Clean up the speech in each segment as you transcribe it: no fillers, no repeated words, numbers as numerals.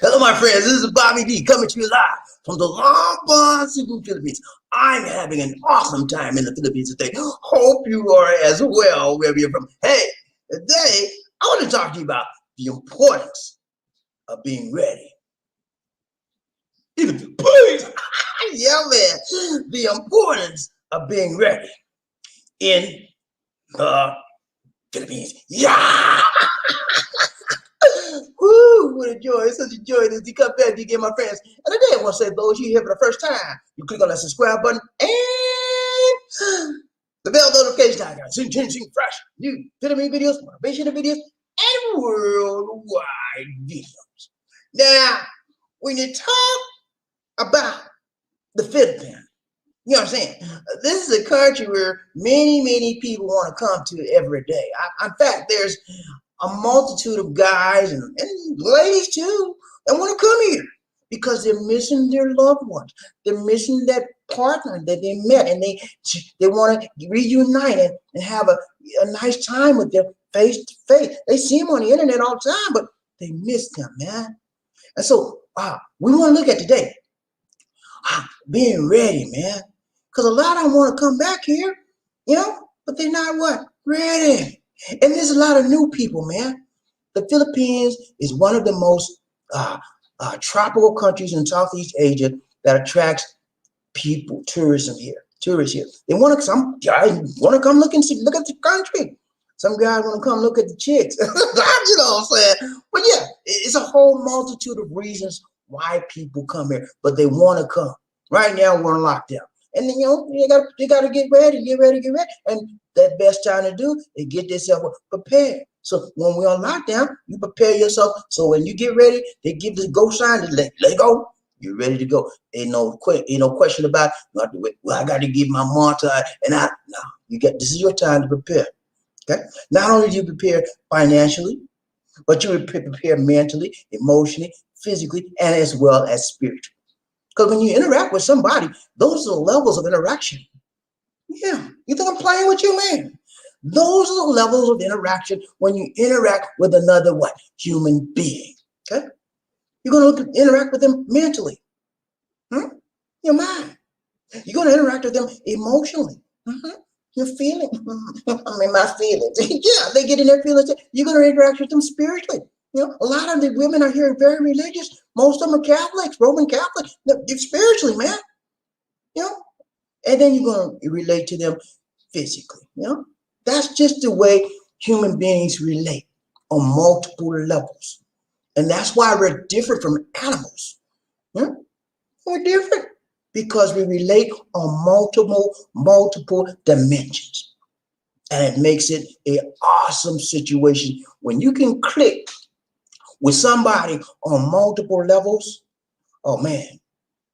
Hello, my friends. This is BobbieD coming to you live from the Long Cebu, Philippines. I'm having an awesome time in the Philippines today. Hope you are as well wherever you're from. Hey, today I want to talk to you about the importance of being ready. Even the please, yeah, man. The importance of being ready in the Philippines. Yeah. Woo, what a joy. It's such a joy to come back to get my friends. And today I want to say, those you here for the first time, you click on that subscribe button and the bell notification icon. Sing fresh, new Philippine videos, motivational videos, and worldwide videos. Now, when you talk about the Philippines, you know what I'm saying? This is a country where many people want to come to every day. In fact, there's a multitude of guys and ladies too that want to come here because they're missing their loved ones. They're missing that partner that they met, and they want to reunite and have a nice time with them face to face. They see them on the internet all the time, but they miss them, man. And so we want to look at today being ready, man, because a lot of them want to come back here, you know, but they're not what? Ready. And there's a lot of new people, man. The Philippines is one of the most tropical countries in Southeast Asia that attracts people, tourists here. They want to. Some guys want to come look at the country. Some guys want to come look at the chicks. You know what I'm saying? But yeah, it's a whole multitude of reasons why people come here, but they want to come. Right now, we're on lockdown. And then, you know, you got to get ready. And that best time to do is get yourself prepared. So when we're on lockdown, you prepare yourself. So when you get ready, they give the go sign to let go. You're ready to go. Ain't no question about, well, I got to give my month. This is your time to prepare. Okay. Not only do you prepare financially, but you prepare mentally, emotionally, physically, and as well as spiritually. Because when you interact with somebody, those are the levels of interaction. Yeah, you think I'm playing with you, man? Those are the levels of interaction when you interact with another what? Human being. Okay? You're going to interact with them mentally. Your mind. You're going to interact with them emotionally. Your feelings. My feelings. Yeah, they get in their feelings. You're going to interact with them spiritually. You know, a lot of the women are here very religious. Most of them are Catholics, Roman Catholics. Spiritually, man. You know, and then you're going to relate to them physically. You know, that's just the way human beings relate on multiple levels, and that's why we're different from animals. We're different because we relate on multiple dimensions, and it makes it an awesome situation when you can click with somebody on multiple levels. Oh man,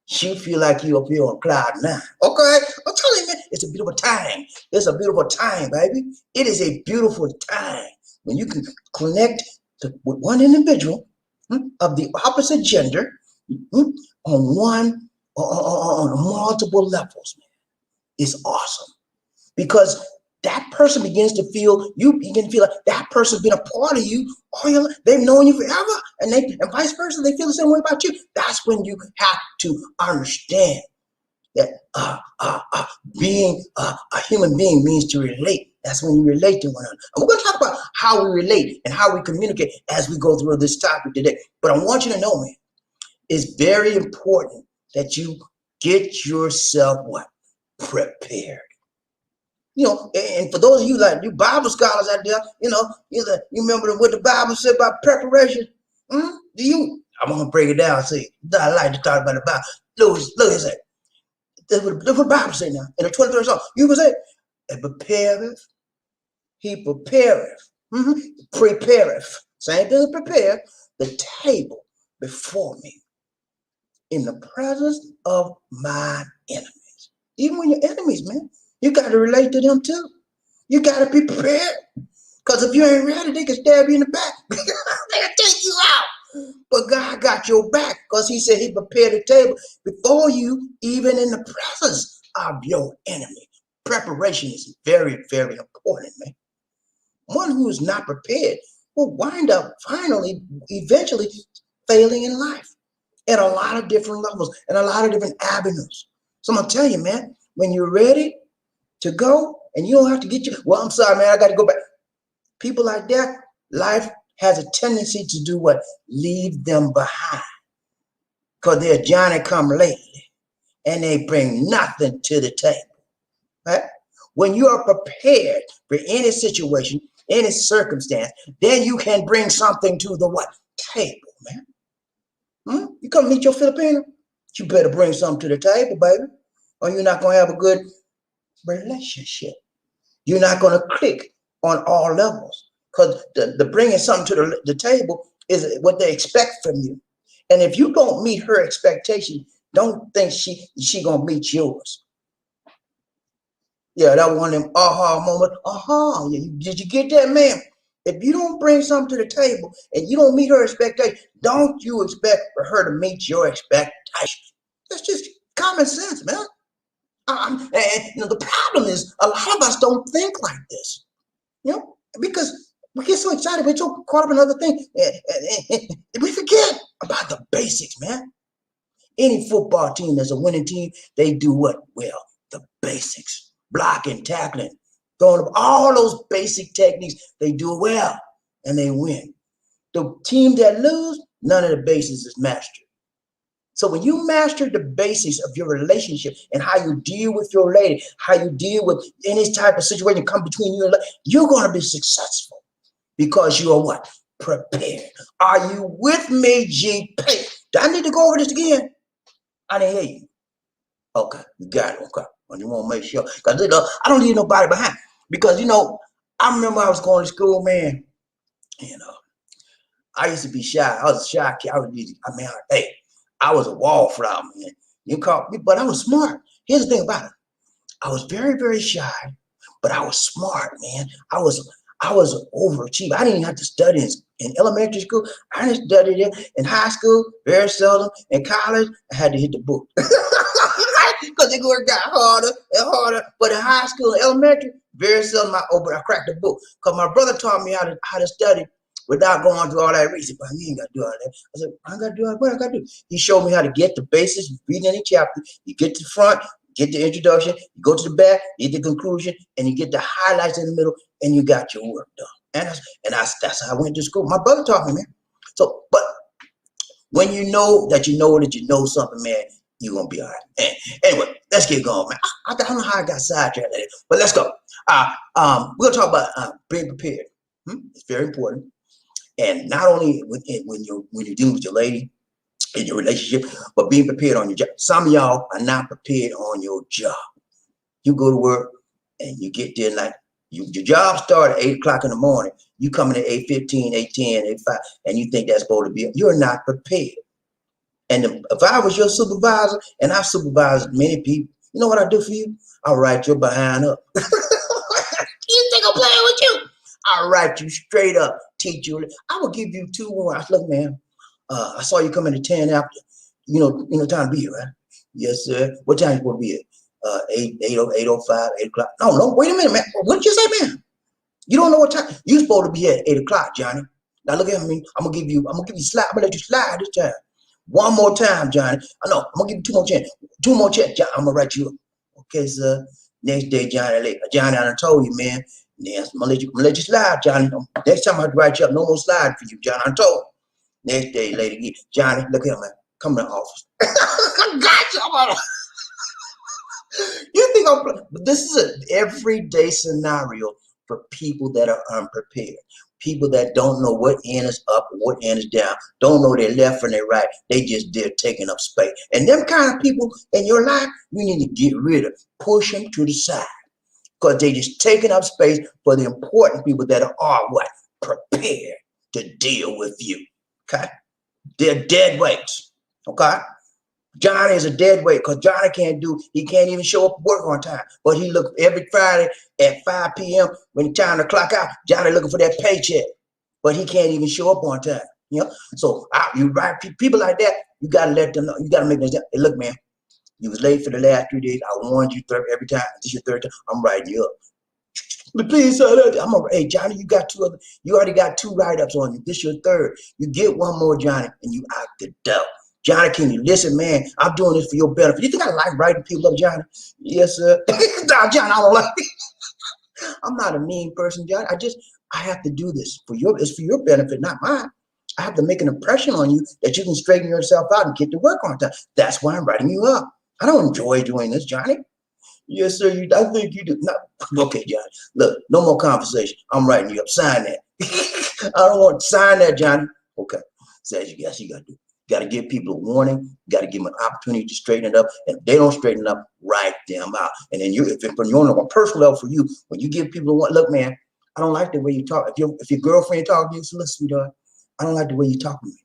you feel like you're up here on cloud 9. Okay, I'm telling you, man, it's a beautiful time. It's a beautiful time, baby. It is a beautiful time when you can connect with one individual of the opposite gender on multiple levels, man. It's awesome because that person begins to feel, you begin to feel like that person's been a part of you all your life. They've known you forever, and vice versa, they feel the same way about you. That's when you have to understand that being a human being means to relate. That's when you relate to one another. And we're going to talk about how we relate and how we communicate as we go through this topic today. But I want you to know, man, it's very important that you get yourself what? Prepared. You know, and for those of you like you Bible scholars out there, you know, you remember what the Bible said about preparation? Do you? I'm gonna break it down. See, I like to talk about the Bible. Look at that. That's what the Bible say now in the 23rd Psalm. You can say, "And prepareth, he prepareth, prepareth." Same thing as prepare the table before me in the presence of my enemies. Even when your enemies, man. You got to relate to them too. You got to be prepared. Because if you ain't ready, they can stab you in the back. They can take you out. But God got your back because he said he prepared the table before you, even in the presence of your enemy. Preparation is very, very important, man. One who is not prepared will wind up eventually failing in life at a lot of different levels and a lot of different avenues. So I'm going to tell you, man, when you're ready to go, and you don't have to get you, well, I'm sorry, man, I got to go back. People like that, life has a tendency to do what? Leave them behind. Because they're Johnny come lately, and they bring nothing to the table. Right? When you are prepared for any situation, any circumstance, then you can bring something to the what? Table, man. You come meet your Filipino, you better bring something to the table, baby, or you're not going to have a good relationship. You're not going to click on all levels because the bringing something to the table is what they expect from you. And if you don't meet her expectation, don't think she going to meet yours. Yeah, that was one of them aha moments. Did you get that, man? If you don't bring something to the table and you don't meet her expectation, don't you expect for her to meet your expectation? That's just common sense, man. And the problem is a lot of us don't think like this, because we get so excited, we're so caught up in other things, and we forget about the basics, man. Any football team that's a winning team, they do what? Well, the basics, blocking, tackling, throwing up, all those basic techniques, they do well, and they win. The team that lose, none of the basics is mastered. So when you master the basics of your relationship and how you deal with your lady, how you deal with any type of situation come between you and you're going to be successful because you are what? Prepared. Are you with me, GP? Do I need to go over this again? I didn't hear you. Okay, you got it. Okay. Well, you want to make sure. Because I don't leave nobody behind. Because, I remember I was going to school, man. I used to be shy. I was a shy kid. I was a wallflower, man. You call me, but I was smart. Here's the thing about it. I was very, very shy, but I was smart, man. I was an overachiever. I didn't even have to study in elementary school. I didn't study there. In high school, very seldom. In college, I had to hit the book. Because it got harder and harder. But in high school and elementary, very seldom I cracked the book. Because my brother taught me how to study without going through all that reason. But you ain't got to do all that. I said, I ain't got to do all that. What I got to do? He showed me how to get the basics, read any chapter. You get to the front, get the introduction, you go to the back, you get the conclusion, and you get the highlights in the middle, and you got your work done. And that's how I went to school. My brother taught me, man. So, but when you know that you know something, man, you're going to be all right. Anyway, let's get going, man. I don't know how I got sidetracked, but let's go. We're going to talk about being prepared. It's very important. And not only when you're dealing with your lady in your relationship, but being prepared on your job. Some of y'all are not prepared on your job. You go to work and you get there like your job starts at 8 o'clock in the morning. You come in at 8:15, 8:10, 8:05, and you think that's supposed to be. You're not prepared. And if I was your supervisor, and I supervise many people, you know what I do for you? I'll write your behind up. You think I'm playing with you? I'll write you straight up, teach you. I will give you 2 warnings. Look, man, I saw you come in at 10 after. You know, time to be here, right? Yes, sir. What time you supposed to be here? 8:05, 8 o'clock. No, wait a minute, man. What did you say, man? You don't know what time. You supposed to be at 8 o'clock, Johnny. Now look at me. I'm gonna give you slide. I'm gonna let you slide this time. One more time, Johnny. I know. I'm gonna give you two more chances. Two more chances, Johnny. I'm gonna write you up. Okay, sir. Next day, Johnny. Johnny, I done told you, man. Yes, I'm gonna let you slide, Johnny. Next time I have to write you up, no more slide for you, Johnny. I told you. Next day, lady, Johnny, look here, man. Come in the office. I got you. You think I'm playing? But this is an everyday scenario for people that are unprepared. People that don't know what end is up or what end is down, don't know their left from their right. They just there taking up space. And them kind of people in your life, you need to get rid of. Push them to the side. Because they just taking up space for the important people that are what? Prepared to deal with you. Okay? They're dead weights. Okay? Johnny is a dead weight because Johnny he can't even show up at work on time. But he look every Friday at 5 p.m. when it's time to clock out. Johnny looking for that paycheck, but he can't even show up on time. You know, so you right people like that. You gotta let them know. You gotta make them. Hey, look, man, you was late for the last 3 days. I warned you every time. This is your third time. I'm writing you up. But please, hey Johnny, you already got 2 write-ups on you. This is your third. You get one more, Johnny, and you out the door. Johnny, can you listen, man? I'm doing this for your benefit. You think I like writing people up, Johnny? Yes, sir. Nah, Johnny, I don't like it. I'm not a mean person, Johnny. I have to do this it's for your benefit, not mine. I have to make an impression on you that you can straighten yourself out and get to work on time. That's why I'm writing you up. I don't enjoy doing this, Johnny. Yes, sir. I think you do. No. Okay, Johnny. Look, no more conversation. I'm writing you up. Sign that. I don't want to sign that, Johnny. Okay. Says you got to do. You got to give people a warning. You got to give them an opportunity to straighten it up. And if they don't straighten it up, write them out. And then if you're on a personal level for you, when you give people a warning, look, man, I don't like the way you talk. If your girlfriend talking to you, so listen, sweetheart, I don't like the way you talk to me.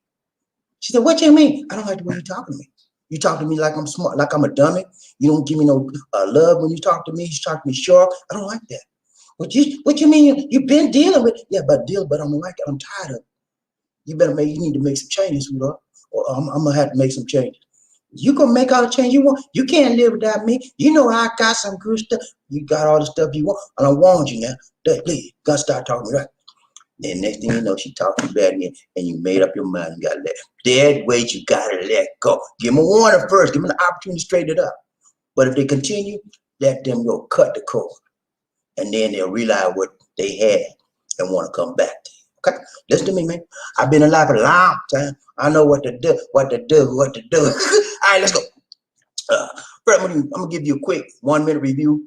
She said, what you mean? I don't like the way you talk to me. You talk to me like I'm smart, like I'm a dummy. You don't give me no love when you talk to me. You talk to me sharp. I don't like that. What you mean? You've been dealing with? Yeah, but I don't like it. I'm tired of it. You need to make some changes, sweetheart. Or I'm gonna have to make some changes. You gonna make all the change you want. You can't live without me. You know I got some good stuff. You got all the stuff you want. And I warned you now. Please, gotta start talking right. Then next thing you know, she talked to you bad again, and you made up your mind. You gotta let dead weight. You gotta let go. Give them a warning first. Give them an opportunity to straighten it up. But if they continue, let them go. Cut the cord, and then they'll realize what they had and want to come back to you. Okay, listen to me, man. I've been alive a long time. I know what to do. All right, let's go. First, I'm gonna give you a quick 1-minute review of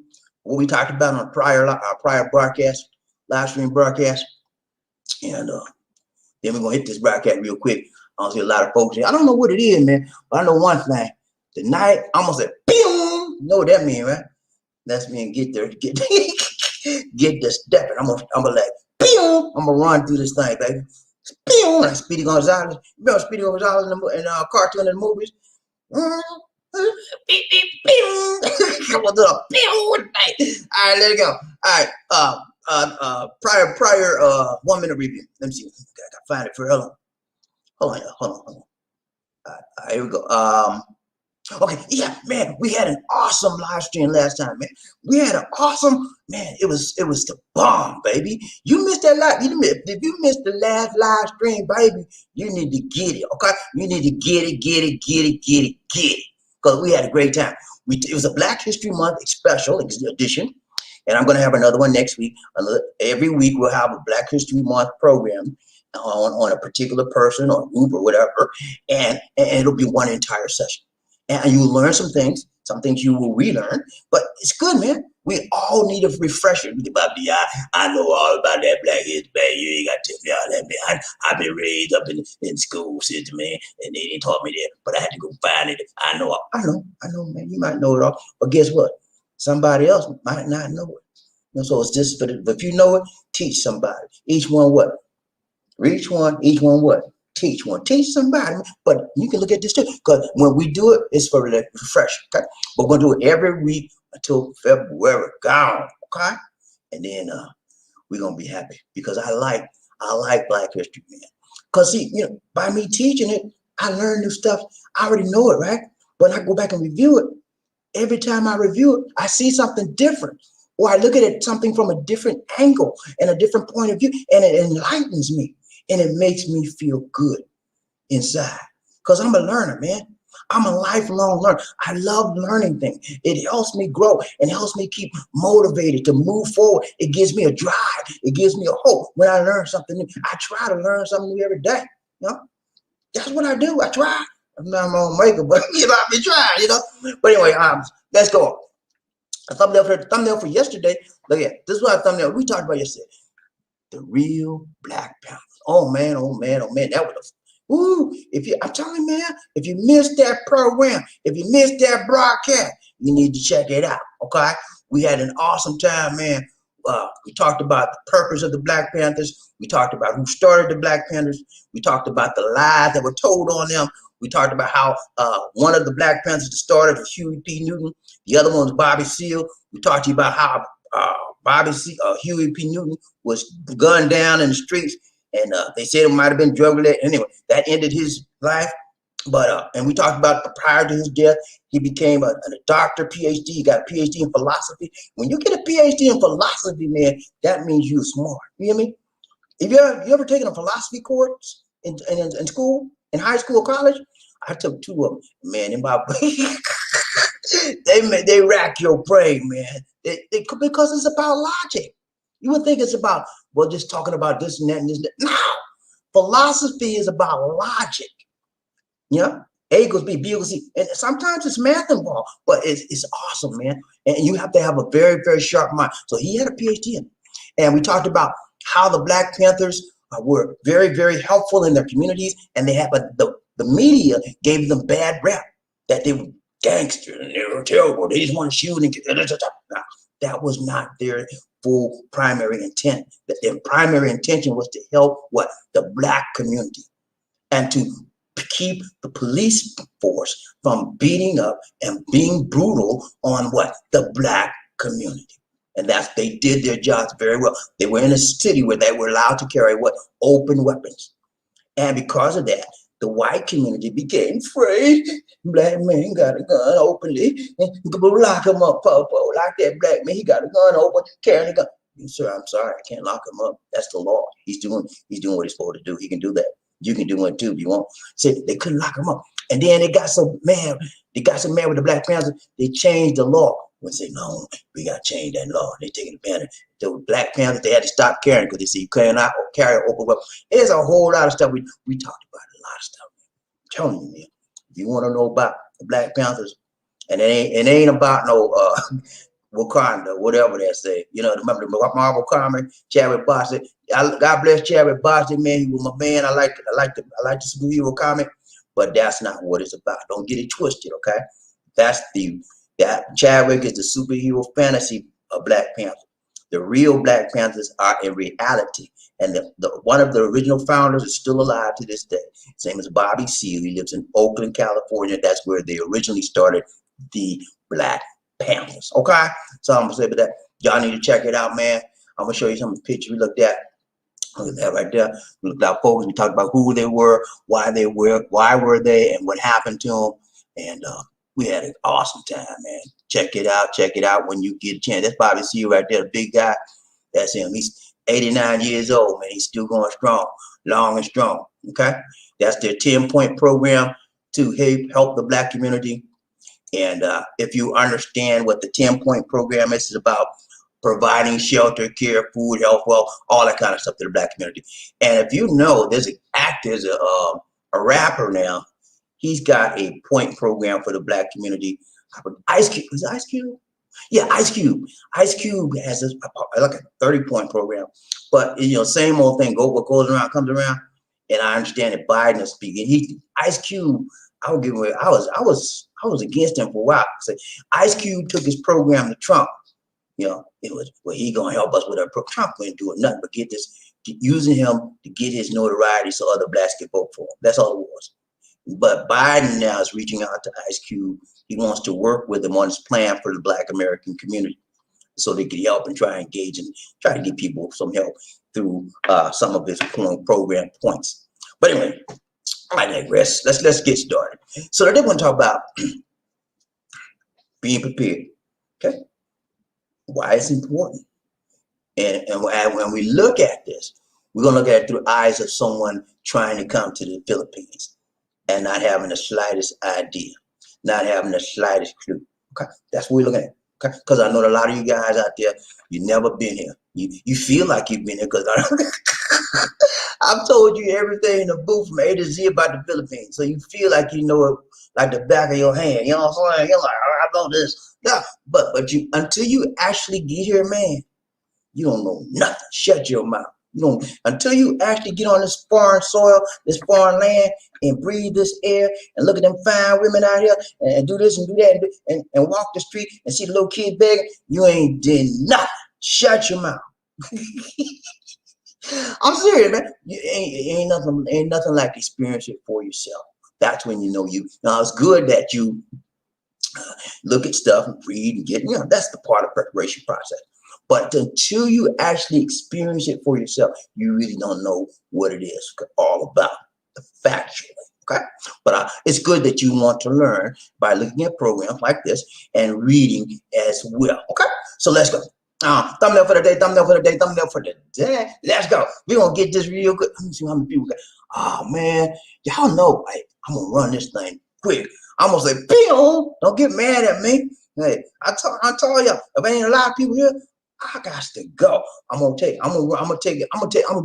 what we talked about on our prior broadcast, live stream broadcast. And then we're gonna hit this broadcast real quick. I don't see a lot of folks here. I don't know what it is, man, but I know one thing. Tonight, I'm gonna say, pew! You know what that means, right? That's mean get the stepping. I'm gonna like, pew! I'm gonna run through this thing, baby. Pew! Like Speedy Gonzalez. You remember Speedy Gonzalez in cartoon in the movies? Come on, pew! All right, let it go. All right, prior 1-minute review. Let me see. I gotta find it for hold on. All right, here we go. Okay, yeah, man, we had an awesome live stream last time, man. We had an awesome, man. It was the bomb, baby. You missed that live. If you missed the last live stream, baby, you need to get it. Okay, you need to get it. Because we had a great time. It was a Black History Month special edition. And I'm going to have another one next week. Every week we'll have a Black History Month program on a particular person or group or whatever. And it'll be one entire session. And you'll learn some things you will relearn. But it's good, man. We all need a refresher. BobbieD, I know all about that Black History, man. You ain't got to tell me all that, man. I've been raised up in school system, man. And they didn't taught me that. But I had to go find it. I know, man. You might know it all. But guess what? Somebody else might not know it. You know, so it's just, but if you know it, teach somebody. Each one what? Each one what? Teach one. Teach somebody. But you can look at this too, because when we do it, it's for the refresh. Okay, but we're gonna do it every week until February gone. Okay, and then we're gonna be happy because I like Black History, man. Because see, you know, by me teaching it, I learn new stuff. I already know it, right? But I go back and review it. every time I review it, I see something different. Or I look at it something from a different angle and a different point of view, and it enlightens me and it makes me feel good inside. Because I'm a learner, man. I'm a lifelong learner. I love learning things. It helps me grow and helps me keep motivated to move forward. It gives me a drive. It gives me a hope when I learn something new. I try to learn something new every day. You know, that's what I do. I try. I'm not my own maker, but you know, I've been trying, you know. But anyway, let's go. A thumbnail for yesterday. Look at this is what a thumbnail we talked about yesterday. The real Black Panthers. Oh man, oh man, oh man. That was I'm telling you, man, if you missed that program, if you missed that broadcast, you need to check it out. Okay. We had an awesome time, man. We talked about the purpose of the Black Panthers. We talked about who started the Black Panthers. We talked about the lies that were told on them. We talked about how one of the Black Panthers that started was Huey P. Newton. The other one was Bobby Seale. We talked to you about how Huey P. Newton was gunned down in the streets, and they said it might have been drug related. Anyway, that ended his life. But and we talked about prior to his death, he became a doctor, PhD. He got a PhD in philosophy. When you get a PhD in philosophy, man, that means you're smart. You hear me? Have you ever taken a philosophy course in school, in high school or college? I took 2 of them, man. They rack your brain, man. Because it's about logic. You would think it's about, well, just talking about this and that and this. No, philosophy is about logic. Yeah, A equals B, B equals C, and sometimes it's math involved, but it's awesome, man. And you have to have a very, very sharp mind. So he had a PhD in it, and we talked about how the Black Panthers were very, very helpful in their communities, and they had, but the media gave them bad rep that they were gangsters and they were terrible. They just want to shoot and get. No, that was not their full primary intent. That their primary intention was to help what the Black community and to keep the police force from beating up and being brutal on what the Black community. And they did their jobs very well. They were in a city where they were allowed to carry what? Open weapons. And because of that, the white community became afraid. Black man got a gun openly. Lock him up, Popo. Lock that black man. He got a gun open, carrying a gun. Sir, I'm sorry, I can't lock him up. That's the law. He's doing what he's supposed to do. He can do that. You can do it too if you want. See, they couldn't lock him up. And then they got so mad. They got so mad with the Black Panthers, they changed the law. When they say, no, we got to change that law. They taking advantage. The Black Panthers, they had to stop carrying because they say you cannot carry an open weapon. There's a whole lot of stuff. We talked about a lot of stuff. I'm telling you, man. If you want to know about the Black Panthers, and it ain't about no Wakanda, whatever they say. You know, remember the Marvel comic, Chadwick Boseman. God bless Chadwick Boseman, man. He was my man. I like the superhero comic, but that's not what it's about. Don't get it twisted, okay? That Chadwick is the superhero fantasy of Black Panther. The real Black Panthers are in reality, and one of the original founders is still alive to this day. His name is Bobby Seale. He lives in Oakland, California. That's where they originally started the Black Panthers. Okay, so I'm gonna say about that. Y'all need to check it out, man. I'm gonna show you some pictures we looked at. Look at that right there. We looked at folks. We talked about who they were, why were they, and what happened to them. And we had an awesome time, man. Check it out. Check it out when you get a chance. That's Bobby Seale right there, the big guy. That's him. He's 89 years old, man. He's still going strong, long and strong. Okay, that's their 10-point program to help the Black community. And if you understand what the 10-point program is, it's about providing shelter, care, food, health, wealth, all that kind of stuff to the Black community. And if you know, there's an actor, there's a rapper now. He's got a point program for the Black community. Ice Cube, is it Ice Cube? Yeah, Ice Cube. Ice Cube has like a 30-point program. But you know, same old thing. What goes around comes around. And I understand that Biden is speaking. Ice Cube. I would give away. I was against him for a while. So Ice Cube took his program to Trump. You know, it was, well, he gonna help us with our program. Trump ain't doing nothing but using him to get his notoriety so other blacks can vote for him. That's all it was. But Biden now is reaching out to Ice Cube. He wants to work with him on his plan for the Black American community, so they can help and try and engage and try to give people some help through some of his program points. But anyway, I digress. Let's get started. So today we're going to talk about being prepared. Okay, why it's important. And when we look at this, we're going to look at it through the eyes of someone trying to come to the Philippines and not having the slightest idea, not having the slightest clue. Okay, that's what we're looking at. Okay, because I know a lot of you guys out there, you've never been here. You feel like you've been here because I've told you everything in the booth from A to Z about the Philippines. So you feel like you know it like the back of your hand. You know what I'm saying? You're like, I know this. Yeah. But you until you actually get here, man, you don't know nothing. Shut your mouth. You don't until you actually get on this foreign soil, this foreign land, and breathe this air and look at them fine women out here and do this and do that and walk the street and see the little kid begging. You ain't did nothing. Shut your mouth. I'm serious, man. Ain't nothing like experience it for yourself. That's when you know you. Now it's good that you look at stuff and read and get. That's the part of preparation process. But until you actually experience it for yourself, you really don't know what it is all about, factually. Okay, but it's good that you want to learn by looking at programs like this and reading as well. Okay, so let's go. Thumbnail for the day, thumbnail for the day, thumbnail for the day. Let's go. We're going to get this real good. Let me see how many people got. Oh, man. Y'all know, hey, I'm going to run this thing quick. I'm going to say, pew. Don't get mad at me. Hey, I told y'all, if ain't a lot of people here, I got to go. I'm going to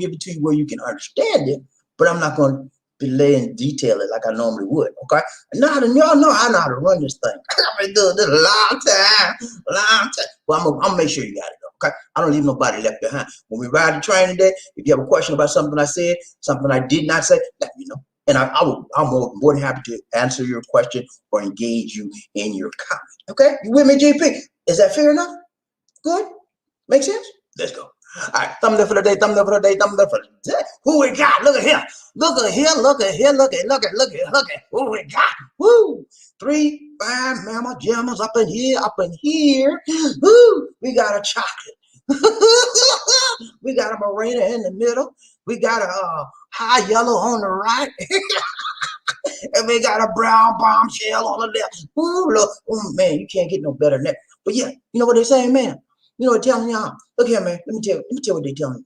give it to you where you can understand it, but I'm not going to delay and detail it like I normally would. Okay. Y'all know I know how to run this thing. I've been doing this a long time. But I'm gonna make sure you got it. Okay. I don't leave nobody left behind. When we ride the train today, if you have a question about something I said, something I did not say, let me know. And I'm more than happy to answer your question or engage you in your comment. Okay. You with me, GP? Is that fair enough? Good? Make sense? Let's go. All right, thumbnail for the day, thumbnail for the day, thumbnail for the day. Who we got? Look at here. Look at here, look at here, look at who we got. Woo! 3 fine mama jammers up in here. Woo! We got a chocolate. We got a marina in the middle. We got a high yellow on the right. And we got a brown bombshell on the left. Ooh, look, man, you can't get no better than that. But yeah, you know what they're saying, man? You know what they're telling y'all? Look here, man. Let me tell you what they're telling me.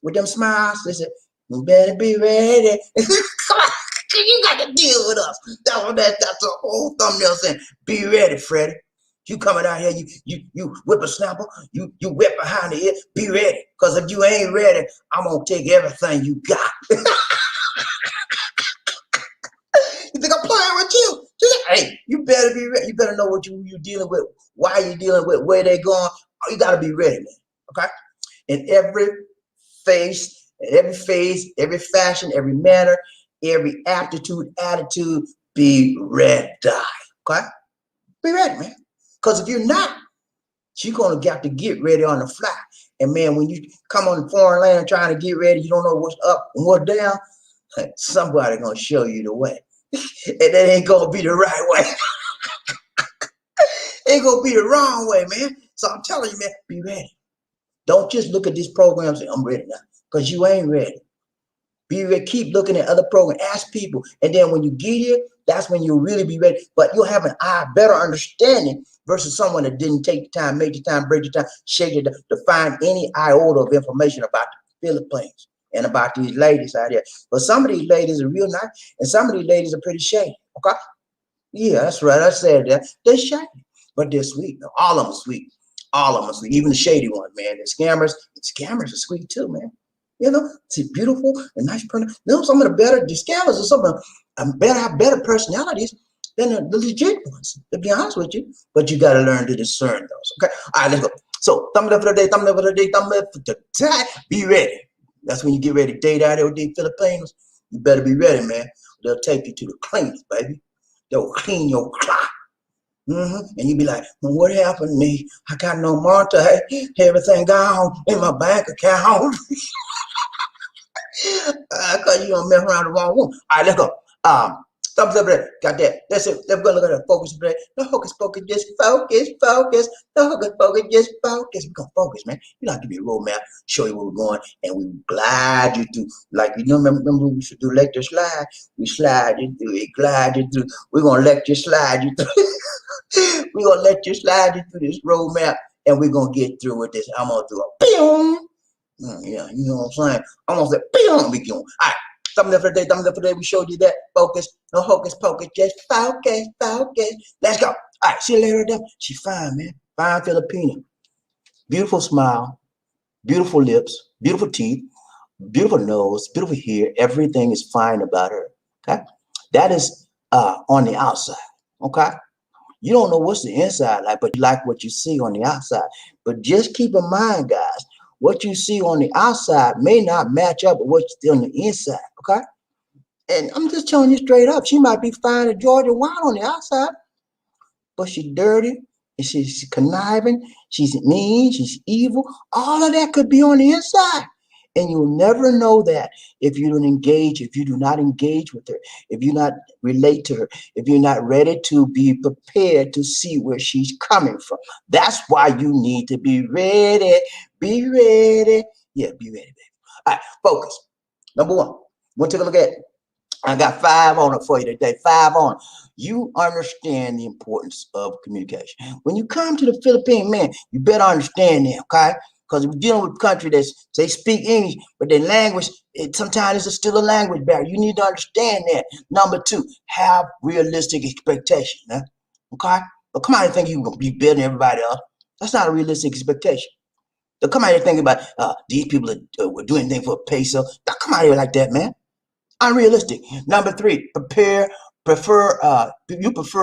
With them smiles, they said, you better be ready. Come on, you got to deal with us. That's the whole thumbnail saying, be ready, Freddie. You coming out here, you whippersnapper, you whip behind the ear, be ready. Because if you ain't ready, I'm going to take everything you got. You think I'm playing with you? Hey, you better be ready. You better know what you're dealing with, why you're dealing with, where they going. You got to be ready, man. Okay? In every phase, every fashion, every manner, every aptitude, attitude, be ready. Okay? Be ready, man. Because if you're not, you're going to have to get ready on the fly. And man, when you come on the foreign land trying to get ready, you don't know what's up and what's down, somebody going to show you the way. And that ain't going to be the right way. Ain't going to be the wrong way, man. So I'm telling you, man, be ready. Don't just look at this program and say, I'm ready now. Because you ain't ready. Be ready. Keep looking at other programs. Ask people. And then when you get here, that's when you'll really be ready. But you'll have a better understanding versus someone that didn't take the time, make the time, break the time, shake it to find any iota of information about the Philippines and about these ladies out here. But some of these ladies are real nice, and some of these ladies are pretty shady. Okay? Yeah, that's right. I said that. They're shady, but they're sweet. All of them are sweet. All of them are sweet. Even the shady ones, man. The scammers are sweet too, man. You know, it's beautiful and nice. You know, some of the scammers are some of them have better personalities than the legit ones, to be honest with you. But you got to learn to discern those. Okay. All right, let's go. So, thumbnail for the day, thumbnail for the day, thumbnail for the day. Be ready. That's when you get ready to date out there with these Filipinos. You better be ready, man. They'll take you to the cleaners, baby. They'll clean your clock. And you be like, well, what happened to me? I got no money. Everything gone in my bank account. Because you don't mess around the wrong one. All right, let's go. Thumbs up there. Got that. That's it. We're going to look at the focus today. No hocus pocus, just focus, focus. No hocus pocus, just focus. We're going to focus, man. You know, I'll give you a roadmap, show you where we're going, and we glide you through. Like, you know, remember we should do lecture slide? We slide you through, we glide you through. We're going to lecture slide you through. We're going to lecture slide you through this roadmap, and we're going to get through with this. I'm going to do a boom. Yeah, you know what I'm saying? I'm going to say boom. We going. All right. Thumbs up for the day, thumbs up for the day. We showed you that. Focus, no hocus pocus, just focus, focus. Let's go. All right, see you later, though. She fine, man. Fine Filipino. Beautiful smile, beautiful lips, beautiful teeth, beautiful nose, beautiful hair. Everything is fine about her. Okay, that is on the outside. Okay, you don't know what's the inside like, but you like what you see on the outside. But just keep in mind, guys. What you see on the outside may not match up with what's on the inside, okay? And I'm just telling you straight up, she might be fine at Georgia wine on the outside, but she's dirty, and she's conniving, she's mean, she's evil. All of that could be on the inside. And you'll never know that if you don't engage, if you do not engage with her, if you not relate to her, if you're not ready to be prepared to see where she's coming from. That's why you need to be ready. Be ready. Yeah, be ready, baby. All right, focus. Number one, we'll take a look at it. I got 5 on it for you today. 5 on it. You understand the importance of communication. When you come to the Philippines, man, you better understand that, okay? Because we're dealing with a country that's, they speak English, but their language, sometimes it's still a language barrier. You need to understand that. Number 2, have realistic expectations. Huh? Okay? But come out and think you're going to be better than everybody else. That's not a realistic expectation. So come out here thinking about these people are doing anything for a peso. Don't come out here like that, man. Unrealistic. Number 3, you prefer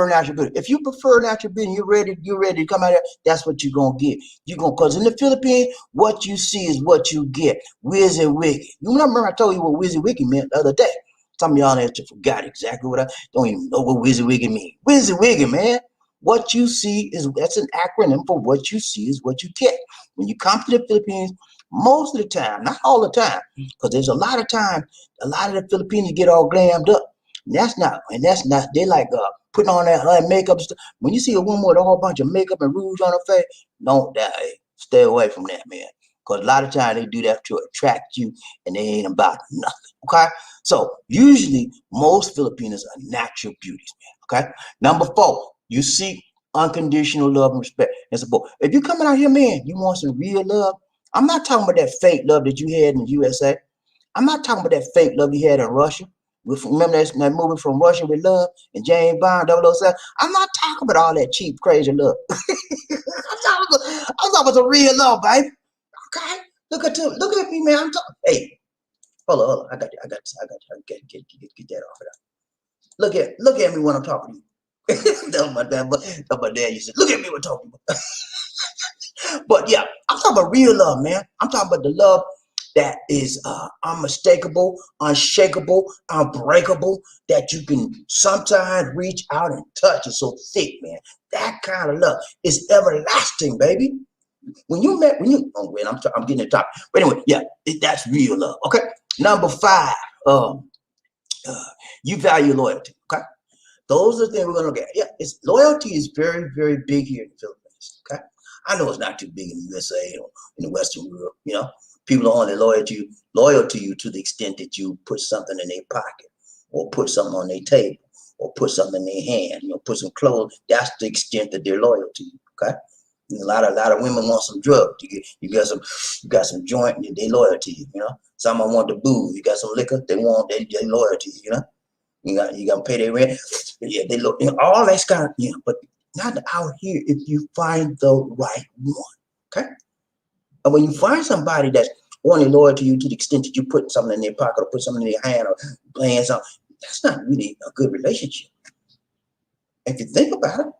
natural beauty. If you prefer natural beauty, you're ready to come out here, that's what you're gonna get. Because in the Philippines, what you see is what you get. Wiz and Wiggy. You remember I told you what Wiz and Wiggy meant the other day. Some of y'all there forgot exactly what I don't even know what Wiz and Wiggy mean. Wiz and Wiggy, man. What you see that's an acronym for what you see is what you get. When you come to the Philippines, most of the time, not all the time, because there's a lot of time, a lot of the Filipinos get all glammed up. That's not, they like putting on that makeup stuff. When you see a woman with a whole bunch of makeup and rouge on her face, don't die. Stay away from that, man. Because a lot of times they do that to attract you and they ain't about nothing, okay? So usually most Filipinos are natural beauties, man, okay? Number 4, you seek unconditional love and respect and support. If you're coming out here, man, you want some real love. I'm not talking about that fake love that you had in the USA. I'm not talking about that fake love you had in Russia. Remember that movie From Russia with Love and James Bond 007? I'm not talking about all that cheap, crazy love. I'm talking about the real love, baby. Okay? Look at me, man. I'm talking. Hey, hold on. I got you. Get that off of that. Look at me when I'm talking to you. Tell my dad used to look at me when I'm talking about. But yeah, I'm talking about real love, man. I'm talking about the love that is unmistakable, unshakable, unbreakable, that you can sometimes reach out and touch. It's so thick, man. That kind of love is everlasting, baby. I'm getting the top. But anyway, yeah, that's real love. Okay. Number 5, you value loyalty. Okay. Those are the things we're gonna look at. Yeah, loyalty is very, very big here in the Philippines. Okay. I know it's not too big in the USA or in the Western world. You know, people are only loyal to you to the extent that you put something in their pocket, or put something on their table, or put something in their hand. You know, put some clothes. That's the extent that they're loyal to you. Okay. And a lot of women want some drugs. You got some joint. They loyal to you. You know, some want the booze. You got some liquor. They loyal to you. You know, you got to pay their rent. Yeah, they look. You know, all that's kind of, you know, but not out here if you find the right one, okay? And when you find somebody that's only loyal to you to the extent that you put something in their pocket or put something in their hand or playing something, that's not really a good relationship. If you think about it,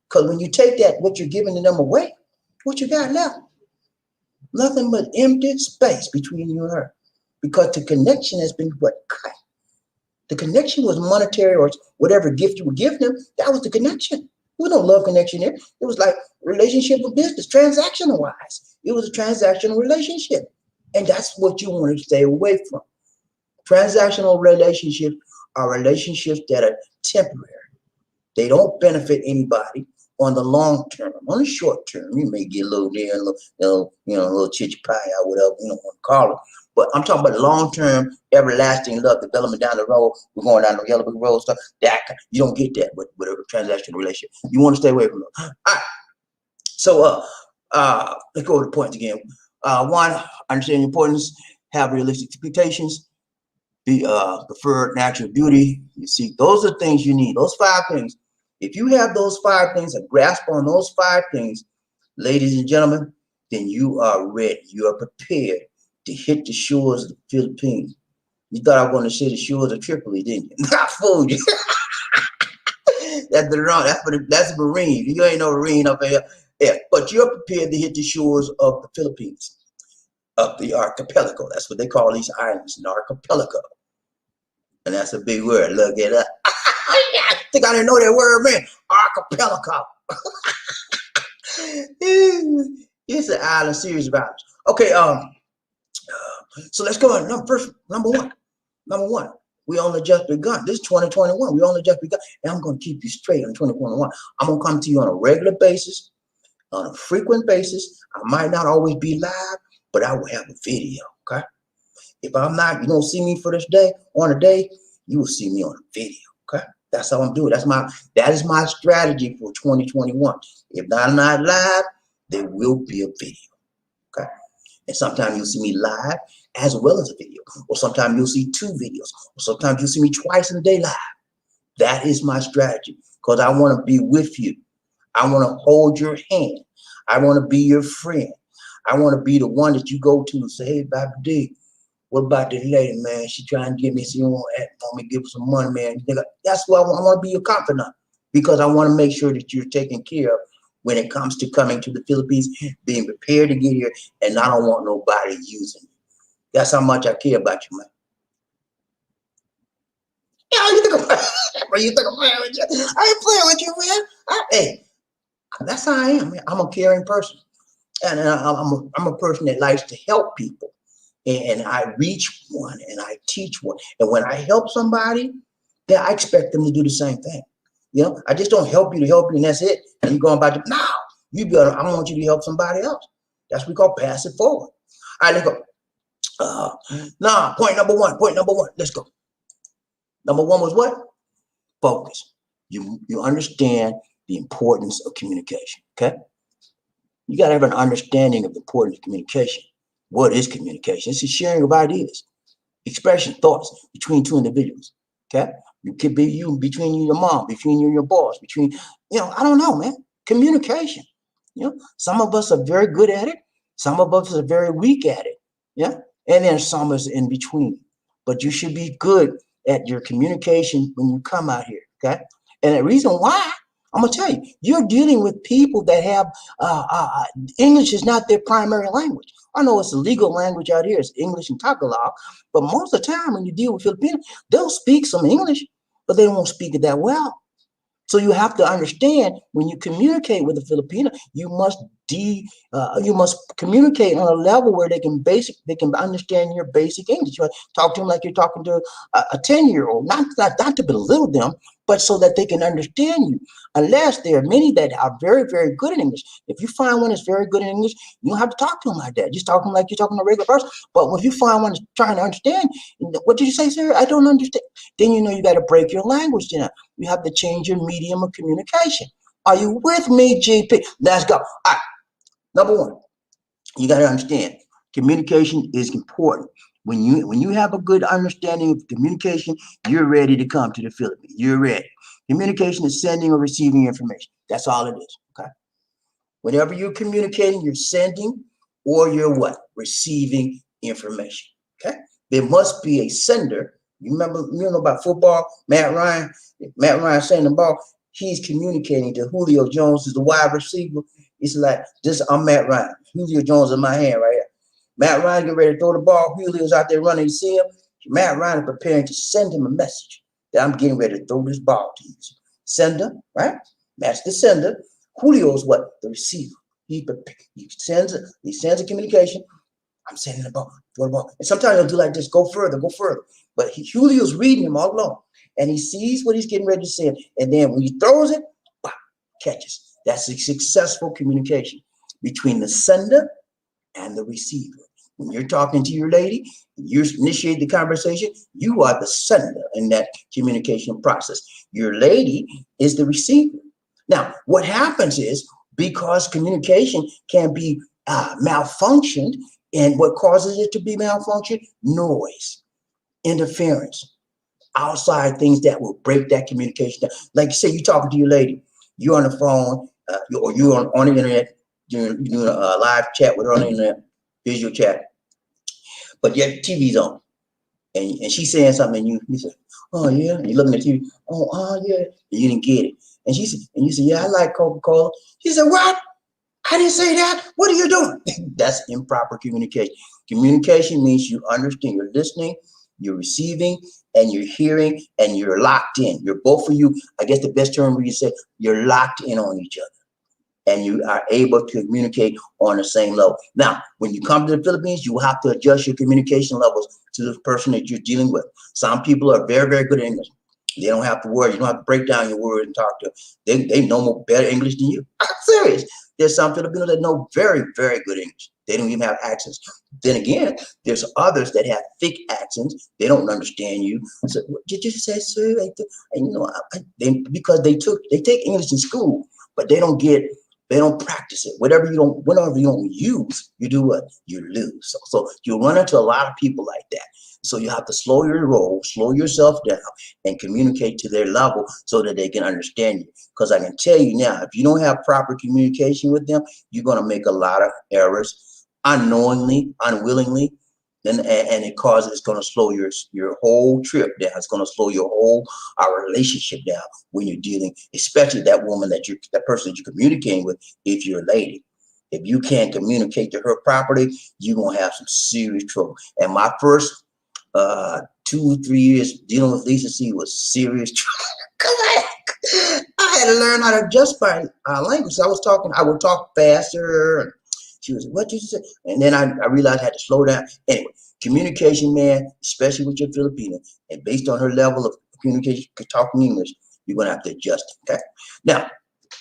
because when you take that, what you're giving to them away, what you got left? Nothing but empty space between you and her. Because the connection has been cut. The connection was monetary or whatever gift you were giving them, that was the connection. There was no love connection there. It was like relationship with business, transactional wise. It was a transactional relationship. And that's what you want to stay away from. Transactional relationships are relationships that are temporary. They don't benefit anybody on the long term. On the short term, you may get a little there, a little chitty pie or whatever you don't want to call it. But I'm talking about long term, everlasting love, development down the road. We're going down the yellow brick road stuff. That you don't get that with a transactional relationship. You want to stay away from them. All right. So let's go to the points again. One, understand the importance. Have realistic expectations. Be preferred natural beauty. You see, those are things you need. Those 5 things. If you have those 5 things, a grasp on those 5 things, ladies and gentlemen, then you are ready. You are prepared to hit the shores of the Philippines. You thought I was going to say the shores of Tripoli, didn't you? I fooled you. That's the wrong. That's a Marine. You ain't no Marine up here. Yeah, but you're prepared to hit the shores of the Philippines, of the archipelago. That's what they call these islands, an archipelago. And that's a big word. Look it up. I think I didn't know that word, man. Archipelago. It's an island series of islands. Okay, so let's go on. Number one. We only just begun. This is 2021. We only just begun. And I'm going to keep you straight on 2021. I'm going to come to you on a regular basis, on a frequent basis. I might not always be live, but I will have a video, okay? If I'm not, you don't see me for this day, on a day, you will see me on a video, okay? That's how I'm doing. That is my strategy for 2021. If I'm not live, there will be a video, okay? And sometimes you'll see me live as well as a video, or sometimes you'll see 2 videos, or sometimes you'll see me twice in a day live. That is my strategy, because I want to be with you. I want to hold your hand. I want to be your friend. I want to be the one that you go to and say, hey, BobbieD, what about this lady, man? She trying to give me, she want me to give her some money, man. That's what I want to be your confidant, because I want to make sure that you're taken care of when it comes to coming to the Philippines, being prepared to get here, and I don't want nobody using you. That's how much I care about you, man. Yeah, you think I'm playing with you? I ain't playing with you, man. Hey, that's how I am, man. I'm a caring person. And I'm a person that likes to help people. And I reach one and I teach one. And when I help somebody, then I expect them to do the same thing. You know, I just don't help you, and that's it. And you're going about it. No, I want you to help somebody else. That's what we call pass it forward. All right, let's go. Point number one. Let's go. Number 1 was what? Focus. You understand the importance of communication, okay? You got to have an understanding of the importance of communication. What is communication? It's a sharing of ideas, expression, thoughts between 2 individuals, okay? It could be between you and your mom, between you and your boss, I don't know, man. Communication. Some of us are very good at it. Some of us are very weak at it, yeah? And then some of us in between. But you should be good at your communication when you come out here, okay? And the reason why, I'm gonna tell you, you're dealing with people that have English is not their primary language. I know it's a legal language out here, it's English and Tagalog, but most of the time when you deal with Filipinos, they'll speak some English, but they won't speak it that well. So you have to understand, when you communicate with a Filipino, you must communicate on a level where they can understand your basic English. You talk to them like you're talking to a 10-year-old, not to belittle them, but so that they can understand you. Unless there are many that are very, very good in English. If you find one that's very good in English, you don't have to talk to them like that. Just talk to them like you're talking to a regular person. But if you find one that's trying to understand, what did you say, sir? I don't understand. Then you got to break your language down. You have to change your medium of communication. Are you with me, GP? Let's go. All right. Number 1, you got to understand, communication is important. When you have a good understanding of communication, you're ready to come to the Philippines. You're ready. Communication is sending or receiving information. That's all it is, okay? Whenever you're communicating, you're sending or you're what? Receiving information, okay? There must be a sender. You know about football, Matt Ryan sending the ball. He's communicating to Julio Jones, is the wide receiver. It's like, I'm Matt Ryan. Julio Jones in my hand right here. Matt Ryan get ready to throw the ball. Julio's out there running. You see him? Matt Ryan is preparing to send him a message that I'm getting ready to throw this ball to you. Sender, right? That's the sender. Julio's what? The receiver. He sends a communication. I'm sending the ball, throw the ball. And sometimes he'll do like this, go further. But Julio's reading him all along. and he sees what he's getting ready to send, and then when he throws it, pop, catches. That's a successful communication between the sender and the receiver. When you're talking to your lady, you initiate the conversation, you are the sender in that communication process. Your lady is the receiver. Now, what happens is, because communication can be malfunctioned, and what causes it to be malfunctioned? Noise, interference, outside things that will break that communication down. Like you say, you're talking to your lady, you're on the phone, or you're on the internet, you're doing a live chat with her on the internet, visual chat, but your TV's on, and she's saying something, and you say, oh yeah, and you're looking at the TV, oh yeah, and you didn't get it. And she said, and you say, yeah, I like Coca-Cola. She said, what? I didn't say that. What are you doing? That's improper communication. Communication means you understand, you're listening, you're receiving, and you're hearing, and you're locked in. You're both of you, I guess the best term would you say, you're locked in on each other, and you are able to communicate on the same level. Now, when you come to the Philippines, you will have to adjust your communication levels to the person that you're dealing with. Some people are very, very good at English. They don't have to worry. You don't have to break down your words and talk to them. They know more better English than you. I'm serious. There's some Filipinos that know very, very good English. They don't even have accents. Then again, there's others that have thick accents. They don't understand you. So, what did you say, sir? And you know, because they take English in school, but they don't practice it. Whenever you don't use, you do what? You lose. So you run into a lot of people like that. So you have to slow your roll, slow yourself down, and communicate to their level so that they can understand you. Because I can tell you now, if you don't have proper communication with them, you're going to make a lot of errors unknowingly, unwillingly, and it's going to slow your whole trip down. It's going to slow your whole relationship down when you're dealing, especially that woman that person that you're communicating with. If you're a lady, if you can't communicate to her properly, you're going to have some serious trouble. And my first 2-3 years dealing with Lisa C was serious trouble. I had to learn how to adjust my language. So I would talk faster. And she was, what did you say? And then I realized I had to slow down. Anyway, communication, man, especially with your Filipino, and based on her level of communication, talking English, you're going to have to adjust. Okay. Now,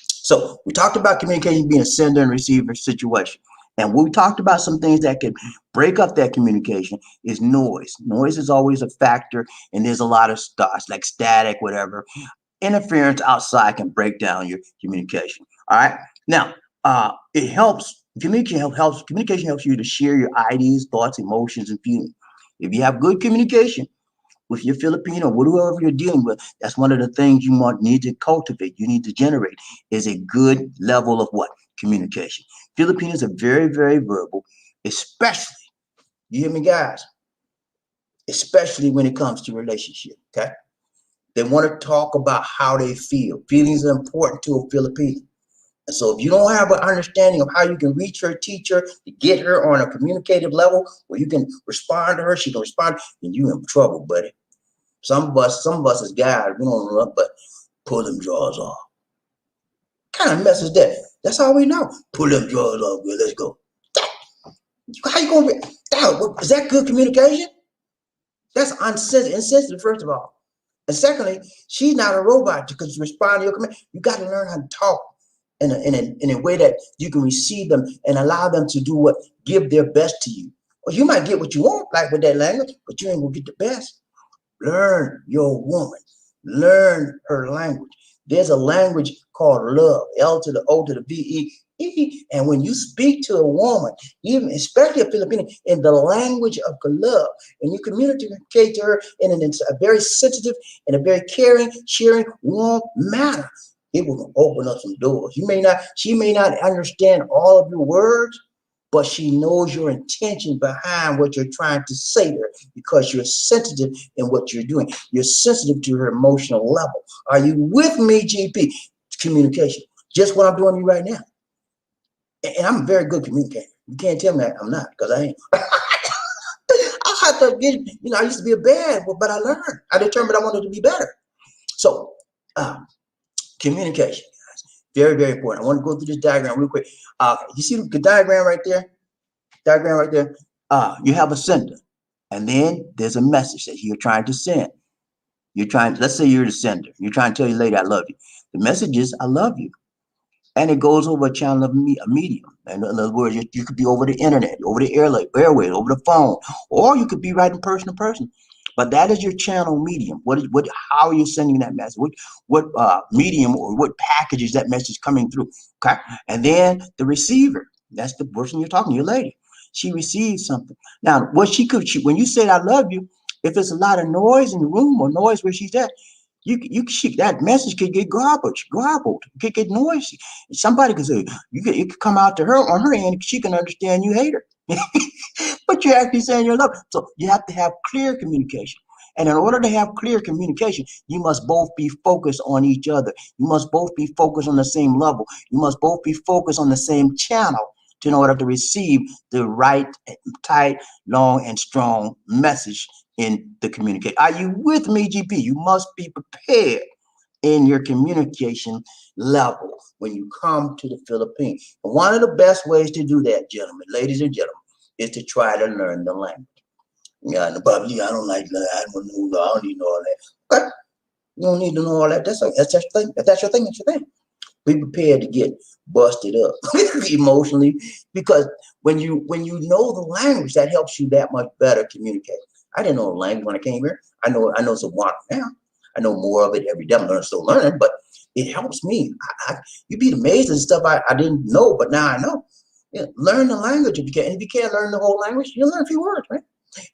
so we talked about communication being a sender and receiver situation. And we talked about some things that could break up that communication is noise. Noise is always a factor, and there's a lot of stuff like static, whatever. Interference outside can break down your communication. All right. Now, it helps. Communication helps you to share your ideas, thoughts, emotions, and feelings. If you have good communication with your Filipino, whoever you're dealing with, that's one of the things you need to cultivate. You need to generate is a good level of what? Communication. Filipinos are very, very verbal, especially, you hear me, guys, especially when it comes to relationship. Okay. They want to talk about how they feel. Feelings are important to a Filipino. And so if you don't have an understanding of how you can reach her, teach her, to get her on a communicative level where you can respond to her, she can respond, then you're in trouble, buddy. Some of us as guys, we don't know but pull them drawers off. What kind of mess is that? That's all we know. Pull them drawers off, girl. Let's go. How you gonna be? Is that good communication? That's insensitive, first of all. And secondly, she's not a robot to respond to your command. You got to learn how to talk in a way that you can receive them and allow them to give their best to you. Or you might get what you want, like with that language, but you ain't gonna get the best. Learn your woman. Learn her language. There's a language called love, L to the O to the V-E. And when you speak to a woman, even especially a Filipino, in the language of love, and you communicate to her in a very sensitive and a very caring, sharing, warm manner, it will open up some doors. She may not understand all of your words, but she knows your intention behind what you're trying to say to her because you're sensitive in what you're doing. You're sensitive to her emotional level. Are you with me, GP? Communication. Just what I'm doing to you right now. And I'm a very good communicator. You can't tell me I'm not, because I ain't. I have to get, I used to be a bad, but I learned. I determined I wanted to be better. So, communication, guys, very, very important. I want to go through this diagram real quick. You see the diagram right there? You have a sender, and then there's a message that you're trying to send. You're trying, let's say you're the sender. You're trying to tell your lady, I love you. The message is, I love you. And it goes over a channel of a medium. And in other words, you could be over the internet, over the airways, over the phone, or you could be writing person to person. But that is your channel medium. How are you sending that message? What medium or what package is that message coming through? Okay, and then the receiver. That's the person you're talking to, your lady. She receives something. Now, when you say I love you, if there's a lot of noise in the room or noise where she's at, that message could get garbled, it could get noisy. Somebody could say, it could come out to her on her end, she can understand you hate her. But you're actually saying you love her. So you have to have clear communication. And in order to have clear communication, you must both be focused on each other. You must both be focused on the same level. You must both be focused on the same channel in order to receive the right, tight, long, and strong message in the communication. Are you with me, GP? You must be prepared in your communication level when you come to the Philippines. And one of the best ways to do that, gentlemen, ladies and gentlemen, is to try to learn the language. Yeah, and BobbieD, I don't like that. I don't need to know all that. Okay, you don't need to know all that. That's your thing. If that's your thing, that's your thing. Be prepared to get busted up emotionally, because when you know the language, that helps you that much better communicate. I didn't know the language when I came here. I know some water now. I know more of it every day. I'm still learning, but it helps me. You'd be amazed at stuff I didn't know, but now I know. Yeah, learn the language if you can. And if you can't learn the whole language, you'll learn a few words, right?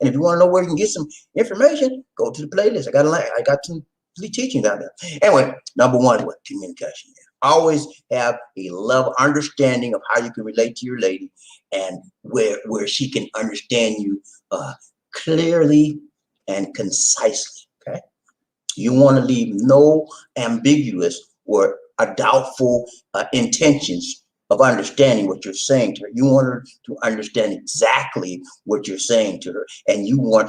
And if you want to know where you can get some information, go to the playlist. I got some teachings out there. Anyway, number one, what communication. Always have a level understanding of how you can relate to your lady, and where she can understand you clearly and concisely. Okay, you want to leave no ambiguous or a doubtful intentions of understanding what you're saying to her. You want her to understand exactly what you're saying to her, and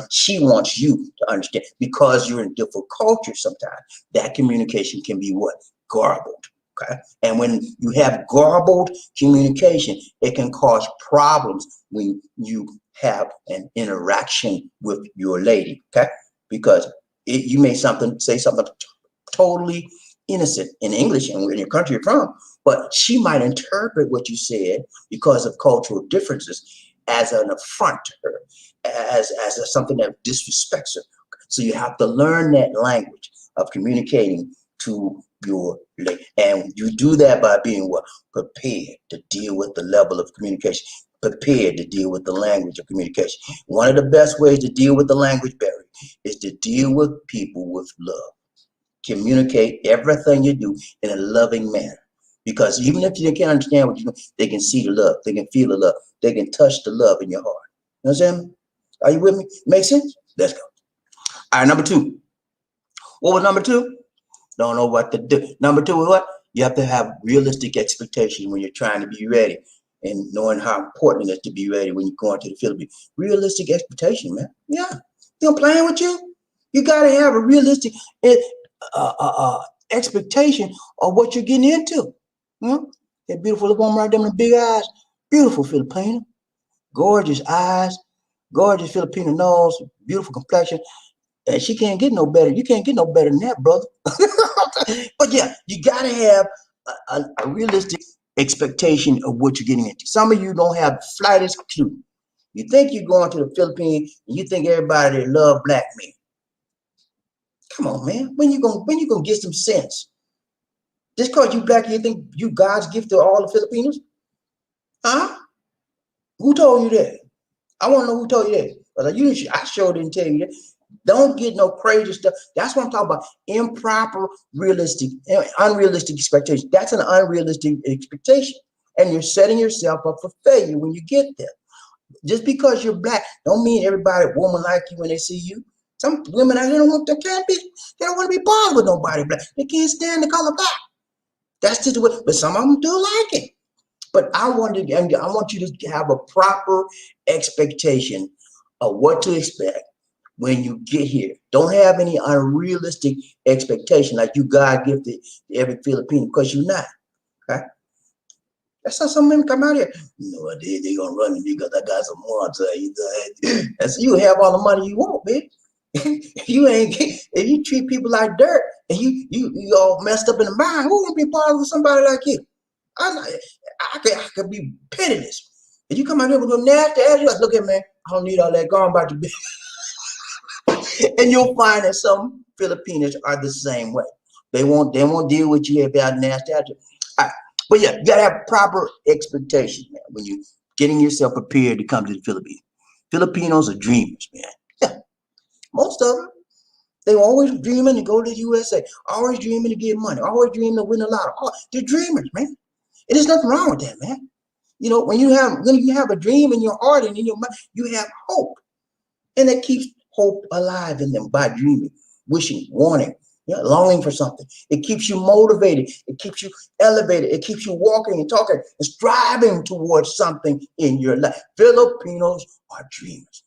she wants you to understand, because you're in different cultures. Sometimes that communication can be what? Garbled. Okay? And when you have garbled communication, it can cause problems when you have an interaction with your lady. Okay? Because you may say something totally innocent in English and in your country you're from, but she might interpret what you said, because of cultural differences, as an affront to her, as something that disrespects her. So you have to learn that language of communicating to your lady, and you do that by being what? Prepared to deal with the level of communication, prepared to deal with the language of communication. One of the best ways to deal with the language barrier is to deal with people with love. Communicate everything you do in a loving manner, because even if you can't understand what you do, they can see the love, they can feel the love, they can touch the love in your heart. You understand? Are you with me? Make sense? Let's go. All right, number two. What was number two? Don't know what to do. Number two is what? You have to have realistic expectations when you're trying to be ready, and knowing how important it is to be ready when you're going to the Philippines. Realistic expectation, man. Yeah. You know, playing with you. You got to have a realistic expectation of what you're getting into. That beautiful woman right there with the big eyes. Beautiful Filipino. Gorgeous eyes. Gorgeous Filipino nose. Beautiful complexion. And she can't get no better. You can't get no better than that, brother. But yeah, you got to have a realistic expectation of what you're getting into. Some of you don't have the slightest clue. You think you're going to the Philippines and you think everybody love black men. Come on, man. When you gonna get some sense? Just because you black, you think you God's gift to all the Filipinos? Huh? Who told you that? I want to know who told you that. But I sure didn't tell you that. Don't get no crazy stuff. That's what I'm talking about. Improper, unrealistic expectations. That's an unrealistic expectation. And you're setting yourself up for failure when you get there. Just because you're black, don't mean everybody woman like you when they see you. Some women out here they don't want to be bothered with nobody black. They can't stand the color black. That's just what, but some of them do like it. But I want you to have a proper expectation of what to expect when you get here. Don't have any unrealistic expectation like you God gifted to every Filipino, because you're not. Okay? That's how some men come out here. You know what? They gonna run me because I got some money. That's you have all the money you want, bitch. If you treat people like dirt and you all messed up in the mind, who gonna be part of somebody like you? I could be pitiless. If you come out here with a nasty ass, you like, look at me, I don't need all that. Go on about your business. And you'll find that some Filipinos are the same way. They won't deal with you about nasty attitude. Right. But yeah, you gotta have proper expectations, man, when you getting yourself prepared to come to the Philippines. Filipinos are dreamers, man. Yeah, most of them. They were always dreaming to go to the USA, always dreaming to get money, always dreaming to win a lot. Oh, they're dreamers, man. And there's nothing wrong with that, man. You know, when you have a dream in your heart and in your mind, you have hope. And it keeps hope alive in them by dreaming, wishing, wanting, longing for something. It keeps you motivated. It keeps you elevated. It keeps you walking and talking and striving towards something in your life. Filipinos are dreamers.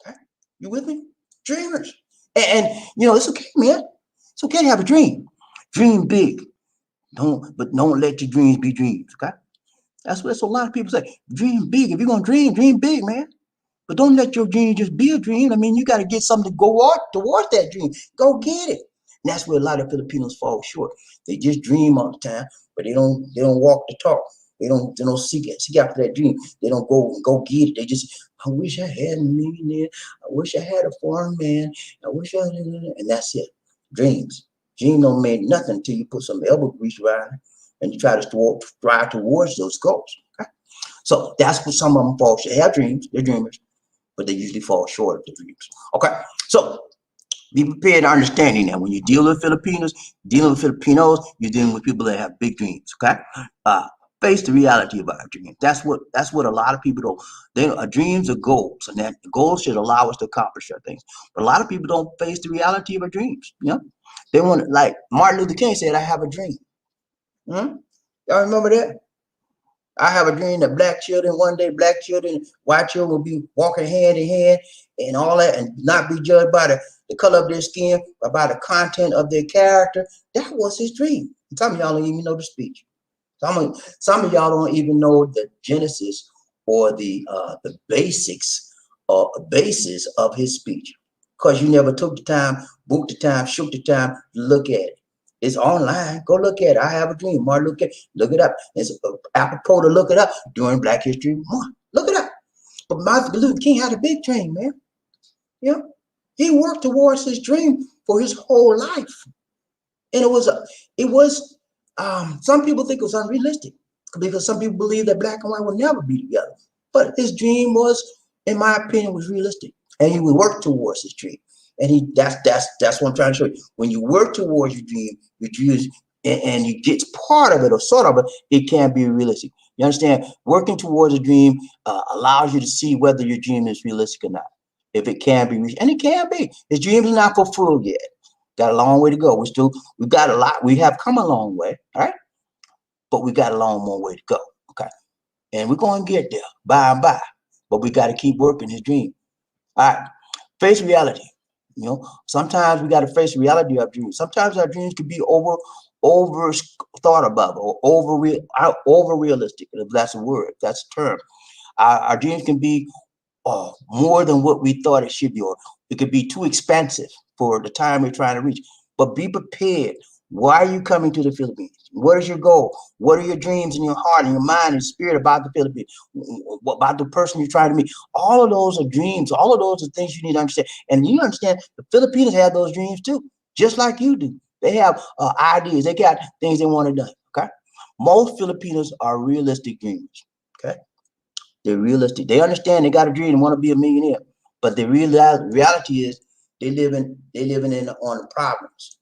Okay? You with me? Dreamers. And it's okay, man. It's okay to have a dream. Dream big. But don't let your dreams be dreams. Okay? That's what a lot of people say. Dream big. If you're gonna dream big, man. But don't let your dream just be a dream. I mean, you got to get something to go towards that dream. Go get it. And that's where a lot of Filipinos fall short. They just dream all the time, but they don't walk the talk. They don't seek after that dream. They don't go get it. They just, I wish I had a millionaire. I wish I had a foreign man. I wish I had, and that's it. Dreams. Dream don't mean nothing until you put some elbow grease around it and you try to strive towards those goals. Okay? So that's what some of them fall short. They have dreams. They're dreamers, but they usually fall short of the dreams. Okay, so be prepared to understanding that when you deal with Filipinos, you're dealing with people that have big dreams. Okay, face the reality of our dreams. That's what a lot of people don't. Dreams are goals, and that goals should allow us to accomplish our things. But a lot of people don't face the reality of our dreams. They want, like Martin Luther King said, "I have a dream." Y'all remember that? I have a dream that black children, white children will be walking hand in hand and all that, and not be judged by the color of their skin, but by the content of their character. That was his dream. Some of y'all don't even know the speech. Some of y'all don't even know the genesis or the basics or basis of his speech, because you never took the time, booked the time, shook the time to look at it. It's online. Go look at it. I have a dream. Martin Luther King. Look it up. It's apropos to look it up during Black History Month. Look it up. But Martin Luther King had a big dream, man. He worked towards his dream for his whole life, and it was. Some people think it was unrealistic because some people believe that black and white will never be together. But his dream was, in my opinion, was realistic, and he would work towards his dream. And that's what I'm trying to show you. When you work towards your dream, and you get part of it or sort of it, it can be realistic. You understand? Working towards a dream allows you to see whether your dream is realistic or not. If it can be, and it can be. His dreams are not fulfilled yet. Got a long way to go. We've got a lot. We have come a long way, all right? But we got a long more way to go. Okay. And we're going to get there by and by. But we got to keep working his dream. All right. Face reality. Sometimes we got to face the reality of our dreams. Sometimes our dreams can be over thought about or over realistic, if that's a word, if that's a term. Our dreams can be more than what we thought it should be, or it could be too expensive for the time we're trying to reach. But be prepared. Why are you coming to the Philippines? What is your goal? What are your dreams in your heart and your mind and spirit about the Philippines? About the person you're trying to meet? All of those are dreams. All of those are things you need to understand. And you understand the Filipinos have those dreams too, just like you do. They have ideas. They got things they want to do. Okay. Most Filipinos are realistic dreamers. Okay. They're realistic. They understand they got a dream and want to be a millionaire. But the reality is they living on the problems.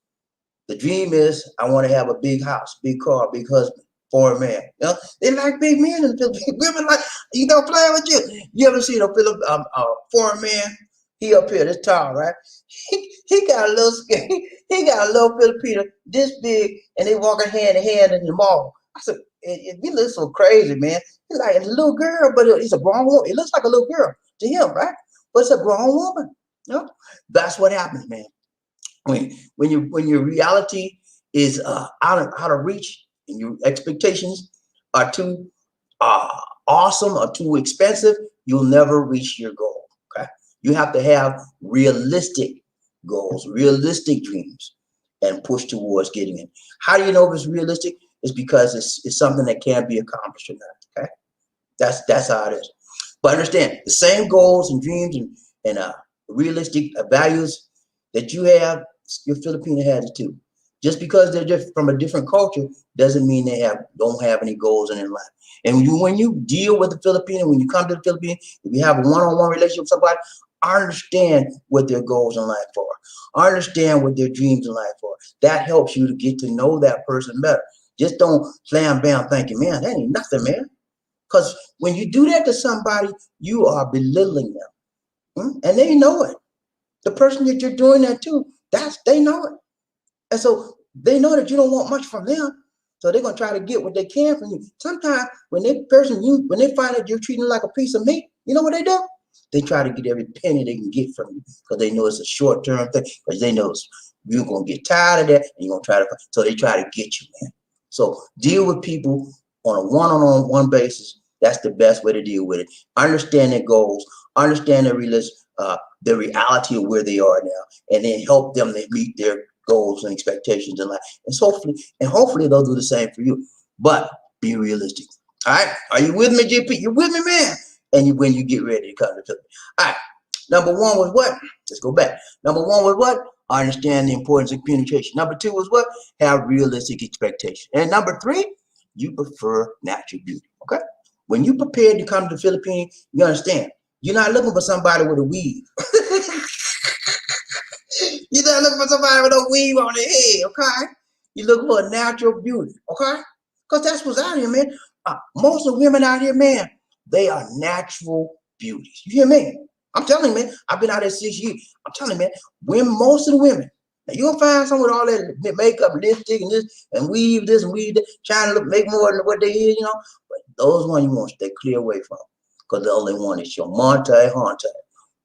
The dream is, I want to have a big house, big car, big husband, foreign man. They like big men in the Philippines. Women like, playing with you. You ever seen a foreign man? He up here, this tall, right? He got a little skin. He got a little Filipino this big, and they walking hand in hand in the mall. I said, he looks so crazy, man. He's like a little girl, but he's a grown woman. It looks like a little girl to him, right? But it's a grown woman. That's what happens, man. When your reality is out of reach and your expectations are too awesome or too expensive, you'll never reach your goal. Okay, you have to have realistic goals, realistic dreams, and push towards getting it. How do you know if it's realistic? It's because it's something that can be accomplished or not. Okay, that's how it is. But understand, the same goals and dreams and realistic values that you have, your Filipino has it too. Just because they're just from a different culture doesn't mean they don't have any goals in their life. And when you deal with the Filipino, when you come to the Philippines, if you have a one-on-one relationship with somebody, understand what their goals in life are. Understand what their dreams in life are. That helps you to get to know that person better. Just don't slam bam thinking, man, that ain't nothing, man. Because when you do that to somebody, you are belittling them. And they know it. The person that you're doing that to, they know it. And so they know that you don't want much from them. So they're gonna try to get what they can from you. Sometimes when they find that you're treating them like a piece of meat, you know what they do? They try to get every penny they can get from you because they know it's a short-term thing. Because they know you're gonna get tired of that and you're gonna try to. So they try to get you, man. So deal with people on a one-on-one basis. That's the best way to deal with it. Understand their goals. Understand their the reality of where they are now, and then help them to meet their goals and expectations in life. And hopefully they'll do the same for you. But be realistic. All right. Are you with me, GP? You with me, man? And when you get ready to come to Philly. All right. Number one was what? Let's go back. Number one was what? Understand the importance of communication. Number two was what? Have realistic expectations. And number three, you prefer natural beauty. Okay. When you prepared to come to the Philippines, you understand. You're not looking for somebody with a weave. You're not looking for somebody with a weave on their head, okay? You're looking for a natural beauty, okay? Because that's what's out here, man. Most of the women out here, man, they are natural beauties. You hear me? I'm telling you, man. I've been out there 6 years. I'm telling you, man. Most of the women. Now, you're going to find someone with all that makeup, lipstick, and this, and weave this and weave that, trying to make more than what they is, you know? But those ones you want to stay clear away from. Because the only one is your Monte Honte.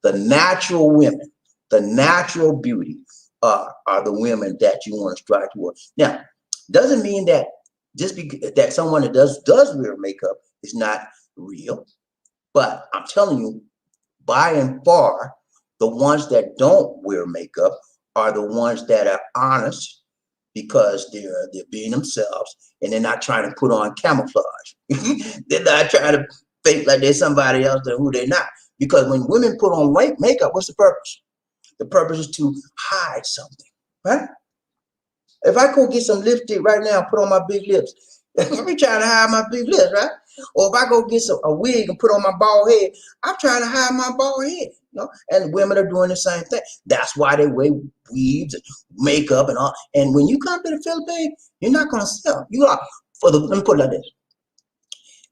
The natural women, the natural beauty are the women that you want to strive towards. Now, doesn't mean that just because that someone that does wear makeup is not real. But I'm telling you, by and far, the ones that don't wear makeup are the ones that are honest because they're being themselves and they're not trying to put on camouflage. They're not trying to fake like they're somebody else than who they're not. Because when women put on white makeup, what's the purpose? The purpose is to hide something, right? If I go get some lipstick right now and put on my big lips, I'm trying to hide my big lips, right? Or if I go get a wig and put on my bald head, I'm trying to hide my bald head, you know? And women are doing the same thing. That's why they wear weaves and makeup and all. And when you come to the Philippines, you're not going to sell. You are, let me put it like this.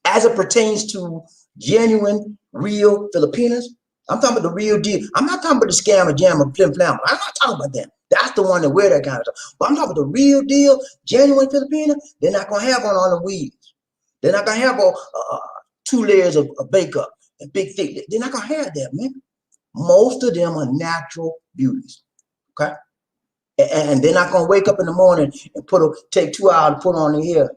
As it pertains to genuine, real Filipinas, I'm talking about the real deal. I'm not talking about the scam, jam, or flim flam. I'm not talking about them. That's the one that wear that kind of stuff. But I'm talking about the real deal, genuine Filipina. They're not gonna have on all the weaves. They're not gonna have all 2 layers of makeup and big thick. They're not gonna have that, man. Most of them are natural beauties. Okay, and they're not gonna wake up in the morning and take 2 hours to put on their hair.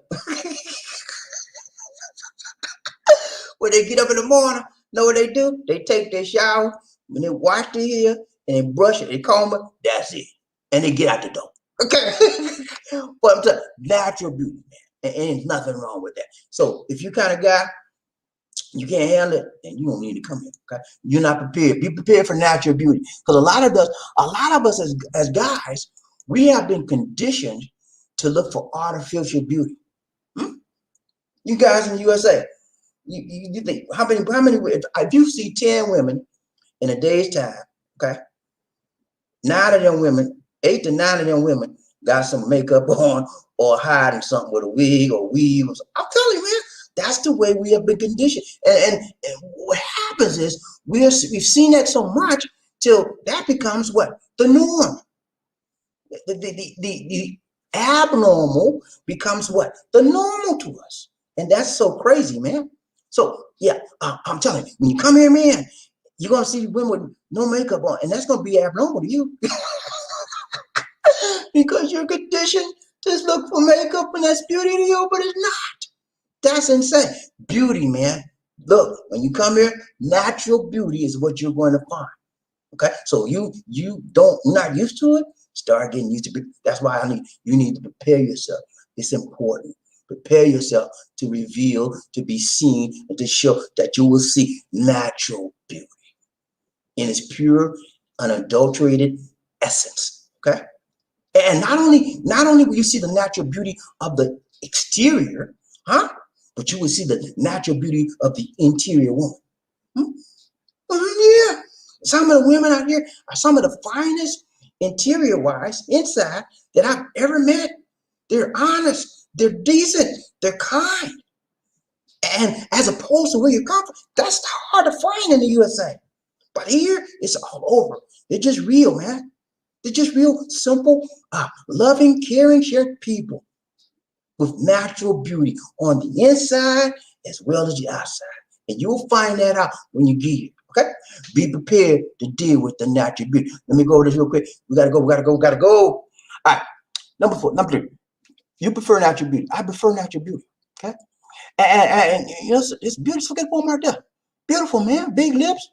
When they get up in the morning, know what they do? They take their shower, when they wash their hair, and they brush it, they comb it, that's it. And they get out the door. Okay? But I'm telling you, natural beauty, man. And ain't nothing wrong with that. So if you kind of guy, you can't handle it, then you don't need to come here. Okay? You're not prepared. Be prepared for natural beauty. Because a lot of us as guys, we have been conditioned to look for artificial beauty. You guys in the USA. You think how many if you see 10 women in a day's time, okay, 9 of them women, 8 to 9 of them women got some makeup on or hiding something with a wig or weave or something. I'm telling you, man, that's the way we have been conditioned. And what happens is we've seen that so much till that becomes what? The norm. The abnormal becomes what? The normal to us. And that's so crazy, man. So, yeah, I'm telling you, when you come here, man, you're going to see women with no makeup on, and that's going to be abnormal to you. Because you're conditioned to look for makeup, and that's beauty to you, but it's not. That's insane. Beauty, man. Look, when you come here, natural beauty is what you're going to find. Okay, so you not used to it. Start getting used to it. That's why you need to prepare yourself. It's important. Prepare yourself to reveal, to be seen, and to show that you will see natural beauty in its pure, unadulterated essence. Okay, and not only will you see the natural beauty of the exterior, huh? But you will see the natural beauty of the interior woman. Hmm? Yeah. Some of the women out here are some of the finest interior wise inside that I've ever met. They're honest, they're decent, they're kind. And as opposed to where you come from, that's hard to find in the USA. But here, it's all over. They're just real, man. They're just real, simple, loving, caring, shared people with natural beauty on the inside as well as the outside. And you'll find that out when you get here. Okay? Be prepared to deal with the natural beauty. Let me go over this real quick. We gotta go. All right. Number 3. You prefer natural beauty. I prefer natural beauty. Okay? And you know, it's beautiful. Look at woman right there. Beautiful, man. Big lips,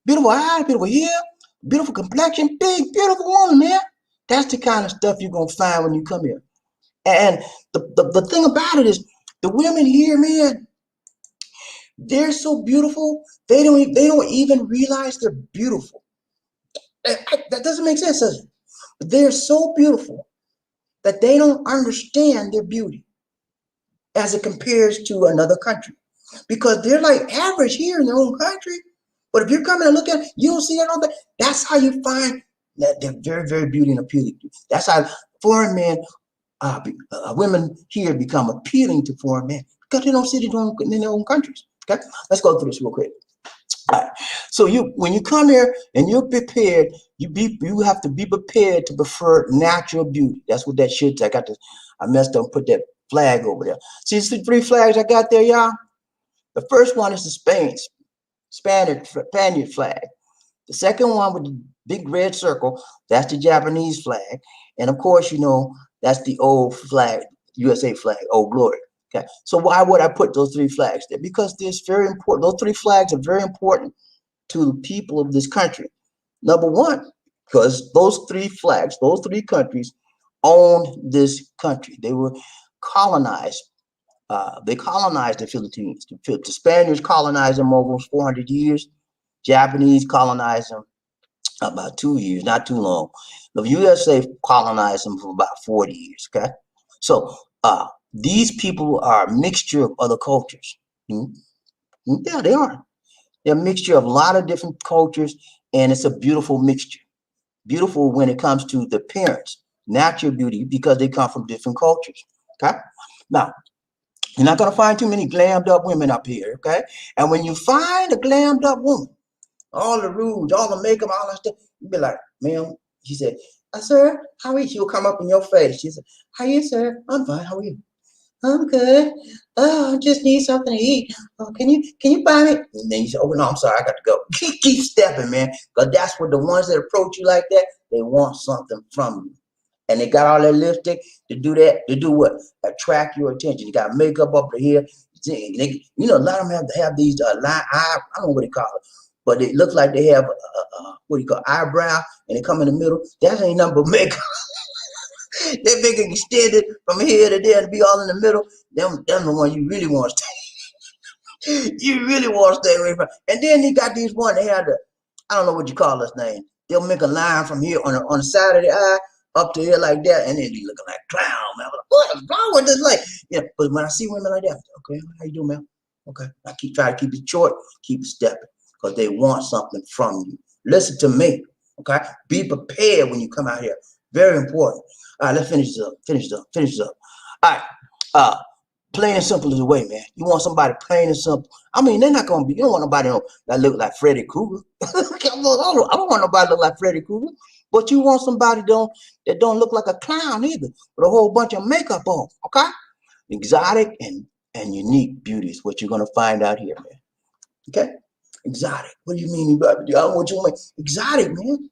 beautiful eyes, beautiful hair, beautiful complexion, big, beautiful woman, man. That's the kind of stuff you're gonna find when you come here. And the thing about it is, the women here, man, they're so beautiful. They don't even realize they're beautiful. That doesn't make sense, does it? They're so beautiful that they don't understand their beauty as it compares to another country, because they're like average here in their own country. But if you're coming and look at it, you don't see it all that. That's how you find that they're very, very beautiful and appealing. That's how foreign men, women here become appealing to foreign men, because they don't see it in their own countries. Okay, let's go through this real quick. All right. So when you come here and you're prepared, you have to be prepared to prefer natural beauty. That's what that shit. I messed up and put that flag over there. See the 3 flags I got there, y'all? The first one is the Spaniard flag. The second one with the big red circle, that's the Japanese flag. And of course, you know, that's the old flag, USA flag, Old Glory. Okay, so why would I put those 3 flags there? Because it's very important. Those 3 flags are very important to the people of this country. Number one, because those 3 flags, those 3 countries owned this country. They were colonized. They colonized the Philippines. The Spaniards colonized them over 400 years. Japanese colonized them about 2 years, not too long. The USA colonized them for about 40 years. Okay, so these people are a mixture of other cultures. Yeah, they are. They're a mixture of a lot of different cultures, and it's a beautiful mixture. Beautiful when it comes to the appearance, natural beauty, because they come from different cultures. Okay, now you're not gonna find too many glammed up women up here. Okay, and when you find a glammed up woman, all the rouge, all the makeup, all that stuff, you be like, ma'am, she said, sir, how are you? She'll come up in your face. She said, how are you, sir? I'm fine. How are you? I'm good. Oh, I just need something to eat. Oh, can you buy me? And then you say, oh no, I'm sorry, I got to go. Keep stepping, man. Because that's what the ones that approach you like that, they want something from you. And they got all that lipstick to do that. To do what? Attract your attention. You got makeup up to here. You know, a lot of them have these line eye, I don't know what they call it, but it looks like they have what do you call eyebrow, and they come in the middle. That ain't nothing but makeup. They make it extended from here to there to be all in the middle. Them the one you really want to stay. You really want to stay away from. And then they got these one. They had I don't know what you call this name. They'll make a line from here on the side of the eye up to here like that, and then be looking like clown, man. What is wrong with this? Like, yeah. But when I see women like that, okay, how you doing, man? Okay, I try to keep it short, keep it stepping, because they want something from you. Listen to me, okay? Be prepared when you come out here. Very important. All right, let's finish this up. All right, plain and simple is the way, man. You want somebody plain and simple. I mean, they're not gonna be. You don't want nobody that look like Freddy Krueger. I don't want nobody to look like Freddy Krueger. But you want somebody that don't look like a clown either, with a whole bunch of makeup on. Okay, exotic and unique beauty is what you're gonna find out here, man. Okay, exotic. What do you mean, Bobby? I don't want you to exotic, man.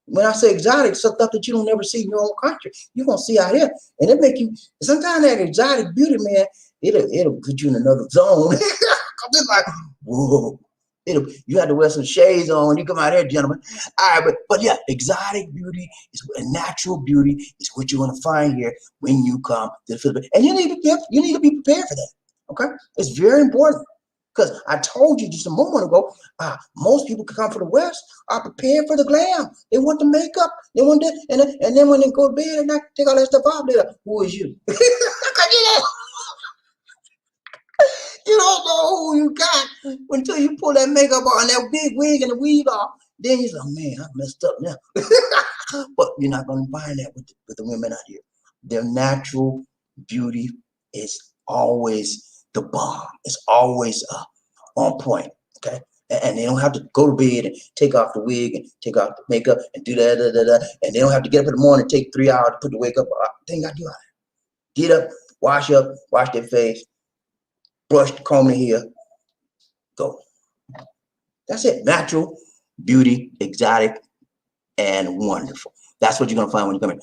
When I say exotic, stuff that you don't ever see in your own country, you're gonna see out here, and it make you. Sometimes that exotic beauty, man, it'll put you in another zone. I'm just like, whoa, You have to wear some shades on when you come out here, gentlemen. All right, but yeah, exotic beauty is natural beauty is what you're gonna find here when you come to the Philippines, and you need to be prepared for that. Okay, it's very important because I told you just a moment ago. Most people come from the West are prepared for the glam. They want the makeup. They want that, and then when they go to bed at night, take all that stuff off. They're like, "Who is you?" You don't know who you got until you pull that makeup on, that big wig and the weave off. Then you're like, man, I messed up now. But you're not going to find that with the women out here. Their natural beauty is always the bomb. It's always on point. Okay. And they don't have to go to bed and take off the wig and take off the makeup and do that, and they don't have to get up in the morning and take 3 hours to put the wake up. They ain't got to do that. Get up, wash their face, brush, comb their hair, go. That's it. Natural, beauty, exotic, and wonderful. That's what you're gonna find when you come in.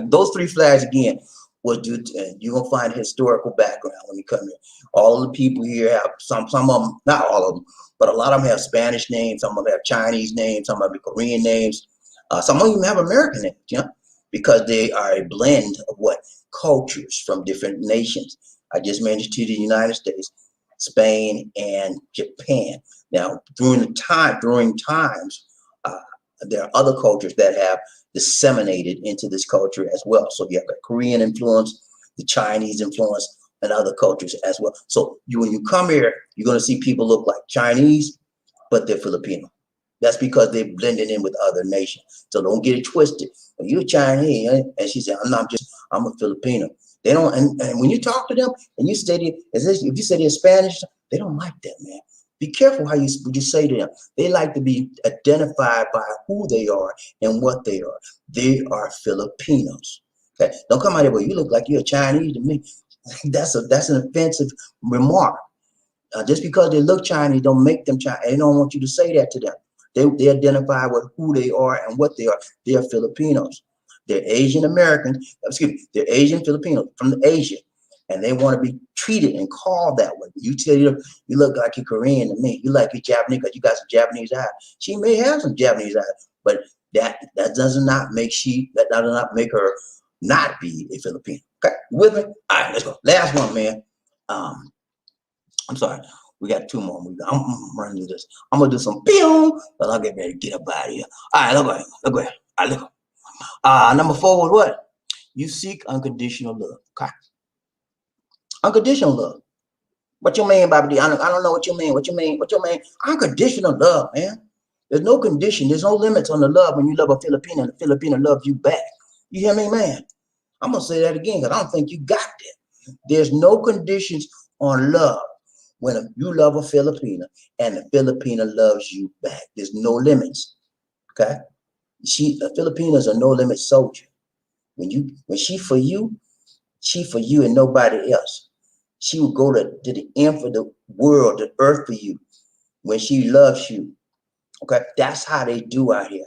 Those 3 flags again will do. You're gonna find historical background when you come in. All of the people here have some of them, not all of them, but a lot of them have Spanish names. Some of them have Chinese names. Some of them have Korean names. Some of them even have American names. Yeah, because they are a blend of what cultures from different nations. I just mentioned to the United States, Spain, and Japan. Now, during times, there are other cultures that have disseminated into this culture as well. So you have the Korean influence, the Chinese influence, and other cultures as well. So when you come here, you're going to see people look like Chinese, but they're Filipino. That's because they're blending in with other nations. So don't get it twisted. Well, you're Chinese, and she said, I'm a Filipino. They don't, and when you talk to them and you say if you say they're Spanish, they don't like that, man. Be careful how you say to them. They like to be identified by who they are and what they are. They are Filipinos. Okay, don't come out here, well, you look like you're Chinese to me. That's an offensive remark. Just because they look Chinese don't make them Chinese. They don't want you to say that to them. They identify with who they are and what they are. They are Filipinos. They're Asian Americans. Excuse me. They're Asian Filipinos from Asia, and they want to be treated and called that way. You tell you look like you're Korean to me. You like you're Japanese because you got some Japanese eyes. She may have some Japanese eyes, but that does not make her not be a Filipino. Okay, you with me? All right, let's go. Last one, man. I'm sorry. We got 2 more. I'm running through this. I'm gonna do some pew, but I'll get ready to get up out of here. All right, look at. All right, look. Number 4 was what? You seek unconditional love. Okay. Unconditional love. What you mean, BobbieD? I don't know what you mean. What you mean? Unconditional love, man. There's no condition. There's no limits on the love when you love a Filipino and the Filipino loves you back. You hear me, man? I'm gonna say that again because I don't think you got that. There's no conditions on love when you love a Filipino and the Filipino loves you back. There's no limits. Okay. A Filipino is a no limit soldier. When she for you and nobody else. She will go to the end for the world, the earth for you when she loves you. Okay, that's how they do out here.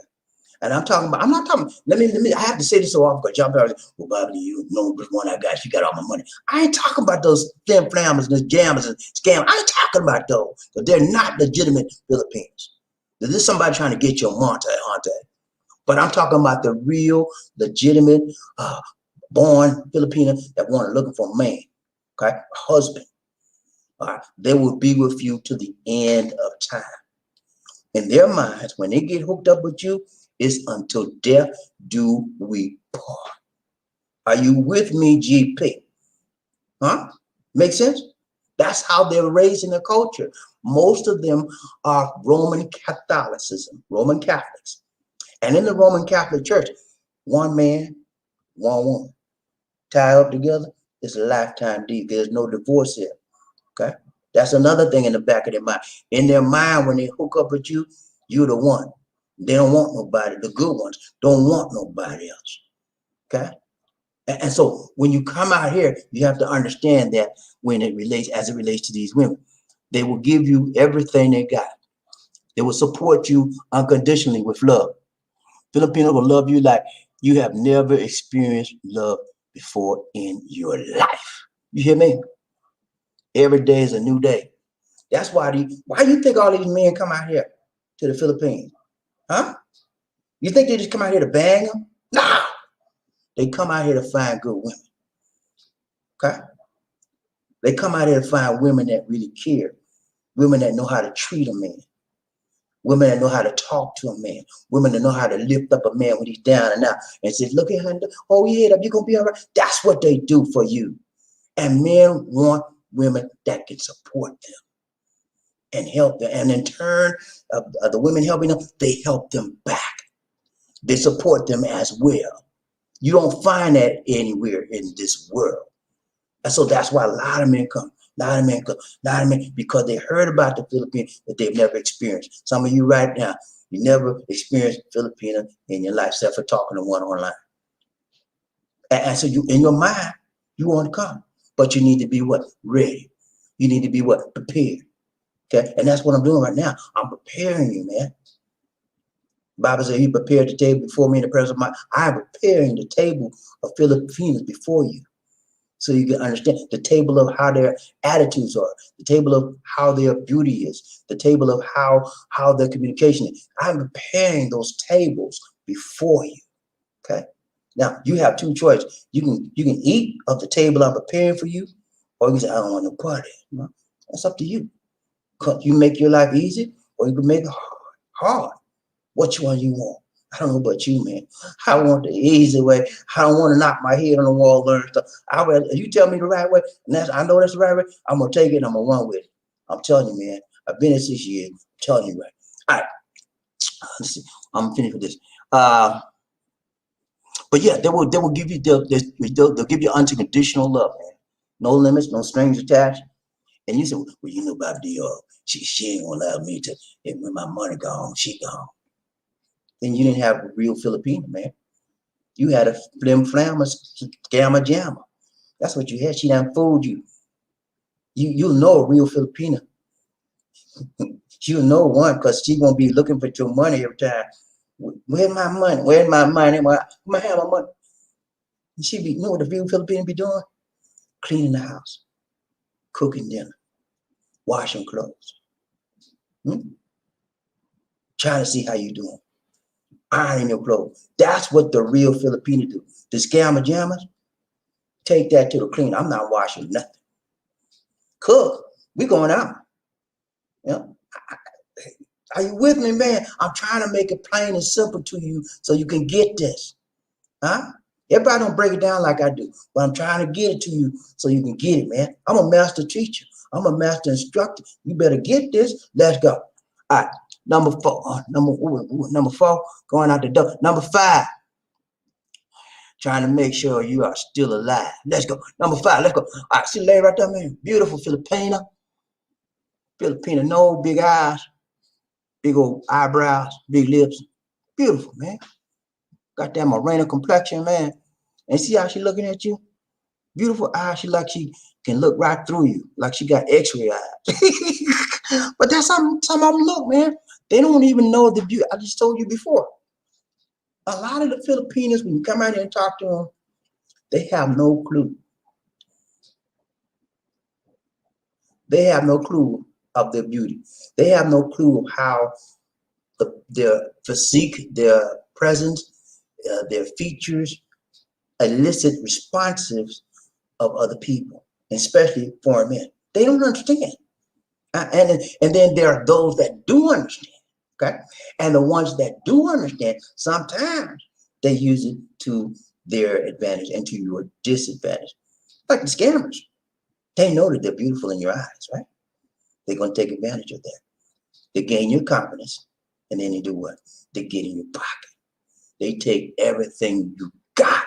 And I'm not talking, let me, I have to say this so often because y'all probably, well, BobbieD, you know which one I got, you got all my money. I ain't talking about those flim flammers and jammers and scams. I ain't talking about those because they're not legitimate Filipinos. This is somebody trying to get your monte. But I'm talking about the real, legitimate, born Filipino that want to looking for a man, okay, a husband. All right, they will be with you to the end of time. In their minds, when they get hooked up with you, it's until death do we part. Are you with me, GP? Huh? Make sense? That's how they're raised in the culture. Most of them are Roman Catholicism, Roman Catholics. And in the Roman Catholic Church, one man, one woman, tie up together, it's a lifetime deal. There's no divorce here. Okay? That's another thing in the back of their mind. In their mind, when they hook up with you, you're the one. They don't want nobody. The good ones don't want nobody else. Okay? And so when you come out here, you have to understand that as it relates to these women, they will give you everything they got. They will support you unconditionally with love. Filipinos will love you like you have never experienced love before in your life. You hear me? Every day is a new day. That's why you think all these men come out here to the Philippines? Huh? You think they just come out here to bang them? No. They come out here to find good women. Okay? They come out here to find women that really care. Women that know how to treat a man. Women that know how to talk to a man. Women that know how to lift up a man when he's down and out and says, look at her, hold your head up, you're going to be all right. That's what they do for you. And men want women that can support them and help them. And in turn, the women helping them, they help them back. They support them as well. You don't find that anywhere in this world. And so that's why a lot of men come. A lot of men, because they heard about the Philippines that they've never experienced. Some of you right now, you never experienced Filipino in your life, except for talking to one online. And so you, in your mind, you want to come, but you need to be what? Ready. You need to be what? Prepared. Okay, and that's what I'm doing right now. I'm preparing you, man. The Bible says he prepared the table before me in the presence of my. I'm preparing the table of Filipinos before you. So you can understand the table of how their attitudes are, the table of how their beauty is, the table of how their communication is. I'm preparing those tables before you. Okay. Now you have two choices. You can eat of the table I'm preparing for you, or you can say, I don't want no party. No, that's up to you. You make your life easy, or you can make it hard. Which one you want? I don't know about you, man. I want the easy way. I don't want to knock my head on the wall, learn stuff. You tell me the right way, and I know that's the right way. I'm gonna take it and I'm gonna run with it. I'm telling you, man. I've been here 6 years. I'm telling you, right. All right. Let's see. I'm finished with this. But yeah, they will give you they'll give you unconditional love, man. No limits, no strings attached. And you say, well, you know about the she ain't gonna allow me to. And when my money gone, she gone. Then you didn't have a real Filipino, man. You had a flim flam, scammer jammer. That's what you had. She done fooled you. You'll know a real Filipino. You'll know one because she gonna be looking for your money every time. Where's my money? Where's my money? I have my money. And she be, you know what the real Filipino be doing? Cleaning the house, cooking dinner, washing clothes. Trying to see how you doing. Ironing your clothes. That's what the real Filipino do. The scammer jammers, take that to the clean. I'm not washing nothing. Cook. We going out. Yeah. Are you with me, man? I'm trying to make it plain and simple to you so you can get this. Huh? Everybody don't break it down like I do, but I'm trying to get it to you so you can get it, man. I'm a master teacher. I'm a master instructor. You better get this. Let's go. All right. Number four, going out the door. Number 5, trying to make sure you are still alive. Let's go. Number 5, let's go. All right, see the lady right there, man. Beautiful Filipina. Filipina nose, big eyes, big old eyebrows, big lips. Beautiful, man. Got that morena complexion, man. And see how she looking at you? Beautiful eyes. She can look right through you, like she got x-ray eyes. But that's how some of them look, man. They don't even know the beauty. I just told you before. A lot of the Filipinos, when you come out here and talk to them, they have no clue. They have no clue of their beauty. They have no clue of how their physique, their presence, their features elicit responses of other people, especially foreign men. They don't understand. And then there are those that do understand. Okay, and the ones that do understand, sometimes they use it to their advantage and to your disadvantage. Like the scammers, they know that they're beautiful in your eyes, right? They're going to take advantage of that. They gain your confidence, and then they do what? They get in your pocket. They take everything you got,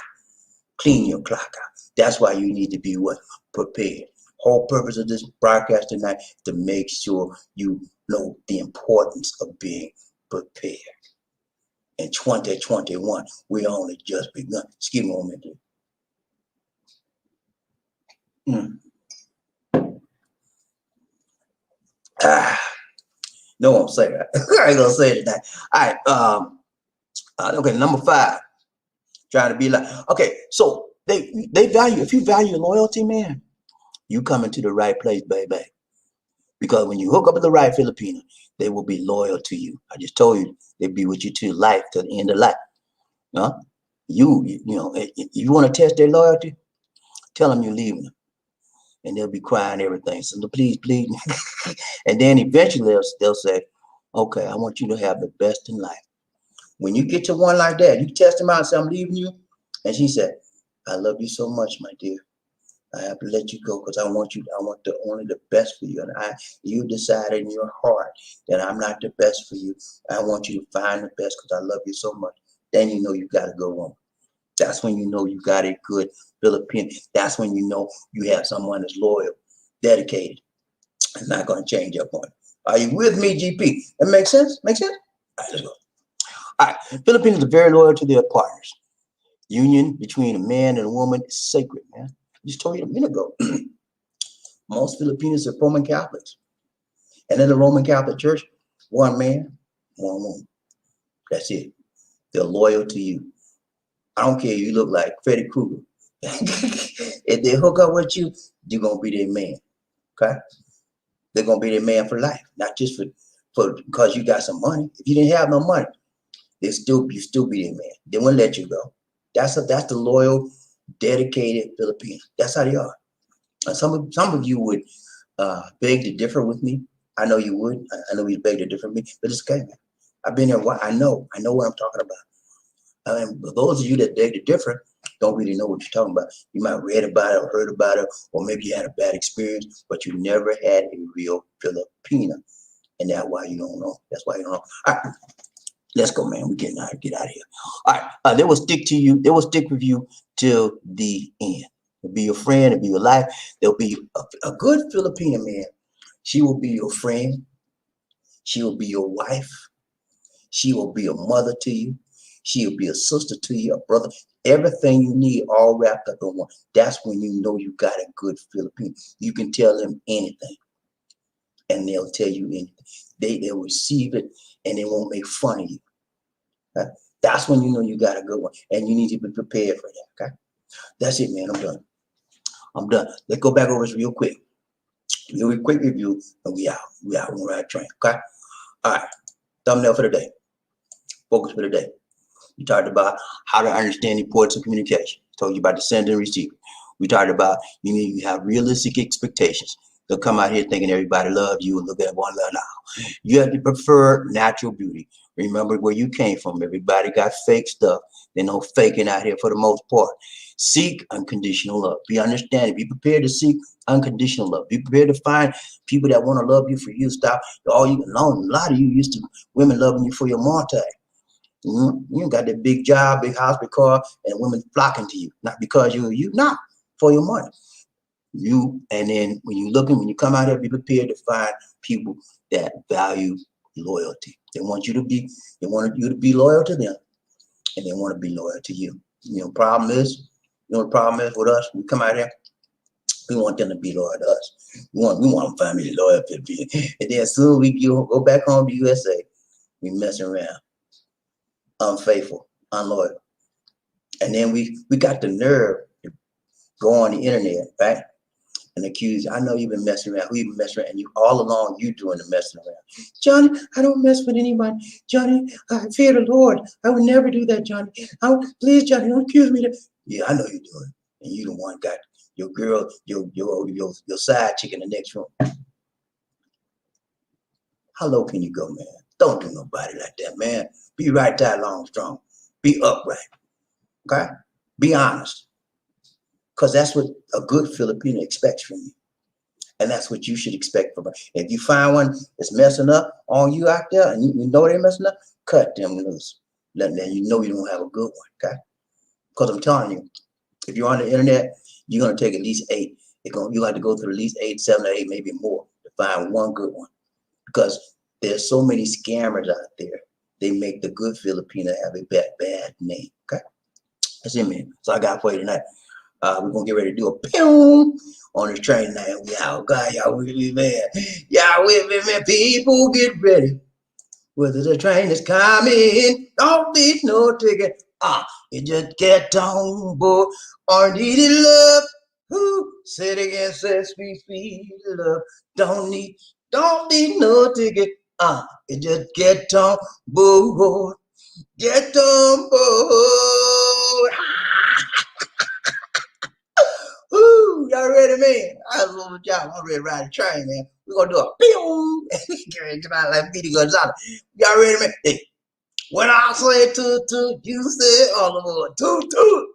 clean your clock out. That's why you need to be what? Prepared. Whole purpose of this broadcast tonight is to make sure you know the importance of being prepared. In 2021, we only just begun. Excuse me a minute. No one say that. I ain't gonna say it tonight. All right. Okay, number 5. Trying to be like, okay, so they value, if you value loyalty, man, you coming to the right place, baby. Because when you hook up with the right Filipino, they will be loyal to you. I just told you they'll be with you to life, to the end of life. Huh? You know, if you want to test their loyalty, tell them you're leaving them, and they'll be crying everything. So please, please, and then eventually they'll say, "Okay, I want you to have the best in life." When you get to one like that, you test them out and say, "I'm leaving you," and she said, "I love you so much, my dear. I have to let you go because I want you. I want only the best for you, and you decided in your heart that I'm not the best for you. I want you to find the best because I love you so much." Then you know you got to go on. That's when you know you got a good Filipino. That's when you know you have someone that's loyal, dedicated, and not going to change up on you. Are you with me, GP? That makes sense? Make sense? All right, let's go. All right, Filipinos are very loyal to their partners. Union between a man and a woman is sacred, man. I just told you a minute ago. Most Filipinos are Roman Catholics. And in the Roman Catholic Church, one man, one woman. That's it. They're loyal to you. I don't care if you look like Freddy Krueger. If they hook up with you, you're going to be their man. Okay? They're going to be their man for life. Not just for because you got some money. If you didn't have no money, you still be their man. They won't let you go. That's the loyal, dedicated Filipino. That's how they are. And some of you would beg to differ with me. I know you would. I know you'd beg to differ with me, but it's okay, man. I've been there. I know what I'm talking about. But those of you that beg to differ don't really know what you're talking about. You might have read about it or heard about it, or maybe you had a bad experience, but you never had a real Filipina, and that's why you don't know. That's why you don't know. All right, let's go, man. We're getting out. Get out of here. All right, they will stick to you. They will stick with you till the end. They'll be your friend. They'll be your life. They'll be a good Filipino, man. She will be your friend. She will be your wife. She will be a mother to you. She will be a sister to you, a brother. Everything you need all wrapped up in one. That's when you know you got a good Filipino. You can tell them anything, and they'll tell you anything. They'll receive it, and they won't make fun of you. Okay? That's when you know you got a good one, and you need to be prepared for that. Okay, that's it, man. I'm done. Let's go back over this real quick. Real quick review, and we out. We out on the right train. Okay. All right. Thumbnail for the day. Focus for the day. We talked about how to understand the importance of communication. Told you about the sender and receiver. We talked about you need to have realistic expectations. They'll come out here thinking everybody loves you and look at one another now. You have to prefer natural beauty. Remember where you came from. Everybody got fake stuff. There's no faking out here for the most part. Seek unconditional love. Be understanding. Be prepared to seek unconditional love. Be prepared to find people that want to love you for you. Stop all you alone. A lot of you used to women loving you for your multi. You got that big job, big house, big car, and women flocking to you. Not because you not for your money. And then when you come out here, be prepared to find people that value loyalty. They want you to be loyal to them, and they want to be loyal to you. The problem is with us. We come out here, we want them to be loyal to us. We want them to find me loyal to be. And then soon we go back home to USA, we messing around. Unfaithful, unloyal. And then we got the nerve to go on the internet, right? And accuse, I know you've been messing around. Who you been messing around? And you all along you doing the messing around. Johnny, I don't mess with anybody. Johnny, I fear the Lord. I would never do that, Johnny. Please, Johnny, don't accuse me. Yeah, I know you're doing it. And you the one got your girl, your side chick in the next room. How low can you go, man? Don't do nobody like that, man. Be right there, long, strong. Be upright. Okay? Be honest. Because that's what a good Filipino expects from you. And that's what you should expect from her. If you find one that's messing up on you out there, and you know they're messing up, cut them loose. Then you know you don't have a good one, okay? Because I'm telling you, if you're on the internet, you're going to take at least 8. You have to go through at least 8, 7 or 8, maybe more to find one good one. Because there's so many scammers out there. They make the good Filipino have a bad name. Okay, that's it, man. So I got for you tonight. We're gonna get ready to do a pew on this train tonight. We out, God, y'all with me, man. Y'all with me, man. People get ready. Whether the train is coming, don't be no ticket. You just get on board or needed love. Who said again, says sweet love. Don't need Don't need no ticket. It just get on board. Get on board. Woo, y'all ready, man? I was on the job. I'm ready to ride a train, man. We're gonna do a pew. Get out like Speedy Gonzalez. Y'all ready, man? Hey, when I say toot toot, you say all aboard. Toot toot,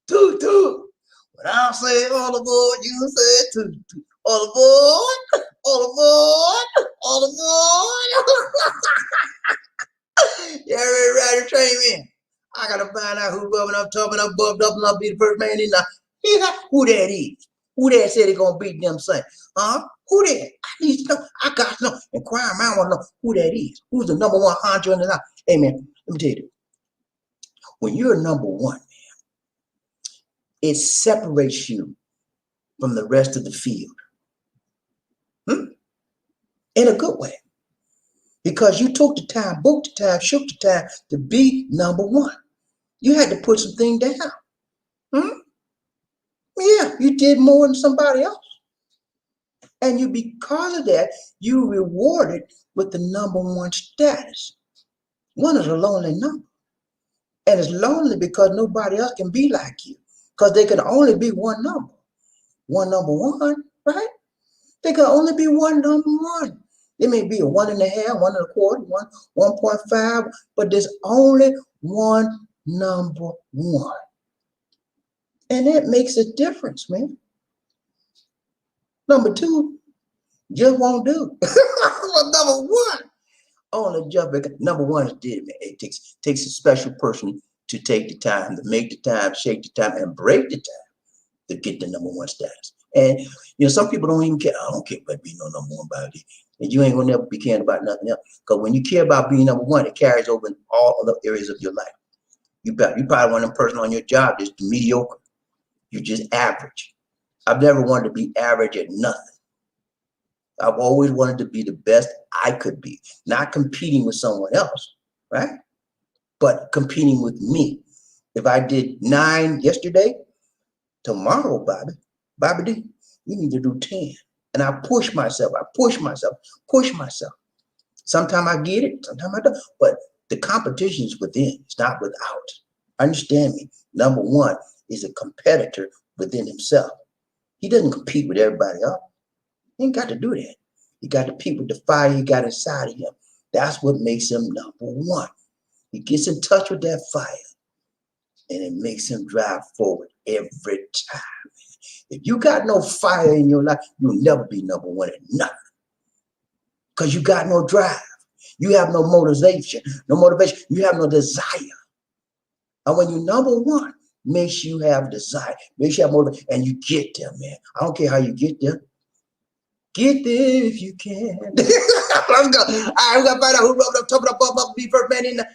toot toot. When I say all aboard, you say toot toot. All aboard, all aboard, all aboard. Y'all ready to ride a train, man? I gotta find out who's bubbing up, topping up, bubbed up, and I'll be the first man in the. Who that is? Who that said he gonna beat them Saints? Who that? I need to know. I got to know. And crime, I want to know who that is. Who's the number one honcho in the house? Hey, man, let me tell you. When you're number one, man, it separates you from the rest of the field. In a good way. Because you took the time, booked the time, shook the time to be number one. You had to put some things down. Yeah, you did more than somebody else. And you, because of that, you rewarded with the number one status. One is a lonely number. And it's lonely because nobody else can be like you. Because they can only be one number. One number one, right? They can only be one number one. There may be a 1.5, 1.25, 1.5, but there's only one number one. And that makes a difference, man. Number two, just won't do. Number one, only just because number one is dead, man. It takes a special person to take the time, to make the time, shake the time, and break the time to get the number one status. And some people don't even care. I don't care about being no number one by it. And you ain't gonna never be caring about nothing else. Because when you care about being number one, it carries over in all other areas of your life. You probably one of them person on your job that's mediocre. You're just average. I've never wanted to be average at nothing. I've always wanted to be the best I could be, not competing with someone else, right? But competing with me. If I did 9 yesterday, tomorrow, BobbieD, we need to do 10. And I push myself. Sometimes I get it, sometimes I don't. But the competition is within, it's not without. Understand me. Number one is a competitor within himself. He doesn't compete with everybody else. He ain't got to do that. He got to compete with the fire he got inside of him. That's what makes him number one. He gets in touch with that fire, and it makes him drive forward every time. If you got no fire in your life, you'll never be number one at nothing. Because you got no drive. You have no motivation. You have no desire. And when you're number one, makes you have desire, makes you have motivation, and you get there, man. I don't care how you get there. Get there if you can. Let's go. All right, we got to find out who rubbed up, topped up, be first man in the.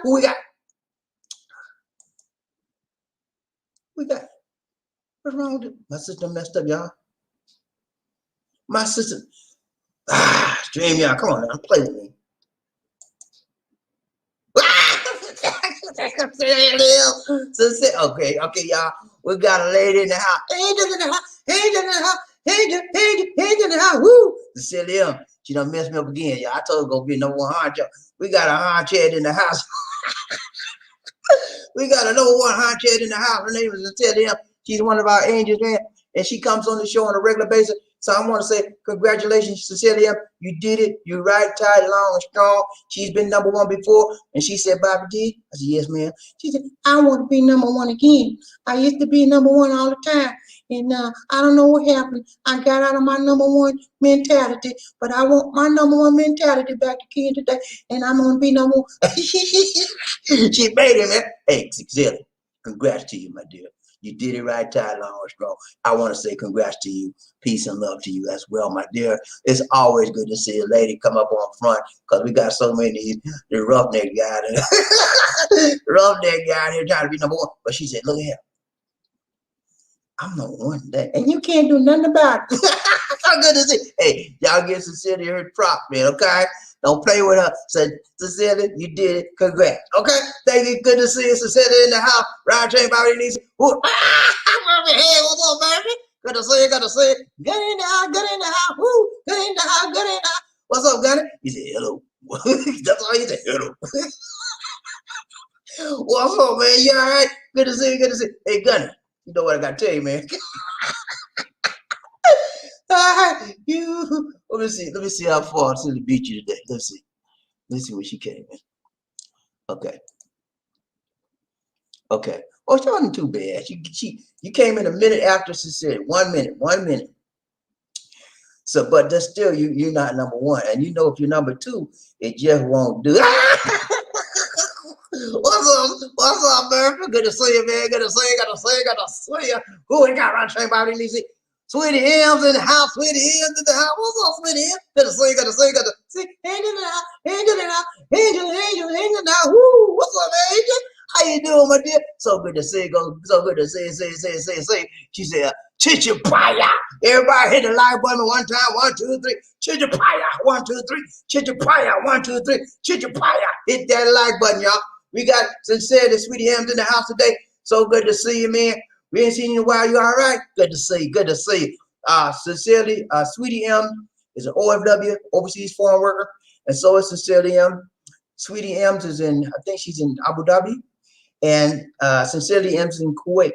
Who we got? What's wrong with it? My system messed up, y'all. My system. Stream, y'all. Come on now. Play with me. Okay, y'all. We got a lady in the house. Angel in the house. Woo! Cecilia, she done messed me up again, y'all. I told her go be number one honcho. We got a honcho in the house. We got a number one honcho in the house. Her name is Cecilia. She's one of our angels, man. And she comes on the show on a regular basis. So I want to say congratulations, Cecilia. You did it. You're right, tight, long, and strong. She's been number one before. And she said, BobbieD? I said, yes, ma'am. She said, I want to be number one again. I used to be number one all the time. And I don't know what happened. I got out of my number one mentality. But I want my number one mentality back again today. And I'm going to be number one. She made it, man. Hey, Cecilia, congrats to you, my dear. You did it right, tight, long, and strong. I want to say congrats to you. Peace and love to you as well, my dear. It's always good to see a lady come up on front because we got so many the roughneck guy here trying to be number one. But she said, look here. I'm number one today. And you can't do nothing about it. So good to see. Hey, y'all give Cecilia her prop, man, okay? Don't play with her. So, Cecilia, you did it. Congrats. Okay? Thank you. Good to see you, Cecilia, in the house. Ride train, BobbieD. What's up, baby? Good to see you, good to see you. Get in now, get in now. Woo, get in now, get in now. What's up, Gunny? He said, hello. That's all he said, hello. What's up, man? You all right? Good to see you, good to see you. Hey, Gunny, you know what I got to tell you, man. Let me see how far Cindy beat you today. Let's see where she came in. Okay. Oh, she wasn't too bad. You came in a minute after she said 1 minute. So, but that's still you're not number one, and you know if you're number two, it just won't do. What's up, man? Good to see you, man. Good to see you. Who we got around Train Bobby Lee? Sweetie M's in the house. Sweetie M's in the house. What's up, Sweetie M? Good to see you. Angel now. Woo! What's up, Angel? How you doing, my dear? So good to see you. So good to see you. She said, Chichipaya. Everybody hit the like button one time. 1, 2, 3. Chichipaya. 1, 2, 3. Chichipaya. 1, 2, 3. Chichipaya. Hit that like button, y'all. We got Sincerely Sweetie M's in the house today. So good to see you, man. We ain't seen you in a while. You all right? Good to see you. Sincerely, Sweetie M is an OFW, overseas foreign worker, and so is Sincerely M. Sweetie M is I think she's in Abu Dhabi, and Sincerely M is in Kuwait.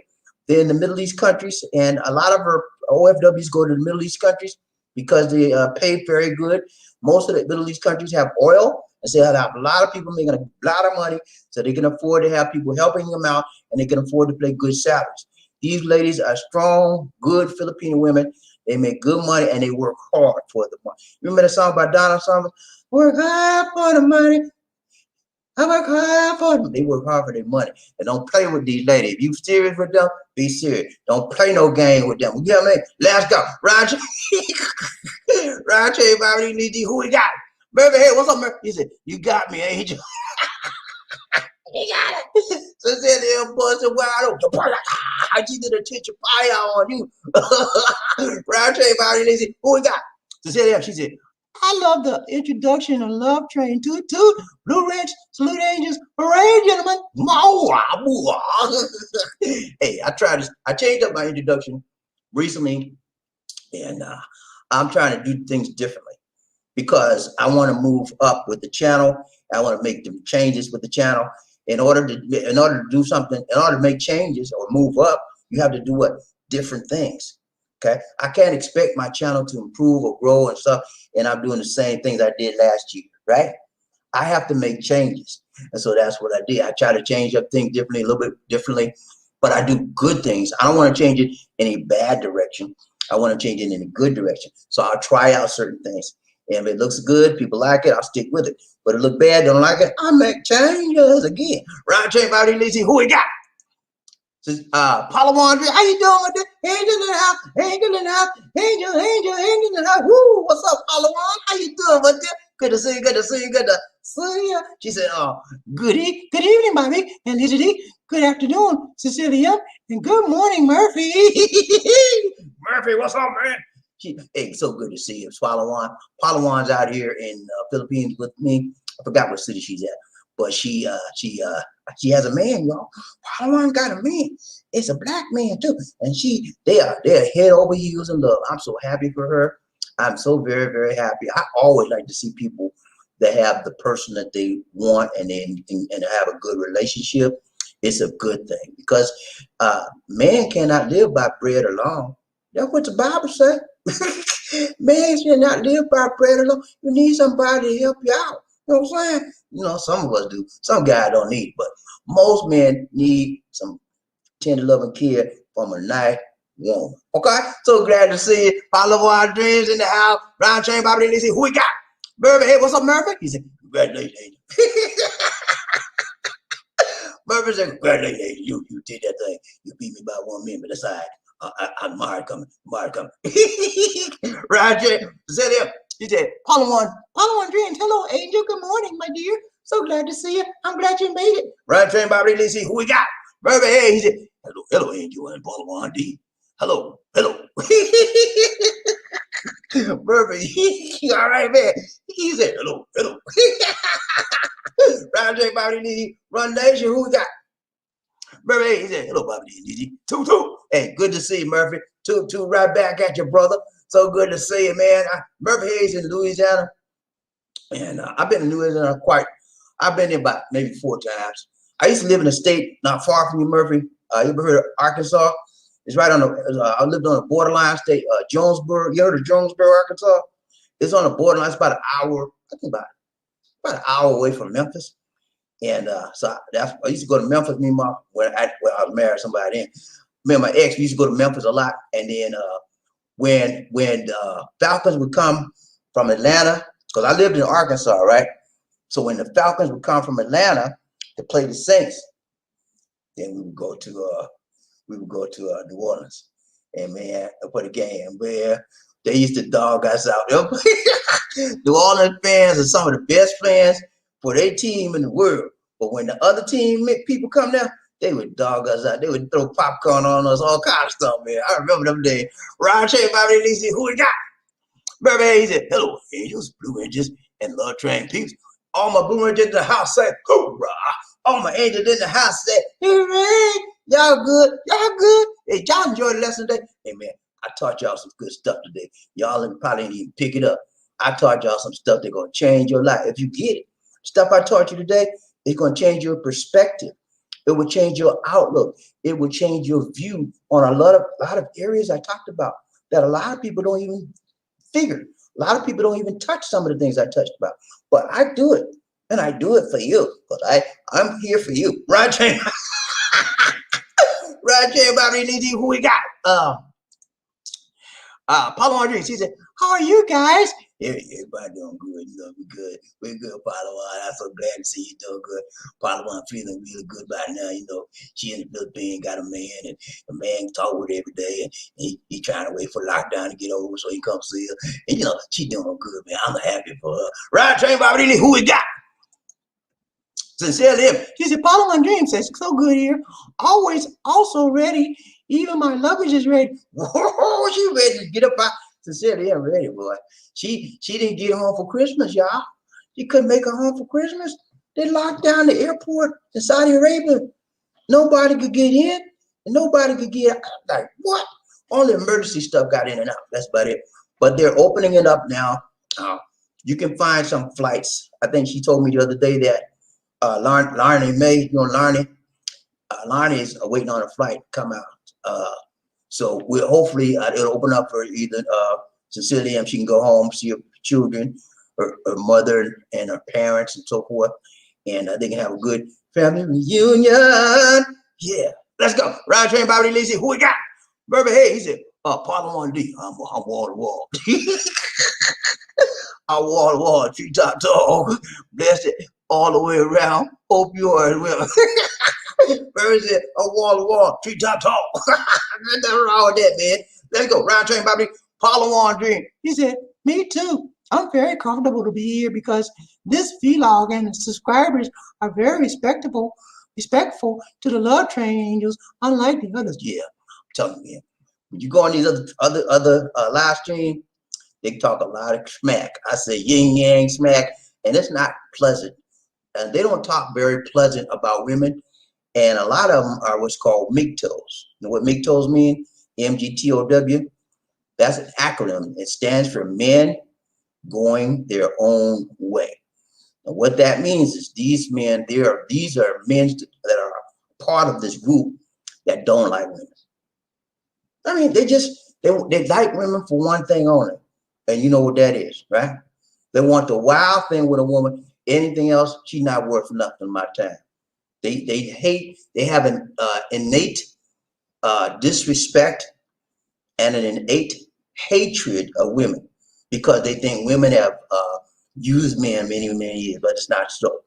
They're in the Middle East countries, and a lot of her OFWs go to the Middle East countries because they pay very good. Most of the Middle East countries have oil, and so they have a lot of people making a lot of money, so they can afford to have people helping them out, and they can afford to pay good salaries. These ladies are strong, good Filipino women. They make good money, and they work hard for the money. Remember the song by Donna Summer? Work hard for the money. I work hard for them. They work hard for their money. And don't play with these ladies. If you serious with them, be serious. Don't play no game with them. You know what I mean? Let's go. Roger. Roger, everybody needs who we got? Murphy, hey, what's up, Murphy? He said, you got me, Angel. You got it. So said the buzzing wide open. She did a teacher fire on you. Roger, everybody needs who we got? So said she said, I love the introduction of Love Train. Toot toot, Blue Ridge, Salute Angels, hooray, gentlemen. Hey, I changed up my introduction recently, and I'm trying to do things differently because I want to move up with the channel. I want to make the changes with the channel. In order to do something, in order to make changes or move up, you have to do what? Different things. Okay, I can't expect my channel to improve or grow and stuff, and I'm doing the same things I did last year, right? I have to make changes, and so that's what I did. I try to change up things differently, a little bit differently, but I do good things. I don't want to change it in a bad direction. I want to change it in a good direction. So I'll try out certain things. And if it looks good, people like it, I'll stick with it. But it look bad, don't like it, I make changes again. Round chain body, lazy, who we got? Palawan, how you doing with this? Angel in the house, Angel in the house, Angel in the house. Woo, what's up, Palawan? How you doing with this? Good to see you, good to see you, good to see you. She said, good evening, Bobby, and good afternoon, Cecilia, and good morning, Murphy. Murphy, what's up, man? Hey, so good to see you, Palawan. Palawan's out here in Philippines with me. I forgot what city she's at, but she has a man, y'all. Palawan got a man. It's a black man too, and they're head over heels in love. I'm so happy for her. I'm so very, very happy. I always like to see people that have the person that they want and have a good relationship. It's a good thing because man cannot live by bread alone. That's what the Bible says. Man should not live by bread alone. You need somebody to help you out. You know what I'm saying? You know, some of us do. Some guys don't need, but most men need some tender love and care from a nice woman. Okay? So glad to see you. Follow our dreams in the house. Round chain, Bobby, they say, who we got? Murphy, hey, what's up, Murphy? He said, congratulations, Angel. Murphy said, congratulations, Angel. You did that thing. You beat me by 1 minute, but that's all right. I'm Mark coming. Roger, said him. He said, Palawan Dreams. Hello, Angel. Good morning, my dear. So glad to see you. I'm glad you made it. Right train, Bobby. Let's see who we got. Murphy, hey, he said, hello, Angel and Palawan D. Hello. Murphy, all right, man. He said, hello. Right train, Bobby D. Run Nation, who we got? Murphy, he said, hello, Bobby D. Toot. Hey, good to see you, Murphy. Two right back at you, brother. So good to see you, man. Murphy Hayes in Louisiana, and I've been in Louisiana I've been there about maybe 4 times. I used to live in a state not far from you, Murphy. You ever heard of Arkansas? It's right on the. I lived on a borderline state, Jonesboro. You heard of Jonesboro, Arkansas? It's on the borderline. It's about an hour. I think about an hour away from Memphis. And so I used to go to Memphis. Me and when I was married to somebody then. Me and my ex, we used to go to Memphis a lot. And then when the Falcons would come from Atlanta, because I lived in Arkansas, right? So when the Falcons would come from Atlanta to play the Saints, then we would go to New Orleans, and man, for the game, man, they used to dog us out. New Orleans fans are some of the best fans for their team in the world. But when the other team people come down, they would dog us out. They would throw popcorn on us, all kind of stuff, man. I remember them days. Ron J. BobbieD, he said, "Who we got?" Murphy, he said, "Hello, Angels, Blue Angels, and Love Train Peeps." All my Blue Angels in the house said, "Hoorah!" All my Angels in the house said, "Hooray! Y'all good? Y'all good? Hey, y'all enjoyed the lesson today?" Hey, man, I taught y'all some good stuff today. Y'all probably didn't even pick it up. I taught y'all some stuff that's going to change your life. If you get it, stuff I taught you today, it's going to change your perspective. It will change your outlook. It will change your view on a lot of areas I talked about that a lot of people don't even figure. A lot of people don't even touch some of the things I touched about. But I do it, and I do it for you, because I'm here for you. Right, Jay? Right, Jay, BobbieD, who we got? Paulo Andres, he said, "How are you guys?" Everybody doing good. You know, we're good, Paulo. I'm so glad to see you doing good. Paulo, I'm feeling really good right now. You know, she in the Philippines, got a man, and the man talk with her every day, and he trying to wait for lockdown to get over so he comes see her. And you know, she doing good, man. I'm happy for her. Right, Train BobbieD, who we got? Sincerely, she said, "Paulo and Dream says, so good here. Always also ready. Even my luggage is ready." Whoa, she ready to get up out. Sincerely, I'm ready, boy. She didn't get home for Christmas, y'all. She couldn't make her home for Christmas. They locked down the airport in Saudi Arabia. Nobody could get in, and nobody could get out. Like, what? Only emergency stuff got in and out. That's about it. But they're opening it up now. You can find some flights. I think she told me the other day that Larnie May, you know, Larnie is waiting on a flight to come out. So we'll hopefully it'll open up for either Cecilia, and she can go home, see her children, her mother and her parents and so forth, and they can have a good family reunion. Yeah, let's go. Round Train BobbieD, Lacey, who we got? Murphy, hey, he said, Parliament 1D. I'm wall to wall. I'm wall to wall, treetop dog. Blessed it all the way around. Hope you are as well. Where is it? A wall to wall, treetop tall. Nothing wrong with that, man. Let's go. Round Train BobbieD, Paulo on Dream. He said, "Me too. I'm very comfortable to be here because this vlog and the subscribers are very respectful to the Love Train Angels, unlike the others." Yeah, I'm telling you, man. When you go on these other live stream, they talk a lot of smack. I say yin yang smack, and it's not pleasant. And they don't talk very pleasant about women. And a lot of them are what's called MGTOWs. You know what MGTOWs mean? MGTOW. That's an acronym. It stands for men going their own way. And what that means is these men, these are men that are part of this group that don't like women. I mean, they like women for one thing only. And you know what that is, right? They want the wild thing with a woman. Anything else, she's not worth nothing in my time. They have an innate disrespect and an innate hatred of women because they think women have used men many years, but it's not so.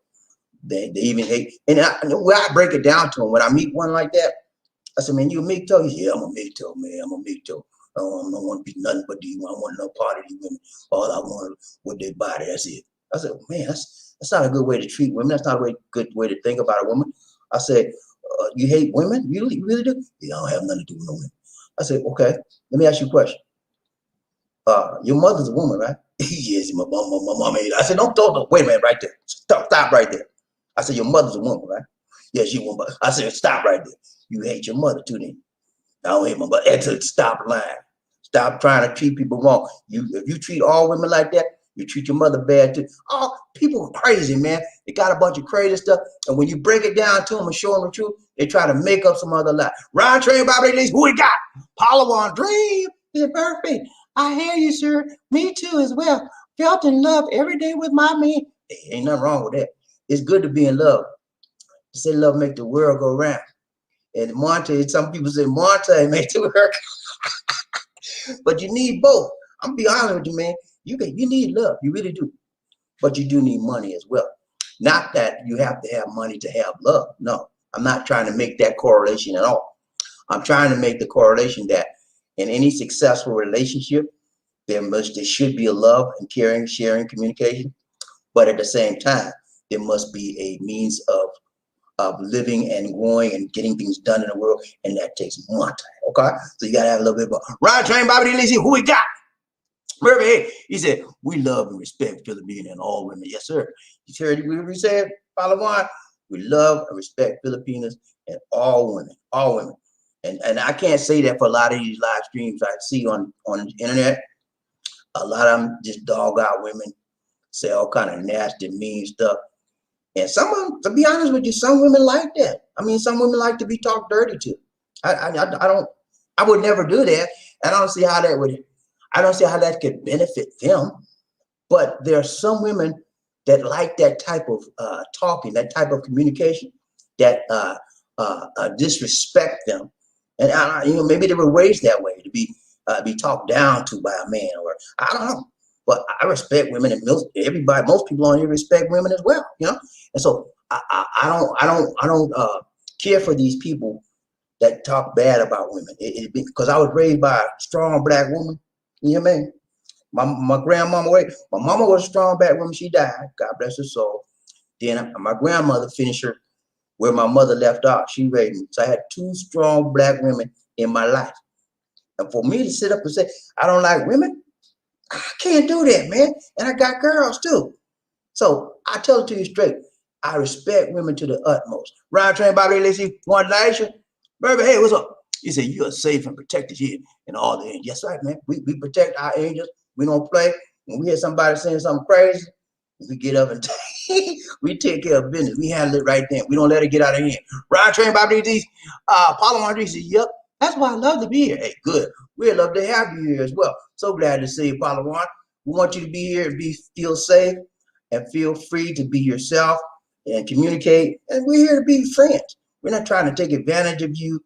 They even hate, and where I break it down to them, when I meet one like that, I said, "Man, you a MGTOW?" "Yeah, I'm a MGTOW, man. I'm a MGTOW. I don't want to be nothing but these. I want no part of these women. All I want with their body, that's it." I said, "Man, that's not a good way to treat women. That's not a good way to think about a woman." I said, "You hate women? You really do?" "Yeah, I don't have nothing to do with no women." I said, "Okay, let me ask you a question. Your mother's a woman, right?" "Yes, my mom ain't." I said, don't, wait a minute right there. Stop right there. I said, "Your mother's a woman, right?" "Yes, she a woman." I said, "Stop right there. You hate your mother too then." I don't hate my butt. Exit, stop lying. Stop trying to treat people wrong. If you treat all women like that, you treat your mother bad too. Oh, people are crazy, man. They got a bunch of crazy stuff. And when you break it down to them and show them the truth, they try to make up some other lie. Ryan Train, BobbieD, who we got? Palawan Dream. Is it perfect? I hear you, sir. Me too as well. Felt in love every day with my man. Ain't nothing wrong with that. It's good to be in love. They say love make the world go round. And Monte, some people say Monte make the world. But you need both. I'm gonna be honest with you, man. You need love. You really do. But you do need money as well. Not that you have to have money to have love. No, I'm not trying to make that correlation at all. I'm trying to make the correlation that in any successful relationship, there should be a love and caring, sharing, communication. But at the same time, there must be a means of living and growing and getting things done in the world, and that takes more time. Okay, so you gotta have a little bit more. Ryan Train, BobbieD, who we got? Murphy, hey, he said, we love and respect Filipinas and all women. Yes, sir. You heard what we said, Palawan? We love and respect Filipinas and all women, all women. And I can't say that for a lot of these live streams I see on the internet. A lot of them just dog out women, say all kind of nasty, mean stuff. And some of them, to be honest with you, some women like that. I mean, some women like to be talked dirty to. I would never do that. I don't see how that could benefit them. But there are some women that like that type of talking, that type of communication, that disrespect them. And maybe they were raised that way, to be talked down to by a man, or I don't know. But I respect women, and most people on here respect women as well, And so I don't care for these people that talk bad about women. Because I was raised by a strong black woman. You know what I mean? My grandmama, my mama was a strong black woman. She died. God bless her soul. Then my grandmother finished her where my mother left off. She raised me. So I had two strong black women in my life. And for me to sit up and say, I don't like women, I can't do that, man. And I got girls too. So I tell it to you straight. I respect women to the utmost. Ryan Train, BobbieD, one nation. Baby, hey, what's up? He said, you are safe and protected here in all the angels. Yes, right, man. We protect our angels. We don't play. When we hear somebody saying something crazy, we get up and we take care of business. We handle it right then. We don't let it get out of hand. Ryan Train, BobbieD, Paulo Andre said, yep, that's why I love to be here. Hey, good. We'd love to have you here as well. So glad to see you, Paulo One. We want you to be here and feel safe and feel free to be yourself and communicate. And we're here to be friends. We're not trying to take advantage of you,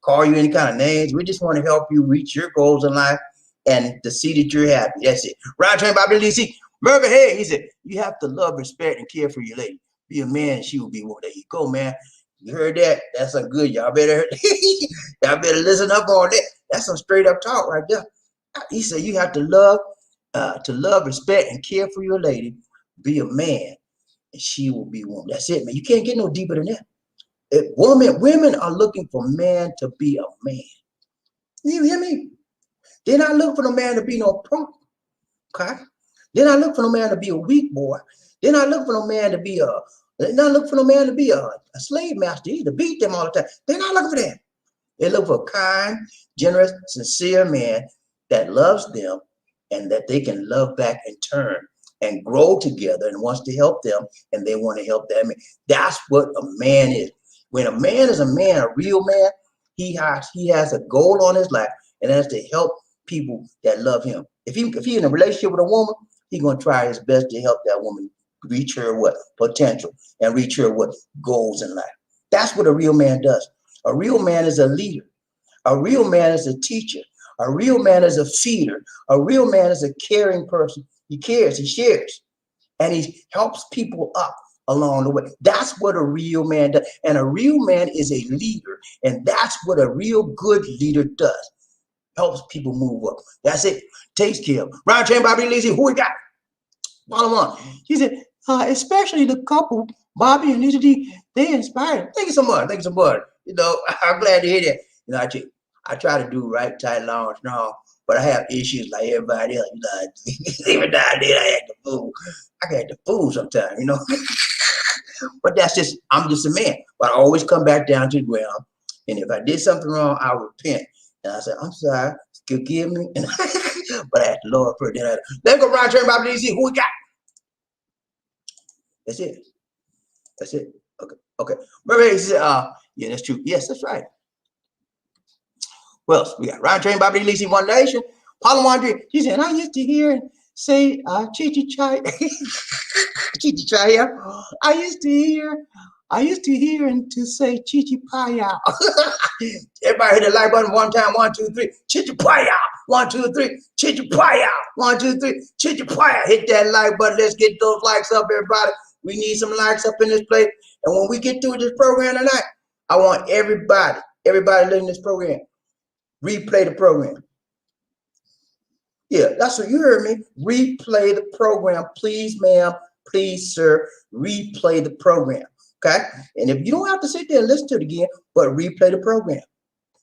call you any kind of names. We just want to help you reach your goals in life and to see that you're happy. That's it. Ryan Train, BobbieD, Murphy, hey, he said, you have to love, respect, and care for your lady. Be a man, she will be one. There you go, man. You heard that? That's some good. Y'all better listen up on that. That's some straight up talk right there. He said you have to love, respect, and care for your lady. Be a man, and she will be one. That's it, man. You can't get no deeper than that. Women are looking for man to be a man. You hear me? They're not looking for no man to be no punk. Okay? They're not looking for no man to be a weak boy. They're not looking for no man to be a slave master either, beat them all the time. They're not looking for that. They look for a kind, generous, sincere man that loves them and that they can love back in turn and grow together and wants to help them and they want to help them. That's what a man is. When a man is a man, a real man, he has a goal on his life and has to help people that love him. If he in a relationship with a woman, he's gonna try his best to help that woman reach her what potential and reach her what goals in life. That's what a real man does. A real man is a leader. A real man is a teacher. A real man is a feeder. A real man is a caring person. He cares, he shares, and he helps people up along the way. That's what a real man does. And a real man is a leader. And that's what a real good leader does. Helps people move up. That's it. Takes care of. Ryan Train, BobbieD, who we got? Bottom one. He said, especially the couple, Bobbie and Lisa D, they inspired. Thank you so much. Thank you so much. I'm glad to hear that. I try to do right, tight, long, and strong, but I have issues like everybody else. Even now and then I act the fool. I can act the fool sometimes, But I'm just a man. But I always come back down to the ground. And if I did something wrong, I'll repent. And I said, I'm sorry, forgive me. But I had the Lord for it. Let's go round train BobbieD, see who we got. That's it. That's it. Okay. Okay. Remember, he said, yeah, that's true. Yes, that's right. What else? We got round train BobbieD, see One Nation. Paula Wandry, she said, I used to hear say Chichi Chai. Chichi Chai, yeah. I used to hear and to say Chichi Paya. Everybody hit the like button one time. 1, 2, 3. Chichi Paya. 1, 2, 3. Chichi Paya. 1, 2, 3. Chichi Paya. Hit that like button. Let's get those likes up, everybody. We need some likes up in this place. And when we get through this program tonight, I want everybody listening to this program, replay the program. Yeah, that's what you heard me. Replay the program. Please, ma'am. Please, sir. Replay the program. Okay? And if you don't have to sit there and listen to it again, but replay the program.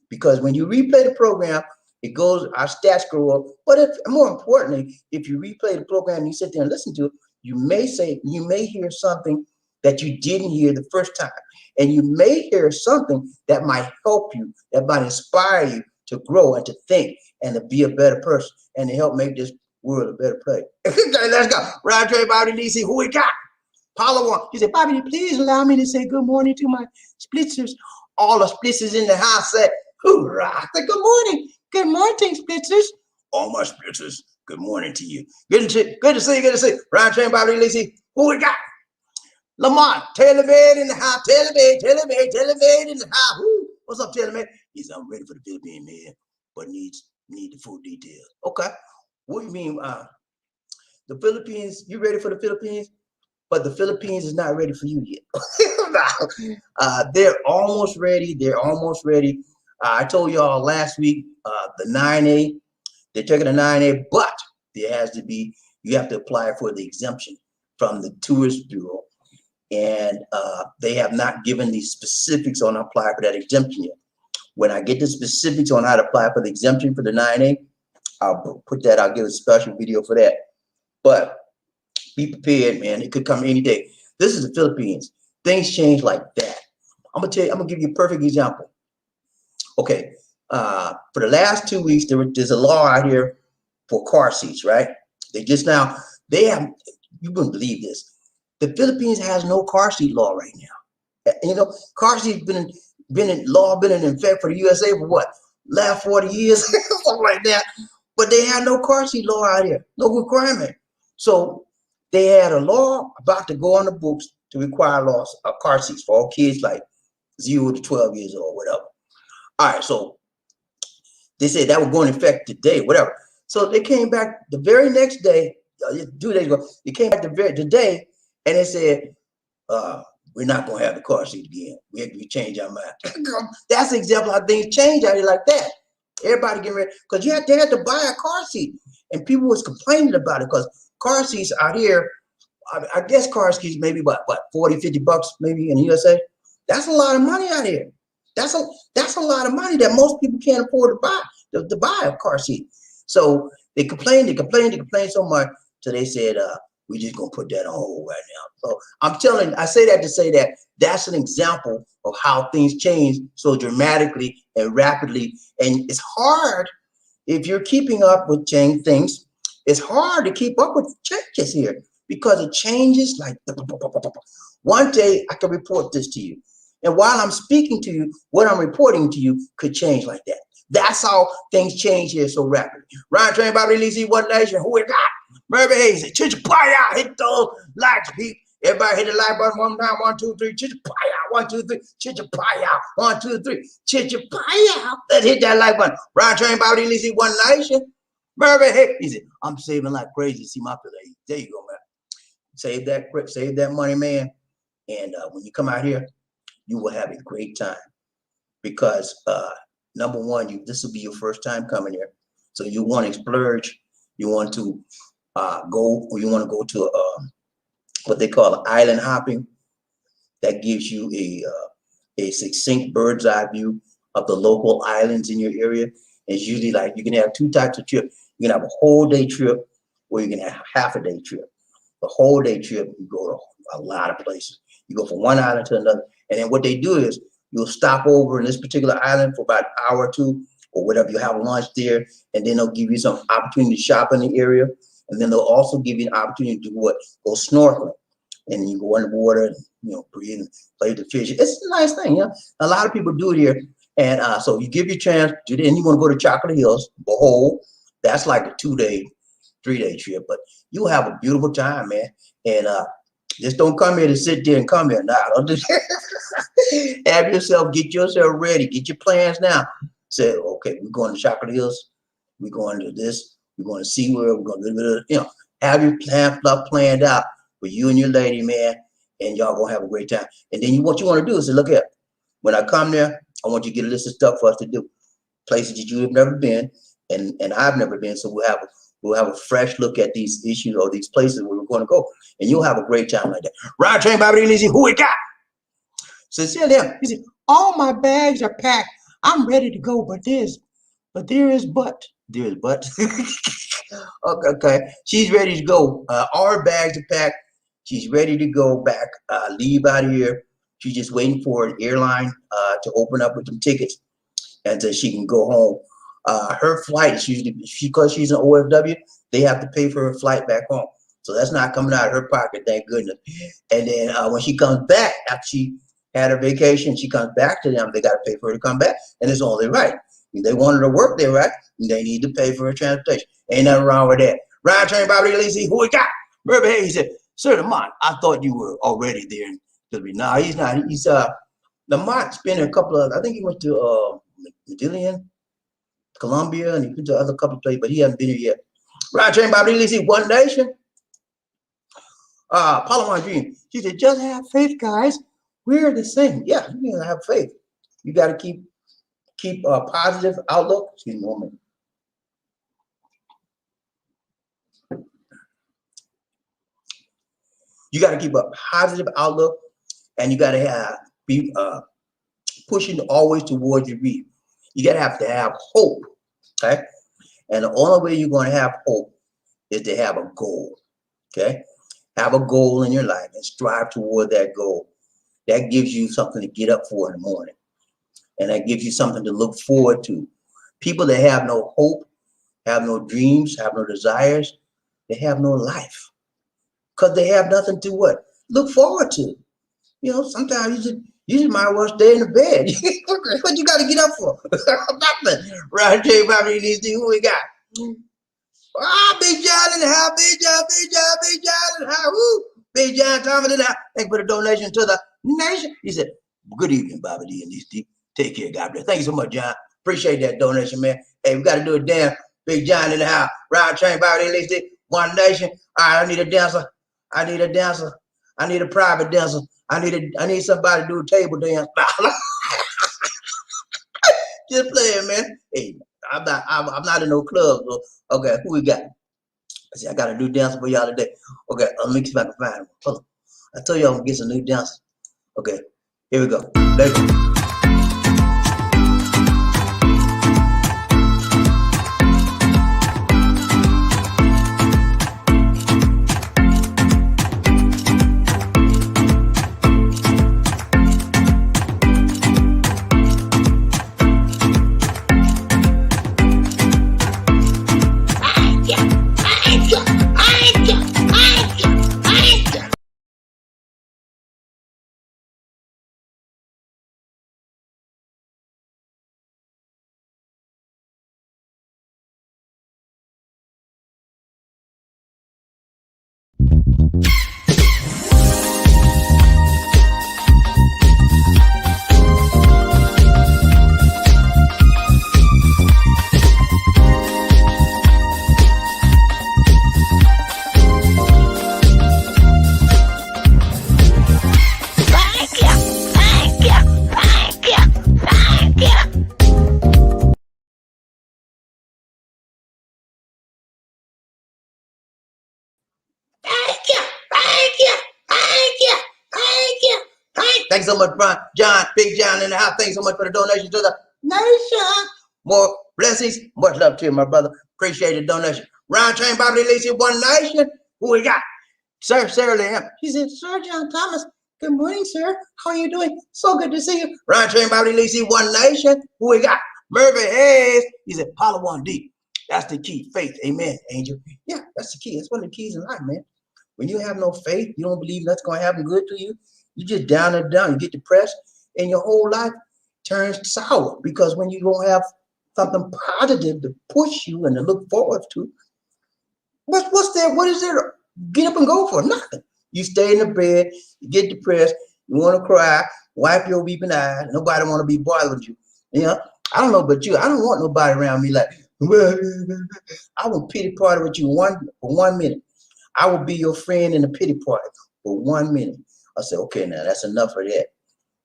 Because when you replay the program, it goes, our stats go up. But if, more importantly, if you replay the program and you sit there and listen to it, you may hear something that you didn't hear the first time. And you may hear something that might help you, that might inspire you to grow and to think and to be a better person and to help make this world a better place. Okay, let's go. Round train BobbieD, see who we got. Paula one. He said, BobbieD, please allow me to say good morning to my splitzers. All the splitzers in the house said, hoorah. I said, good morning. Good morning, splitzers. All my splitzers, good morning to you. Good to see you. Round train BobbieD, see who we got. Lamont, Taylor Made in the house. Taylor Made in the house. Woo. What's up, Taylor Made? He said, I'm ready for the Philippine man, but need the full details. Okay. What do you mean? The Philippines, you ready for the Philippines? But the Philippines is not ready for you yet. They're almost ready. I told y'all last week, the 9A, they're taking the 9A, but there has to be, you have to apply for the exemption from the Tourist Bureau. And they have not given the specifics on apply for that exemption yet. When I get the specifics on how to apply for the exemption for the 9A, I'll give a special video for that. But be prepared, man. It could come any day. This is the Philippines. Things change like that. I'm gonna give you a perfect example. Okay, for the last 2 weeks, there's a law out here for car seats, right? You wouldn't believe this. The Philippines has no car seat law right now. You know, car seats been in effect for the USA for what? Last 40 years, something like that. But they had no car seat law out here, no requirement. So they had a law about to go on the books to require car seats for all kids like 0 to 12 years old, whatever. All right, so they said that would go in effect today, whatever. So they came back the very next day, 2 days ago. They came back today, and they said, we're not going to have the car seat again. We change our mind. That's an example of how things change out here like that. Everybody getting ready, because they had to buy a car seat, and people was complaining about it because car seats out here, I guess car seats maybe what 40, 50 bucks maybe in the USA. That's a lot of money out here. That's a lot of money that most people can't afford to buy a car seat. So they complained so much, so they said, we're just gonna put that on hold right now. So I say that to say that that's an example of how things change so dramatically and rapidly. And it's hard if you're keeping up with change things. It's hard to keep up with changes here because it changes like one day I can report this to you. And while I'm speaking to you, what I'm reporting to you could change like that. That's how things change here so rapidly. Round train BobbieD, see One Nation, who we got? Murray Hayes, Chichapaya, hit those likes, Pete. Everybody hit the like button one time. 1, 2, 3, Chichapaya, 1, 2, 3, Chichapaya, 1, 2, 3, Chichapaya. Let's hit that like button. Round train BobbieD, see One Nation. Murray Hayes, he said, I'm saving like crazy. See my play. There you go, man. Save that money, man. And when you come out here, you will have a great time because number one, this will be your first time coming here, so you want to splurge. You want to go to what they call island hopping. That gives you a succinct bird's eye view of the local islands in your area. And it's usually like you can have 2 types of trip. You can have a whole day trip, or you can have half a day trip. The whole day trip, you go to a lot of places. You go from one island to another. And then what they do is you'll stop over in this particular island for about an hour or 2, or whatever. You have lunch there, and then they'll give you some opportunity to shop in the area, and then they'll also give you an opportunity to do what? Go snorkeling, and you go in the water, and, you know, breathe and play with the fish. It's a nice thing, yeah. A lot of people do it here, and so you give you a chance to do it, and you want to go to Chocolate Hills, Behold, that's like a 2-day, 3-day trip, but you'll have a beautiful time, man. And just don't come here to sit there and come here now. Don't do have yourself, get yourself ready, get your plans now. Say, okay, we're going to Chocolate Hills, we're going to this, we're going to SeaWorld, we're going to, you know, have your stuff planned out for you and your lady, man, and y'all gonna have a great time. And then what you want to do is say, look here, when I come there, I want you to get a list of stuff for us to do, places that you have never been, and I've never been, so we'll have a fresh look at these issues or these places where we're going to go, and you'll have a great time like that. Ride train, BobbieD, Lizzie, who we got? So tell them, he said, all my bags are packed. I'm ready to go, but there is but. Okay. She's ready to go. All her bags are packed. She's ready to go back, leave out of here. She's just waiting for an airline to open up with some tickets, and so she can go home. Her flight is usually, because she's an OFW, they have to pay for her flight back home. So that's not coming out of her pocket, thank goodness. And then when she comes back, after she had her vacation, she comes back to them, they got to pay for her to come back, and it's only right. If they want her to work there, right, they need to pay for her transportation. Ain't nothing wrong with that. Ride train, BobbieD, Lizzie, who we got? Remember, hey, he said, Sir Lamont, I thought you were already there. No, he's not. He's Lamont spent a couple of, I think he went to Medellin, Colombia, and he went to other couple of places, but he hasn't been here yet. Ride train, BobbieD, Lizzie, One Nation. Paula Dream, she said, just have faith, guys. We're the same. Yeah, you gotta have faith. You got to keep a positive outlook. Excuse me one minute. You got to keep a positive outlook, and you got to be pushing always towards your dream. You got to have hope, okay? And the only way you're going to have hope is to have a goal, okay? Have a goal in your life and strive toward that goal. That gives you something to get up for in the morning, and that gives you something to look forward to. People that have no hope, have no dreams, have no desires, they have no life. Because they have nothing to what? Look forward to. You know, sometimes you just might well stay in the bed. What you got to get up for? Nothing. Right, J. BobbieD, Lizzie, who we got? Big John in the house, Big John in the house. Woo! Big John Thomas in the house. Thank you for the donation to the nation. He said, good evening, BobbieD and Lizzie. Take care, God bless. Thank you so much, John. Appreciate that donation, man. Hey, we got to do a damn Big John in the house. Ride train, BobbieD, Lizzie, One Nation. All right, I need a dancer. I need a dancer. I need a private dancer. I need somebody to do a table dance. Just playing, man. Hey, I'm not in no club. So, okay, who we got? See, I got a new dancer for y'all today. Okay, let me see if I can find him. Hold on. I told you I'm gonna get some new dancers. Okay, here we go. Let's go. Thanks so much, Brian, John, Big John in the house. Thanks so much for the donation to the nation. More blessings. Much love to you, my brother. Appreciate the donation. Round train, BobbieD, Lizzie, One Nation. Who we got? Sir, Sarah Lamb. She said, Sir John Thomas. Good morning, sir. How are you doing? So good to see you. Round train, BobbieD, Lizzie, One Nation. Who we got? Murphy Hayes, he said, Palawan deep. That's the key. Faith. Amen, Angel. Yeah, that's the key. That's one of the keys in life, man. When you have no faith, you don't believe that's going to happen good to you, you just down and down. You get depressed, and your whole life turns sour. Because when you don't have something positive to push you and to look forward to, what's there? What is there to get up and go for? Nothing. You stay in the bed, you get depressed, you want to cry, wipe your weeping eyes. Nobody want to be bothered with you. You know, I don't know about you. I don't want nobody around me like, I will pity party with you for 1 minute. I will be your friend in a pity party for 1 minute. I say, okay, now that's enough of that.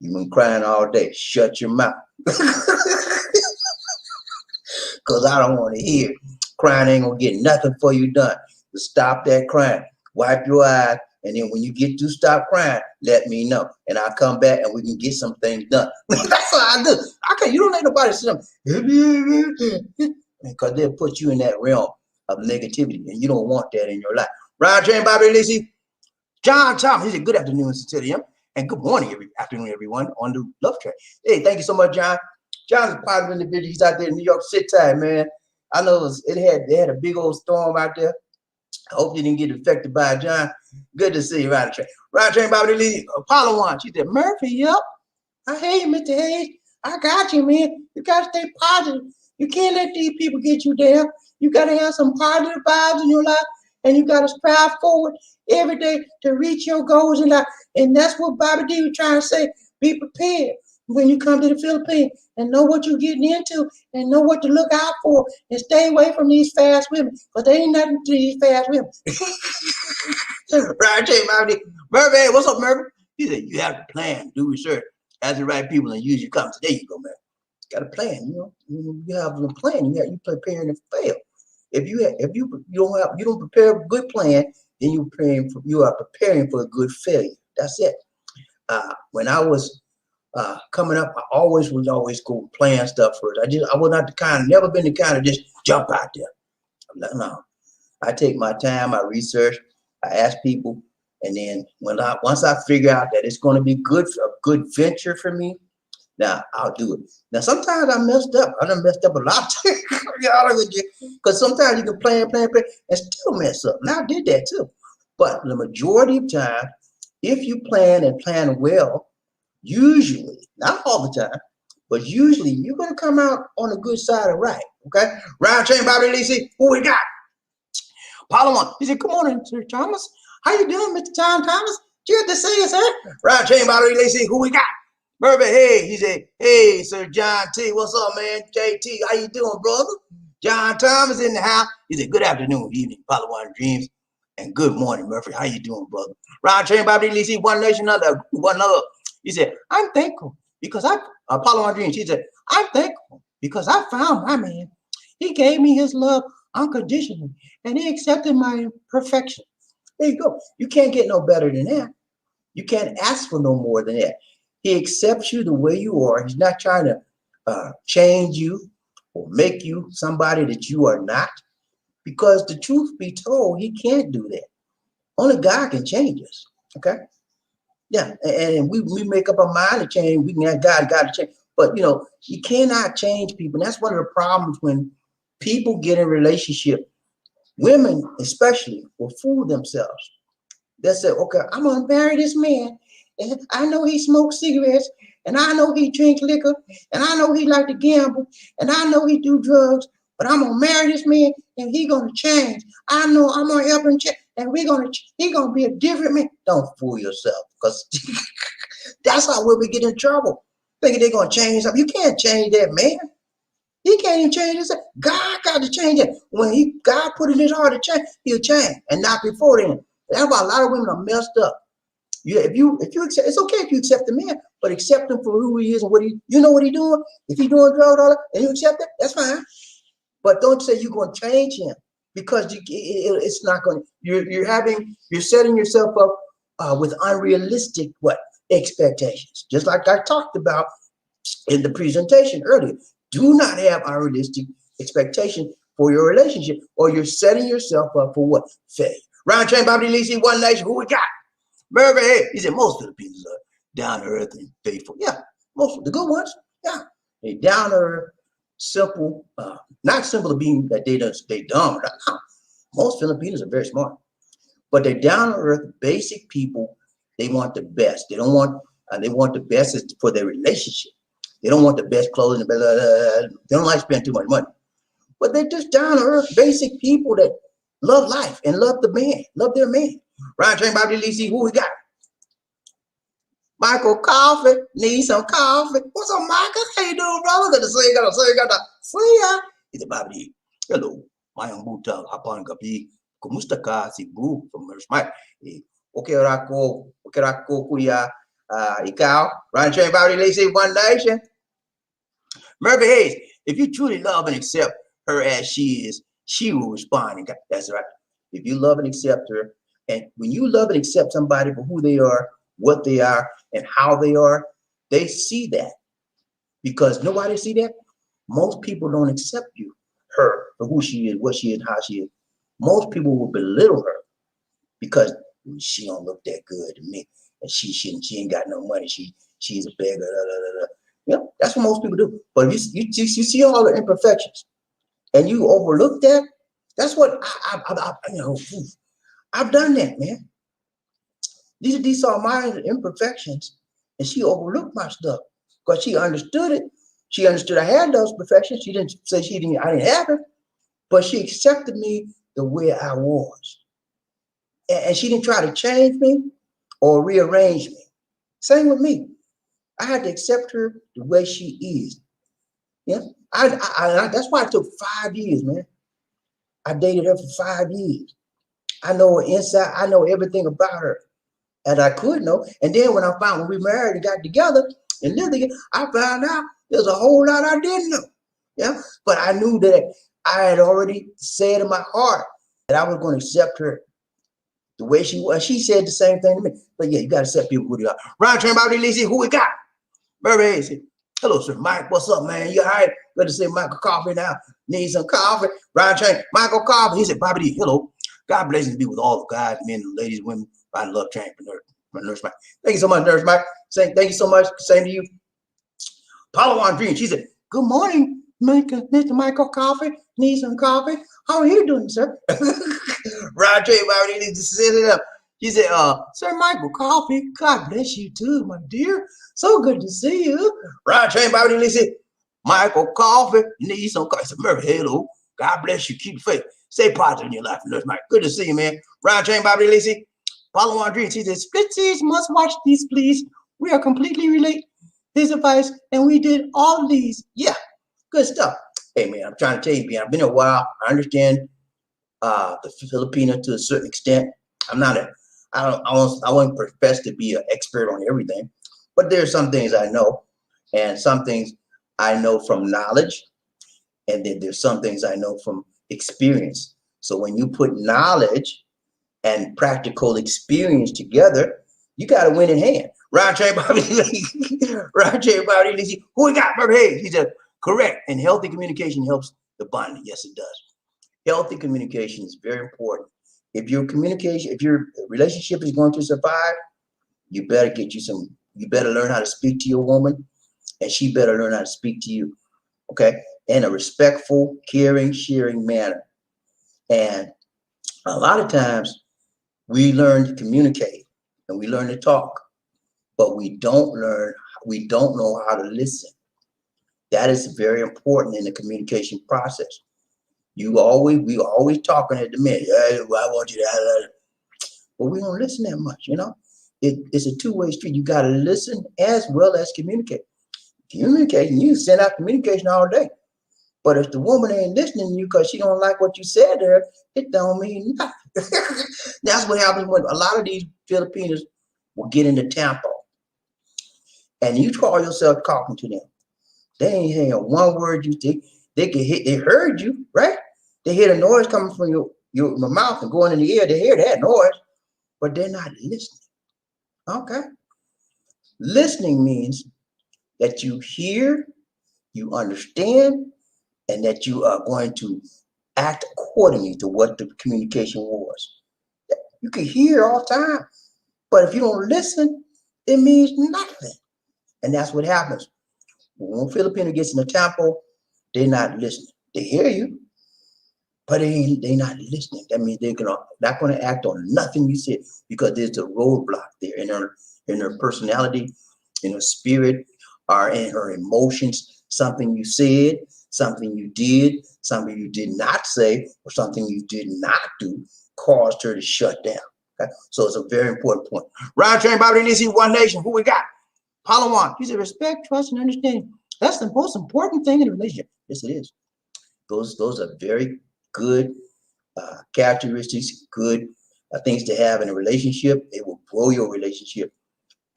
You've been crying all day. Shut your mouth. Because I don't want to hear it. Crying ain't going to get nothing for you done. So stop that crying. Wipe your eyes. And then when you get to stop crying, let me know. And I'll come back and we can get some things done. That's what I do. You don't let nobody sit because they'll put you in that realm of negativity. And you don't want that in your life. Ron Train, Bobby Lacey, John Thomas. He said, good afternoon to him. And good morning, afternoon, everyone, on the Love Train. Hey, thank you so much, John. John's a positive individual. He's out there in New York City time, man. I know they had a big old storm out there. I hope you didn't get affected by it, John. Good to see you, Ron Train. Ron Train, Bobby Lee, Apollo 1. She said, Murphy, yep. I hear you, Mr. Hayes. I got you, man. You got to stay positive. You can't let these people get you down. You got to have some positive vibes in your life, and you got to strive forward every day to reach your goals in life. And that's what BobbieD was trying to say. Be prepared when you come to the Philippines and know what you're getting into and know what to look out for and stay away from these fast women, because they ain't nothing to these fast women. Right, Murphy. Murphy, what's up, Murphy? He said, you have to plan, do research, ask the right people, and use your competence. There you go, man. Got a plan, you know. You have a plan. You preparing to fail. If you don't prepare a good plan, then you are preparing for a good failure. That's it. When I was coming up, I always go plan stuff first. I was not the kind, never been the kind of just jump out there. No. I take my time, I research, I ask people, and then once I figure out that it's going to be a good venture for me, now I'll do it. Now sometimes I messed up. I done messed up a lot. Because sometimes you can plan, and still mess up. Now I did that too. But the majority of time, if you plan and plan well, usually, not all the time, but usually you're going to come out on the good side of right. Okay? Round Train, Bobby Lacey, who we got? Apollo 1. He said, good morning, Sir Thomas. How you doing, Mr. John Thomas? Good to see you, sir. Round Train, Bobby Lacey, who we got? Murphy, hey, he said, hey, Sir John T. What's up, man? JT, how you doing, brother? John Thomas in the house. He said, good afternoon, evening, Apollo 1 Dreams. And good morning, Murphy. How you doing, brother? Round Train, Bobby Lacey, one nation, one love. He said, I'm thankful because Apollo 1 Dreams. He said, I'm thankful because I found my man. He gave me his love unconditionally, and he accepted my imperfection. There you go. You can't get no better than that. You can't ask for no more than that. He accepts you the way you are. He's not trying to change you or make you somebody that you are not. Because the truth be told, he can't do that. Only God can change us. Okay? Yeah, and we make up our mind to change. We can ask God to change. But, you cannot change people. And that's one of the problems when people get in a relationship. Women, especially, will fool themselves. They'll say, okay, I'm going to marry this man. And I know he smokes cigarettes. And I know he drinks liquor. And I know he like to gamble. And I know he do drugs. But I'm going to marry this man and he going to change. I know I'm going to help him change. And he going to be a different man. Don't fool yourself. Because that's how we get in trouble. Thinking they're going to change something. You can't change that man. He can't even change himself. God got to change it. When God put in his heart to change, he'll change. And not before then. That's why a lot of women are messed up. If you accept, it's okay if you accept the man, but accept him for who he is and what he doing. If he's doing drugs and you accept it, that's fine. But don't say you're going to change him, because it's not going to. You're setting yourself up with unrealistic expectations. Just like I talked about in the presentation earlier. Do not have unrealistic expectations for your relationship, or you're setting yourself up for what? Failure. Round Train, Bobby Lacey, one nation. Who we got? Murphy, hey. He said most Filipinos are down to earth and faithful. Yeah, most of the good ones. Yeah, they down to earth, simple, not simple to be that they dumb. No. Most Filipinos are very smart, but they're down to earth, basic people. They want the best. They don't want. They want the best for their relationship. They don't want the best clothes. Blah, blah, blah. They don't like spending too much money. But they're just down to earth, basic people that love life and love the man, love their man. Ryan Train, BobbieD, Lisi, who we got? Michael Coffee, need some coffee. What's up, Michael? How you doing, brother? Got to say, got to see ya. It's BobbieD. Hello, my buta hapon gabi. Kumusta ka si Boo from Mike? Okay, Rako, kuya, ikaw. Ryan Train, BobbieD, Lisi, One Nation. Murphy Hayes, if you truly love and accept her as she is, she will respond. And that's right. If you love and accept her, and when you love and accept somebody for who they are, what they are, and how they are, they see that. Because nobody see that. Most people don't accept her for who she is, what she is, how she is. Most people will belittle her because she don't look that good to me, and she ain't got no money. She's a beggar. You know, that's what most people do. But if you see all the imperfections and you overlook that, that's what I've done that, man. These are my imperfections, and she overlooked my stuff because she understood it. She understood I had those perfections. She didn't say I didn't have it, but she accepted me the way I was. And she didn't try to change me or rearrange me. Same with me. I had to accept her the way she is. Yeah, that's why it took 5 years, man. I dated her for 5 years. I know her inside. I know everything about her, and I could know. And then when we married and got together and lived together, I found out there's a whole lot I didn't know. Yeah, but I knew that I had already said in my heart that I was going to accept her the way she was. She said the same thing to me. But yeah, you got to accept people who they are. Ryan Train, BobbieD, Lisi, who we got? Murray Hayes. Hello, sir. Mike, what's up, man? You all right? Good to see Michael Coffee now. Need some coffee. Ryan Train, Michael Coffee. He said, BobbieD, hello. God bless and be with all the guys, men, and ladies, women. I love Trainpreneur. Nurse Mike. Thank you so much, Nurse Mike. Thank you so much. Same to you. Palawan Dream. She said, good morning, Mr. Michael Coffee. Need some coffee? How are you doing, sir? Ryan Train, BobbieD, needs to set it up. She said, Sir Michael Coffee, God bless you too, my dear. So good to see you. Ryan Train, BobbieD, Lisi, Michael Coffee, need some coffee. I said, Murphy, hello. God bless you. Keep faith. Stay positive in your life, Nurse Mike. Good to see you, man. Ryan Train, BobbieD, Lisi, Palawan Dream. She said, Splitsies, must watch these, please. We are completely relate his advice, and we did all of these. Yeah, good stuff. Hey, man, I'm trying to tell you, man, I've been a while. I understand the Filipino to a certain extent. I won't profess to be an expert on everything, but there's some things I know, and some things I know from knowledge, and then there's some things I know from experience. So when you put knowledge and practical experience together, you got to win in hand. Ryan Train, BobbieD, Ryan Train, BobbieD, who we got? Murphy Hayes. He said, correct. And healthy communication helps the bonding. Yes, it does. Healthy communication is very important. If your relationship is going to survive, you better learn how to speak to your woman, and she better learn how to speak to you, okay? In a respectful, caring, sharing manner. And a lot of times we learn to communicate and we learn to talk, but we don't know how to listen. That is very important in the communication process. We always talking at the minute. Hey, I want you to, but we don't listen that much, you know. It's a two-way street. You got to listen as well as communicate. Communicating, you send out communication all day, but if the woman ain't listening to you because she don't like what you said to her, it don't mean nothing. That's what happens when a lot of these Filipinos will get into tempo, and you call yourself talking to them. They ain't hearing one word you think. They heard you, right? They hear the noise coming from your mouth and going in the ear. They hear that noise, but they're not listening. Okay. Listening means that you hear, you understand, and that you are going to act accordingly to what the communication was. You can hear all the time, but if you don't listen, it means nothing. And that's what happens. When a Filipino gets in a tempo, They're not listening. They hear you, but they're not listening. That means they're not going to act on nothing you said because there's a roadblock there in her personality, in her spirit, or in her emotions. Something you said, something you did, something you did not say, or something you did not do caused her to shut down. Okay? So it's a very important point. Round train, BobbieD, DC, One Nation. Who we got? Palawan. He said, respect, trust, and understanding. That's the most important thing in a relationship. Yes, it is. Those are very good characteristics, good things to have in a relationship. It will grow your relationship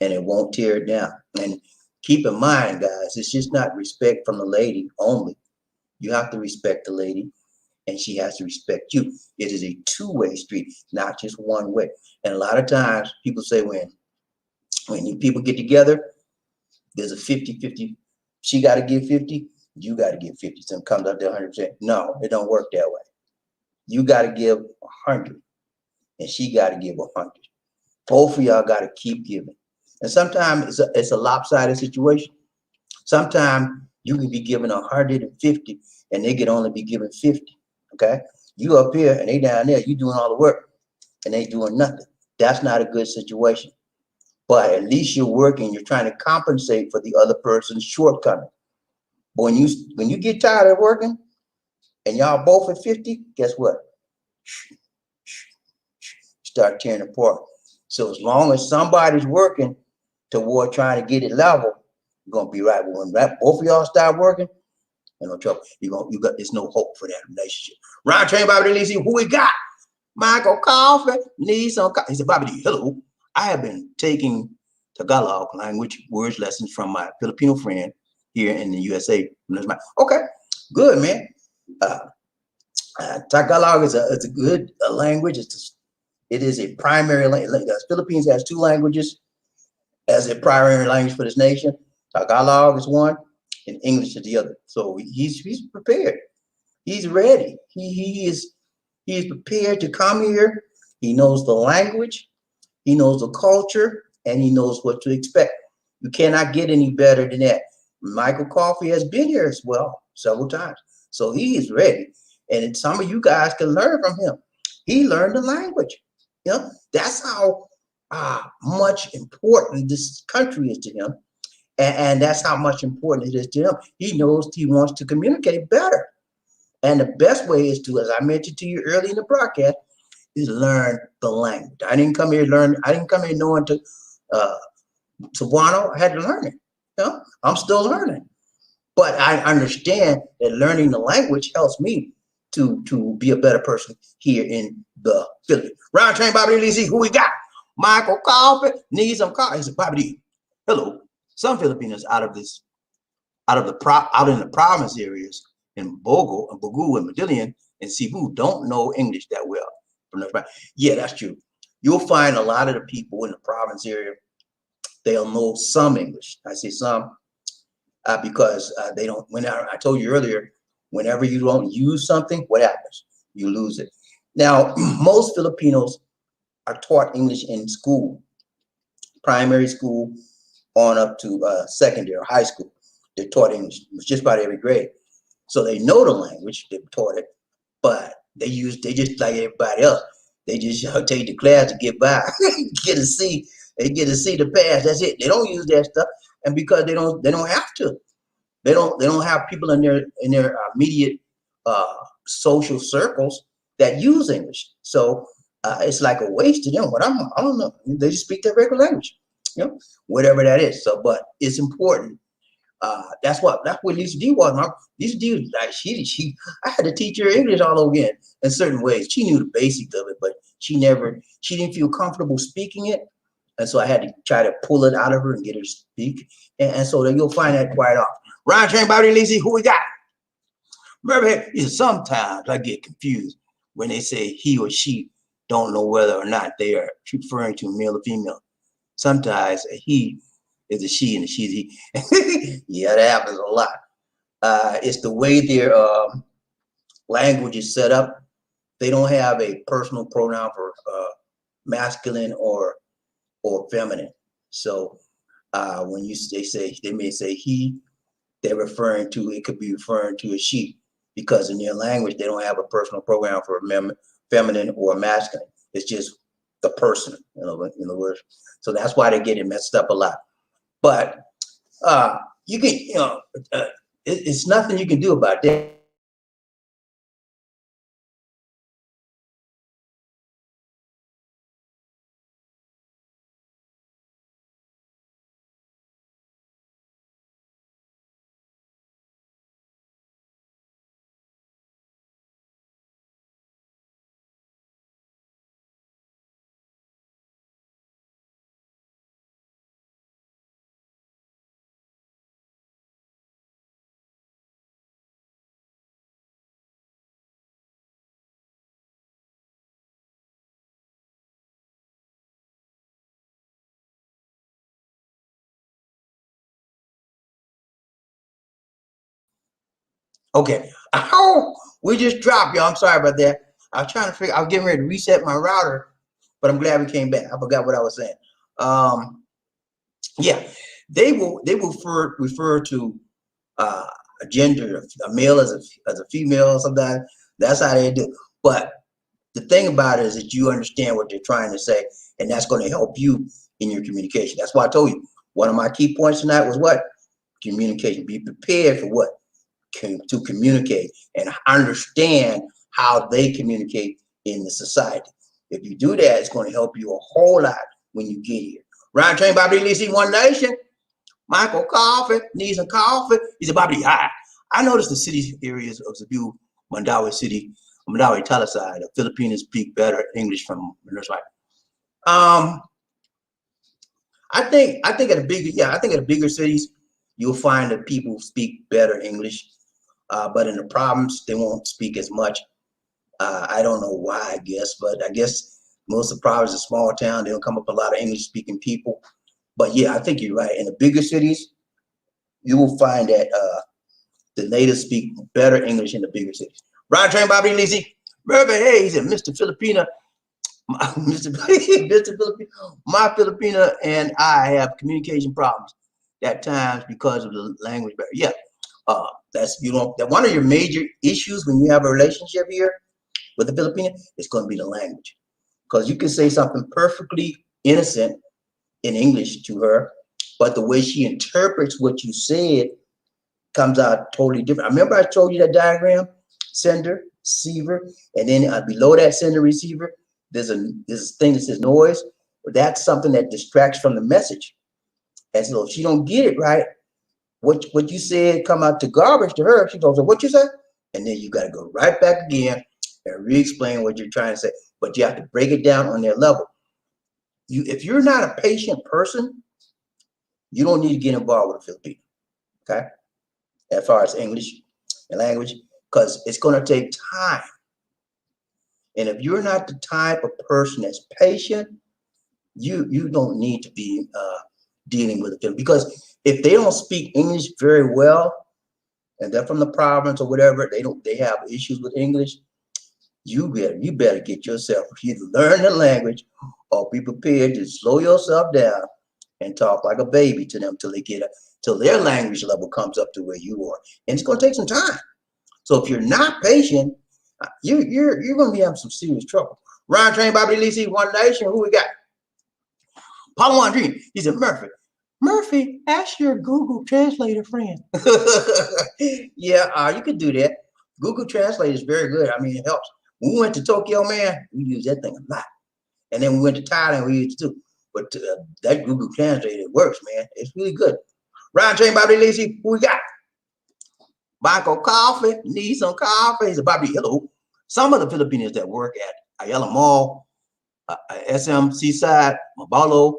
and it won't tear it down. And keep in mind, guys, it's just not respect from the lady only. You have to respect the lady and she has to respect you. It is a two-way street, not just one way. And a lot of times people say when people get together, there's a 50-50. She got to give 50, you got to give 50. So it comes up to 100%. No, it don't work that way. You got to give 100 and she got to give 100. Both of y'all got to keep giving. And sometimes it's a lopsided situation. Sometimes you can be given 150 and they can only be given 50. Okay? You up here and they down there, you doing all the work and they doing nothing. That's not a good situation. But at least you're working, you're trying to compensate for the other person's shortcoming. But when you get tired of working and y'all both at 50, guess what? Start tearing apart. So as long as somebody's working toward trying to get it level, you're gonna be right. When both of y'all start working, you no trouble. There's no hope for that relationship. Round train, BobbieD, DC, who we got? Michael Coffee needs some coffee. He said, BobbieD, hello. I have been taking Tagalog language words lessons from my Filipino friend here in the USA. Okay, good, man. Tagalog is a good language. It is a primary language. The Philippines has two languages as a primary language for this nation. Tagalog is one, and English is the other. So he's prepared. He's ready. He is prepared to come here. He knows the language, he knows the culture, and he knows what to expect. You cannot get any better than that. Michael Coffee has been here as well several times, so he is ready. And some of you guys can learn from him. He learned the language. You know, that's how much important this country is to him. And that's how much important it is to him. He knows he wants to communicate better. And the best way is to, as I mentioned to you early in the broadcast, is learn the language. I didn't come here knowing to Cebuano. I had to learn it. You know, I'm still learning. But I understand that learning the language helps me to be a better person here in the Philippines. Round train, BobbieD, DC, who we got? Michael Coffee needs some coffee. He said, BobbieD, hello. Some Filipinos out in the province areas in Bogo and Bogu and Medellin and Cebu don't know English that well. Yeah, that's true. You'll find a lot of the people in the province area, they'll know some English. I say some because they don't. I told you earlier, whenever you don't use something, what happens? You lose it. Now, most Filipinos are taught English in school, primary school, on up to secondary or high school. They're taught English just about every grade. So they know the language, they've taught it, but they just like everybody else. They just take the class to get by, get a C, they get a C to pass. That's it. They don't use that stuff. And because they don't have to. They don't have people in their immediate social circles that use English. So it's like a waste to them. But I don't know. They just speak their regular language, you know, whatever that is. So, but it's important. That's what Lisa D was. Lisa D was like I had to teach her English all over again in certain ways. She knew the basics of it, but she didn't feel comfortable speaking it. And so I had to try to pull it out of her and get her to speak. And so then you'll find that quite often. Ryan Train, BobbieD, Lizzie, who we got? Remember, sometimes I get confused when they say he or she don't know whether or not they are referring to male or female. Sometimes a he is a she and a she is he. Yeah, that happens a lot. It's the way their language is set up. They don't have a personal pronoun for masculine or feminine. So when they may say he they're referring to, it could be referring to a she, because in their language, they don't have a personal pronoun for feminine or masculine. It's just the person, in other words. So that's why they get it messed up a lot. But you can, it's nothing you can do about that. Okay. Oh, we just dropped, y'all. I'm sorry about that. I was trying to figure, I was getting ready to reset my router, but I'm glad we came back. I forgot what I was saying. Yeah, they will refer to a gender, a male as a female sometimes. That's how they do. But the thing about it is that you understand what they're trying to say, and that's going to help you in your communication. That's why I told you one of my key points tonight was what? Communication. Be prepared for what? To communicate and understand how they communicate in the society. If you do that, it's going to help you a whole lot when you get here. Ryan Train, BobbieD, Lisi, One Nation. Michael Coffee needs some coffee. He said, BobbieD, hi. I noticed the city areas of Cebu, Mandawi City, Mandawi Talisay, the Filipinos speak better English from nurse life. I think at the bigger cities, you'll find that people speak better English. But in the province, they won't speak as much. I don't know why, I guess, but I guess most of the province is small town. They don't come up a lot of English speaking people. But yeah, I think you're right. In the bigger cities, you will find that the natives speak better English in the bigger cities. Ryan Train, BobbieD, Lisi, Murphy, hey, he said, Mr. Filipina, Mr. Filipina, my Filipina and I have communication problems at times because of the language barrier. Yeah, that's that one of your major issues when you have a relationship here with a Filipino is going to be the language, because you can say something perfectly innocent in English to her, but the way she interprets what you said comes out totally different. I remember I told you that diagram: sender, receiver, and then below that sender receiver, there's a thing that says noise. That's something that distracts from the message. And so if she don't get it right, what you said come out to garbage to her. She goes, "What you said?" And then you got to go right back again and re-explain what you're trying to say. But you have to break it down on their level. If you're not a patient person, you don't need to get involved with a Filipino, okay? As far as English and language, because it's going to take time. And if you're not the type of person that's patient, you don't need to be dealing with them, because if they don't speak English very well and they're from the province or whatever, they have issues with English, you better get yourself either learn the language or be prepared to slow yourself down and talk like a baby to them till their language level comes up to where you are. And it's going to take some time. So if you're not patient, you're going to be having some serious trouble. Ryan Train, BobbieD, Lisi, One Nation. Who we got? Paulo One Dream. He said, Murphy, ask your Google Translator friend. Yeah, you could do that. Google Translate is very good. I mean, it helps. When we went to Tokyo, man, we used that thing a lot. And then we went to Thailand, we used it too. But that Google Translate, it works, man. It's really good. Ryan Train, BobbieD, Lisi, who we got? Michael Coffee, need some coffee. He said, BobbieD, hello. Some of the Filipinos that work at Ayala Mall, SM Seaside, Mabalo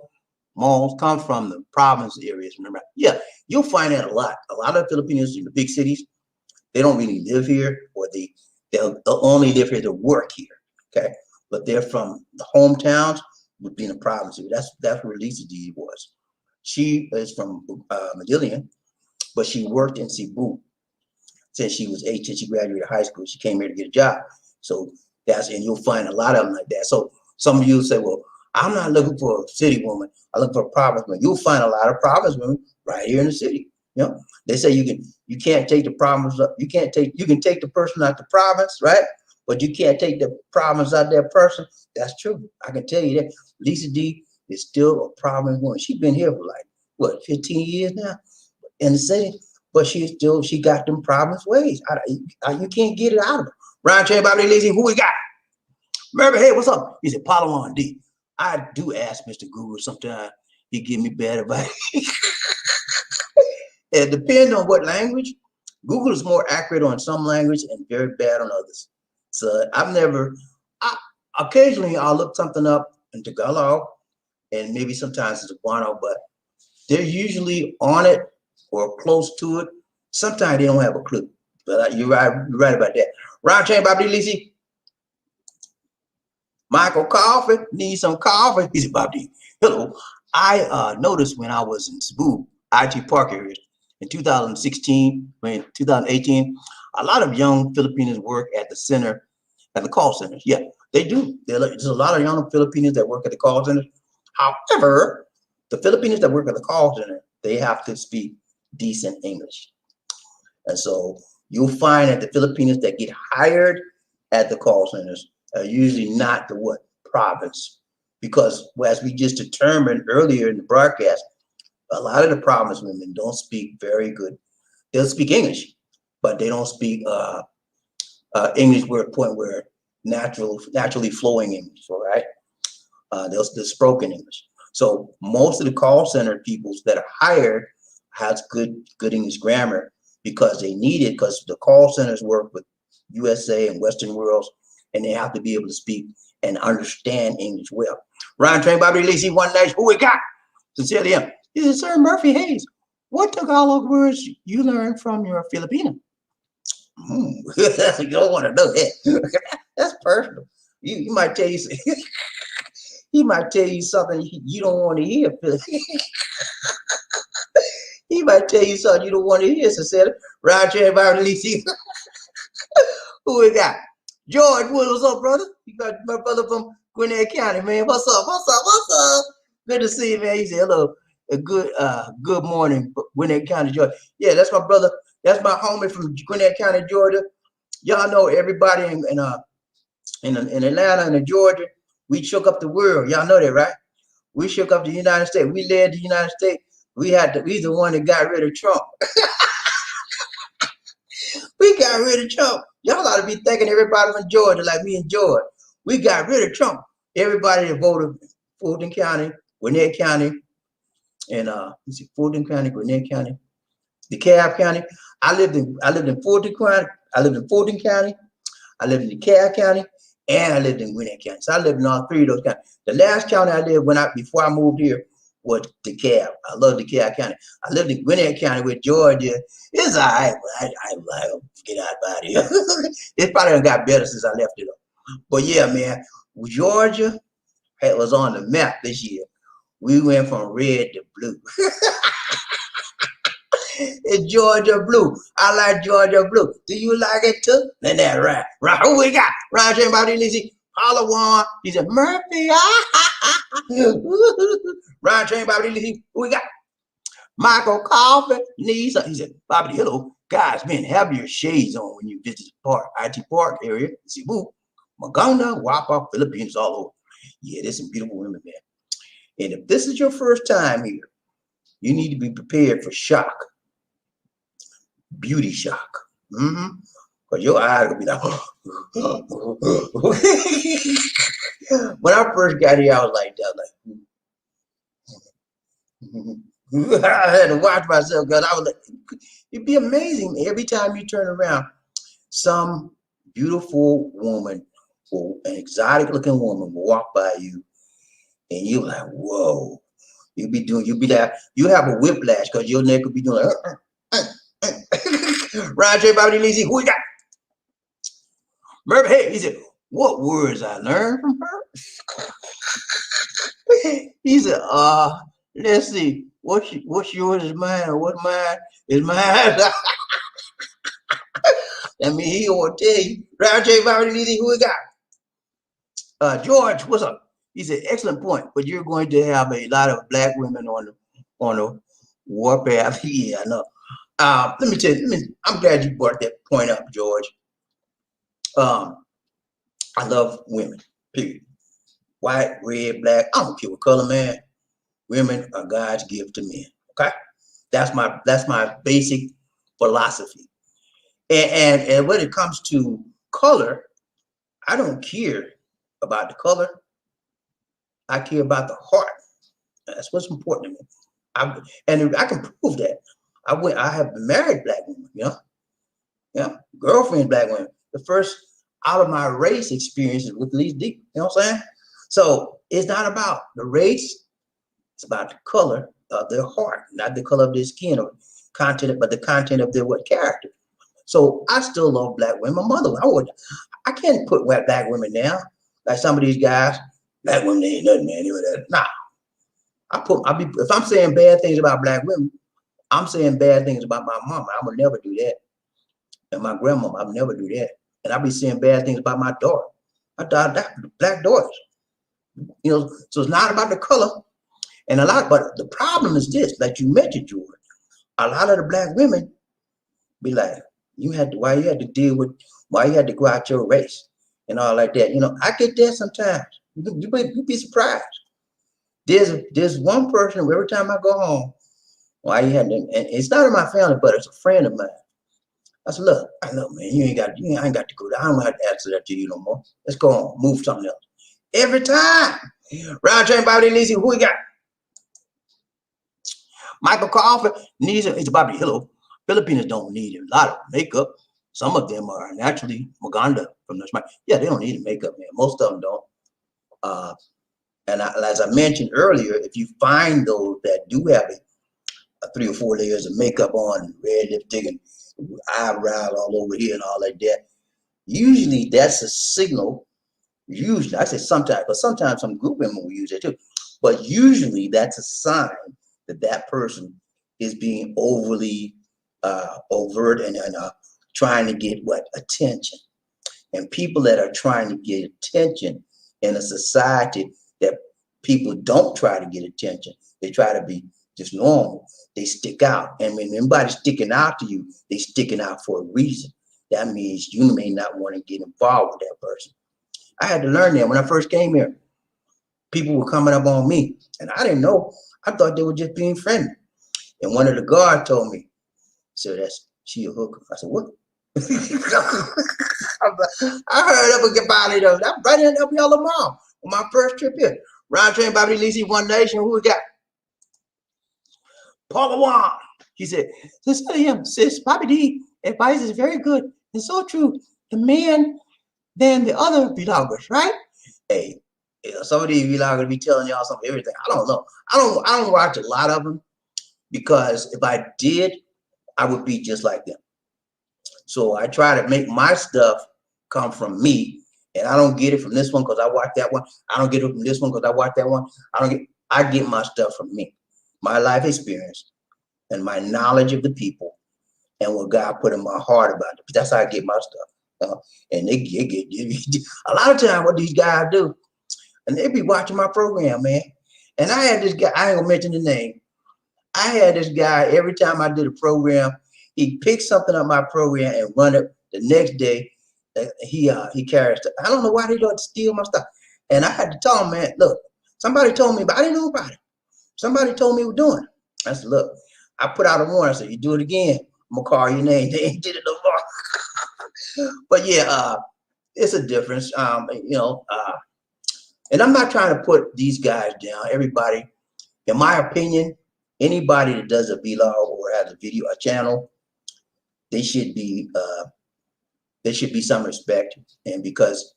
malls come from the province areas. Remember? Yeah, you'll find that a lot. A lot of Filipinos in the big cities, they don't really live here, or they'll only live here to work here. Okay, but they're from the hometowns within the province. That's where Lisa D was. She is from Medellin, but she worked in Cebu since she was 18. She graduated high school. She came here to get a job. So and you'll find a lot of them like that. So some of you say, well, I'm not looking for a city woman. I look for a province woman. You'll find a lot of province women right here in the city. You know, they say you can't take the province up. You can take the person out the province, right? But you can't take the province out that person. That's true. I can tell you that. Lisa D is still a province woman. She's been here for like what 15 years now in the city, but she got them province ways. You can't get it out of her. Ryan Chen, Bobby Lizzie, who we got? Remember, hey, what's up? He said, Palawan D. I do ask Mr. Google sometimes. He give me bad advice. It depends on what language. Google is more accurate on some language and very bad on others. So occasionally I'll look something up in Tagalog and maybe sometimes it's Guano, but they're usually on it or close to it. Sometimes they don't have a clue. But you're right about that. Ron Chain, Bobby Lisi. Michael Coffee, need some coffee. He said, Bobby, hello. I noticed when I was in Cebu, IT Park area, in 2016, 2018, a lot of young Filipinos work at the center, at the call centers. Yeah, they do. There's a lot of young Filipinos that work at the call centers. However, the Filipinos that work at the call center, they have to speak decent English. And so you'll find that the Filipinos that get hired at the call centers are usually not the province. Because as we just determined earlier in the broadcast, a lot of the province women don't speak very good. They'll speak English, but they don't speak English where a point where naturally flowing English, all right? They'll spoken English. So most of the call center people that are hired has good English grammar because they need it, because the call centers work with USA and Western worlds, and they have to be able to speak and understand English well. Ryan Train, Bobby Lacey, one night, who we got? Sincerely, him. He said, Sir Murphy Hayes, what Tagalog words you learned from your Filipino? You don't want to know that. That's personal. He might tell you. He might tell you something you don't want to hear. He might tell you something you don't want to hear. Sincerely, Roger, Bobby Lacey. Who we got? George Wood, what's up, brother? You got my brother from Gwinnett County, man. What's up? Good to see you, man. He said, hello. Good morning, Gwinnett County, Georgia. Yeah, that's my brother. That's my homie from Gwinnett County, Georgia. Y'all know everybody in Atlanta and in Georgia. We shook up the world. Y'all know that, right? We shook up the United States. We led the United States. We the one that got rid of Trump. We got rid of Trump. Y'all ought to be thanking everybody from Georgia, like me and George. We got rid of Trump. Everybody that voted Fulton County, Gwinnett County, and Fulton County, Gwinnett County, DeKalb County. I lived in Fulton County. I lived in Fulton County. I lived in DeKalb County, and I lived in Gwinnett County. So I lived in all three of those counties. The last county I lived before I moved here was DeKalb. I love DeKalb County. I lived in Gwinnett County with Georgia. It's all right, but I get out of here. It probably done got better since I left it up. But yeah, man, Georgia was on the map this year. We went from red to blue. It's Georgia blue. I like Georgia blue. Do you like it too? Then that right. Right. Who we got? Roger Bobby Lizzie. Palawan. He said, Murphy. Roger Bobby Lizzie. Who we got? Michael Coffee. He said, Bobby, hello. Guys, man, have your shades on when you visit the park, IT Park area. Cebu, Maganda, Wapa, Filipinos all over. Yeah, there's some beautiful women, man. And if this is your first time here, you need to be prepared for shock. Beauty shock. Because your eyes will be like, when I first got here, I was like that. I had to watch myself because I was like, it'd be amazing every time you turn around, some beautiful woman or an exotic looking woman will walk by you and you're like, whoa. You have a whiplash because your neck will be doing Roger Bobby Lizzie, who we got? Murphy, hey, he said, what words I learned from her? He said, let's see, what's yours is mine, or what's mine is mine. I mean, he will tell you. Roger Bobby Lizzie, who we got? George, what's up? He said, excellent point, but you're going to have a lot of black women on the warpath. Yeah, I know. Let me tell you, I'm glad you brought that point up, George. I love women, period. White, red, black, I don't care what color, man. Women are God's gift to men. Okay? That's my basic philosophy. And when it comes to color, I don't care about the color. I care about the heart. That's what's important to me. And I can prove that. I have married black women, girlfriends, black women. The first out of my race experiences with least deep, you know what I'm saying? So it's not about the race, it's about the color of their heart, not the color of their skin or content, but the content of their character. So I still love black women. My mother, I can't put black women down like some of these guys. Black women, they ain't nothing, man. Nah, if I'm saying bad things about black women, I'm saying bad things about my mama. I would never do that. And my grandmama, I would never do that. And I'll be saying bad things about my daughter. My black daughters. So it's not about the color. And but the problem is this, like you mentioned, George. A lot of the black women be like, why you had to go out your race and all like that. I get that sometimes. You'd be surprised. There's one person every time I go home, why you had to, and it's not in my family, but it's a friend of mine. I said, look, man, I ain't got to go there. I don't have to answer that to you no more. Let's go on, move something else. Every time. Round train, BobbieD, Lizzie, who we got? Michael Crawford needs it's Bobby Hello. Filipinos don't need a lot of makeup. Some of them are naturally Maganda from the yeah, they don't need makeup, man. Most of them don't. And as I mentioned earlier, if you find those that do have 3 or 4 layers of makeup on, red lipstick and eyebrows all over here and all like that, usually that's a signal. Usually, I say sometimes, but sometimes some good women will use it too. But usually that's a sign that that person is being overly overt and trying to get attention. And people that are trying to get attention in a society that people don't try to get attention, they try to be just normal, they stick out. And when anybody's sticking out to you, they're sticking out for a reason. That means you may not want to get involved with that person. I had to learn that when I first came here. People were coming up on me, and I didn't know. I thought they were just being friendly. And one of the guards told me, "So she a hooker?" I said, "What?" I heard of a body though. I'm right in help y'all tomorrow on my first trip here. Round train, BobbieD, Lizzie, One Nation. Who we got? Paula Wan. He said, "Listen to him, sis. BobbieD advice is very good and so true. The man than the other vloggers, right?" Hey, some of these vloggers be telling y'all some everything. I don't know. I don't watch a lot of them because if I did, I would be just like them. So I try to make my stuff come from me, and I don't get it from this one because I watch that one. I don't get it from this one because I watch that one. I get my stuff from me, my life experience, and my knowledge of the people, and what God put in my heart about it. That's how I get my stuff. And they get a lot of time what these guys do, and they be watching my program, man. And I had this guy, I ain't gonna mention the name. I had this guy every time I did a program, he'd pick something up my program and run it the next day. He carries it. I don't know why they don't steal my stuff. And I had to tell him, man, look, somebody told me, but I didn't know about it. Somebody told me we're doing it. I said, look, I put out a warrant. I said, you do it again, I'm gonna call your name. They ain't did it no more. But yeah, it's a difference, and I'm not trying to put these guys down. Everybody, in my opinion, anybody that does a vlog or has a channel, they should be some respect, and because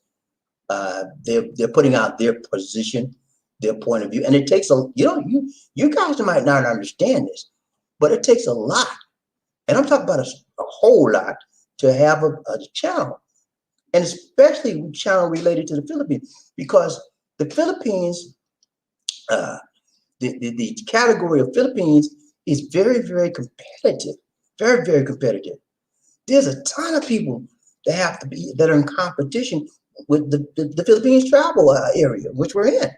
they're putting out their position, their point of view, and it takes you guys might not understand this, but it takes a lot, and I'm talking about a whole lot to have a channel, and especially a channel related to the Philippines, because the Philippines, the category of Philippines is very, very competitive, very, very competitive. There's a ton of people that are in competition with the Philippines travel area, which we're in.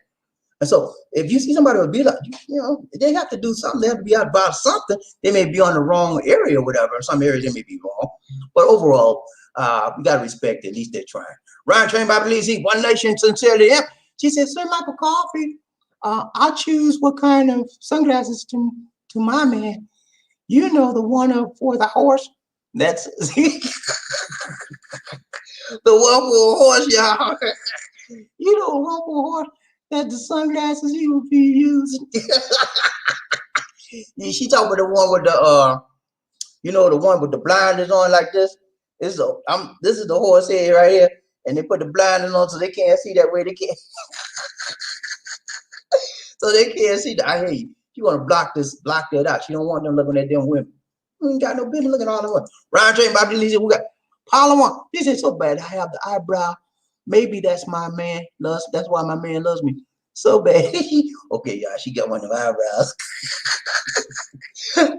And so if you see somebody with beat up, you know, they have to do something. They have to be out about something. They may be on the wrong area or whatever. Some areas they may be wrong. But overall, we got to respect at least they're trying. Ryan trained by BobbieD, One Nation, sincerely. She said, Sir Michael Coffee, I'll choose what kind of sunglasses to my man. You know, the one for the horse. That's the one for a horse, y'all. You know, the one for a horse. That's the sunglasses he will be using. She talking about the one with the you know, the one with the blinders on like this. This is the horse head right here, and they put the blinders on so they can't see that way. They can't, so they can't see that. I hear you. You want to block that out. She don't want them looking at them women. We ain't got no business looking at all the women. Ryan Train, BobbieD, we got Paula one. This is so bad. I have the eyebrow. Maybe that's my man. That's why my man loves me so bad. Okay, y'all. She got one of the eyebrows.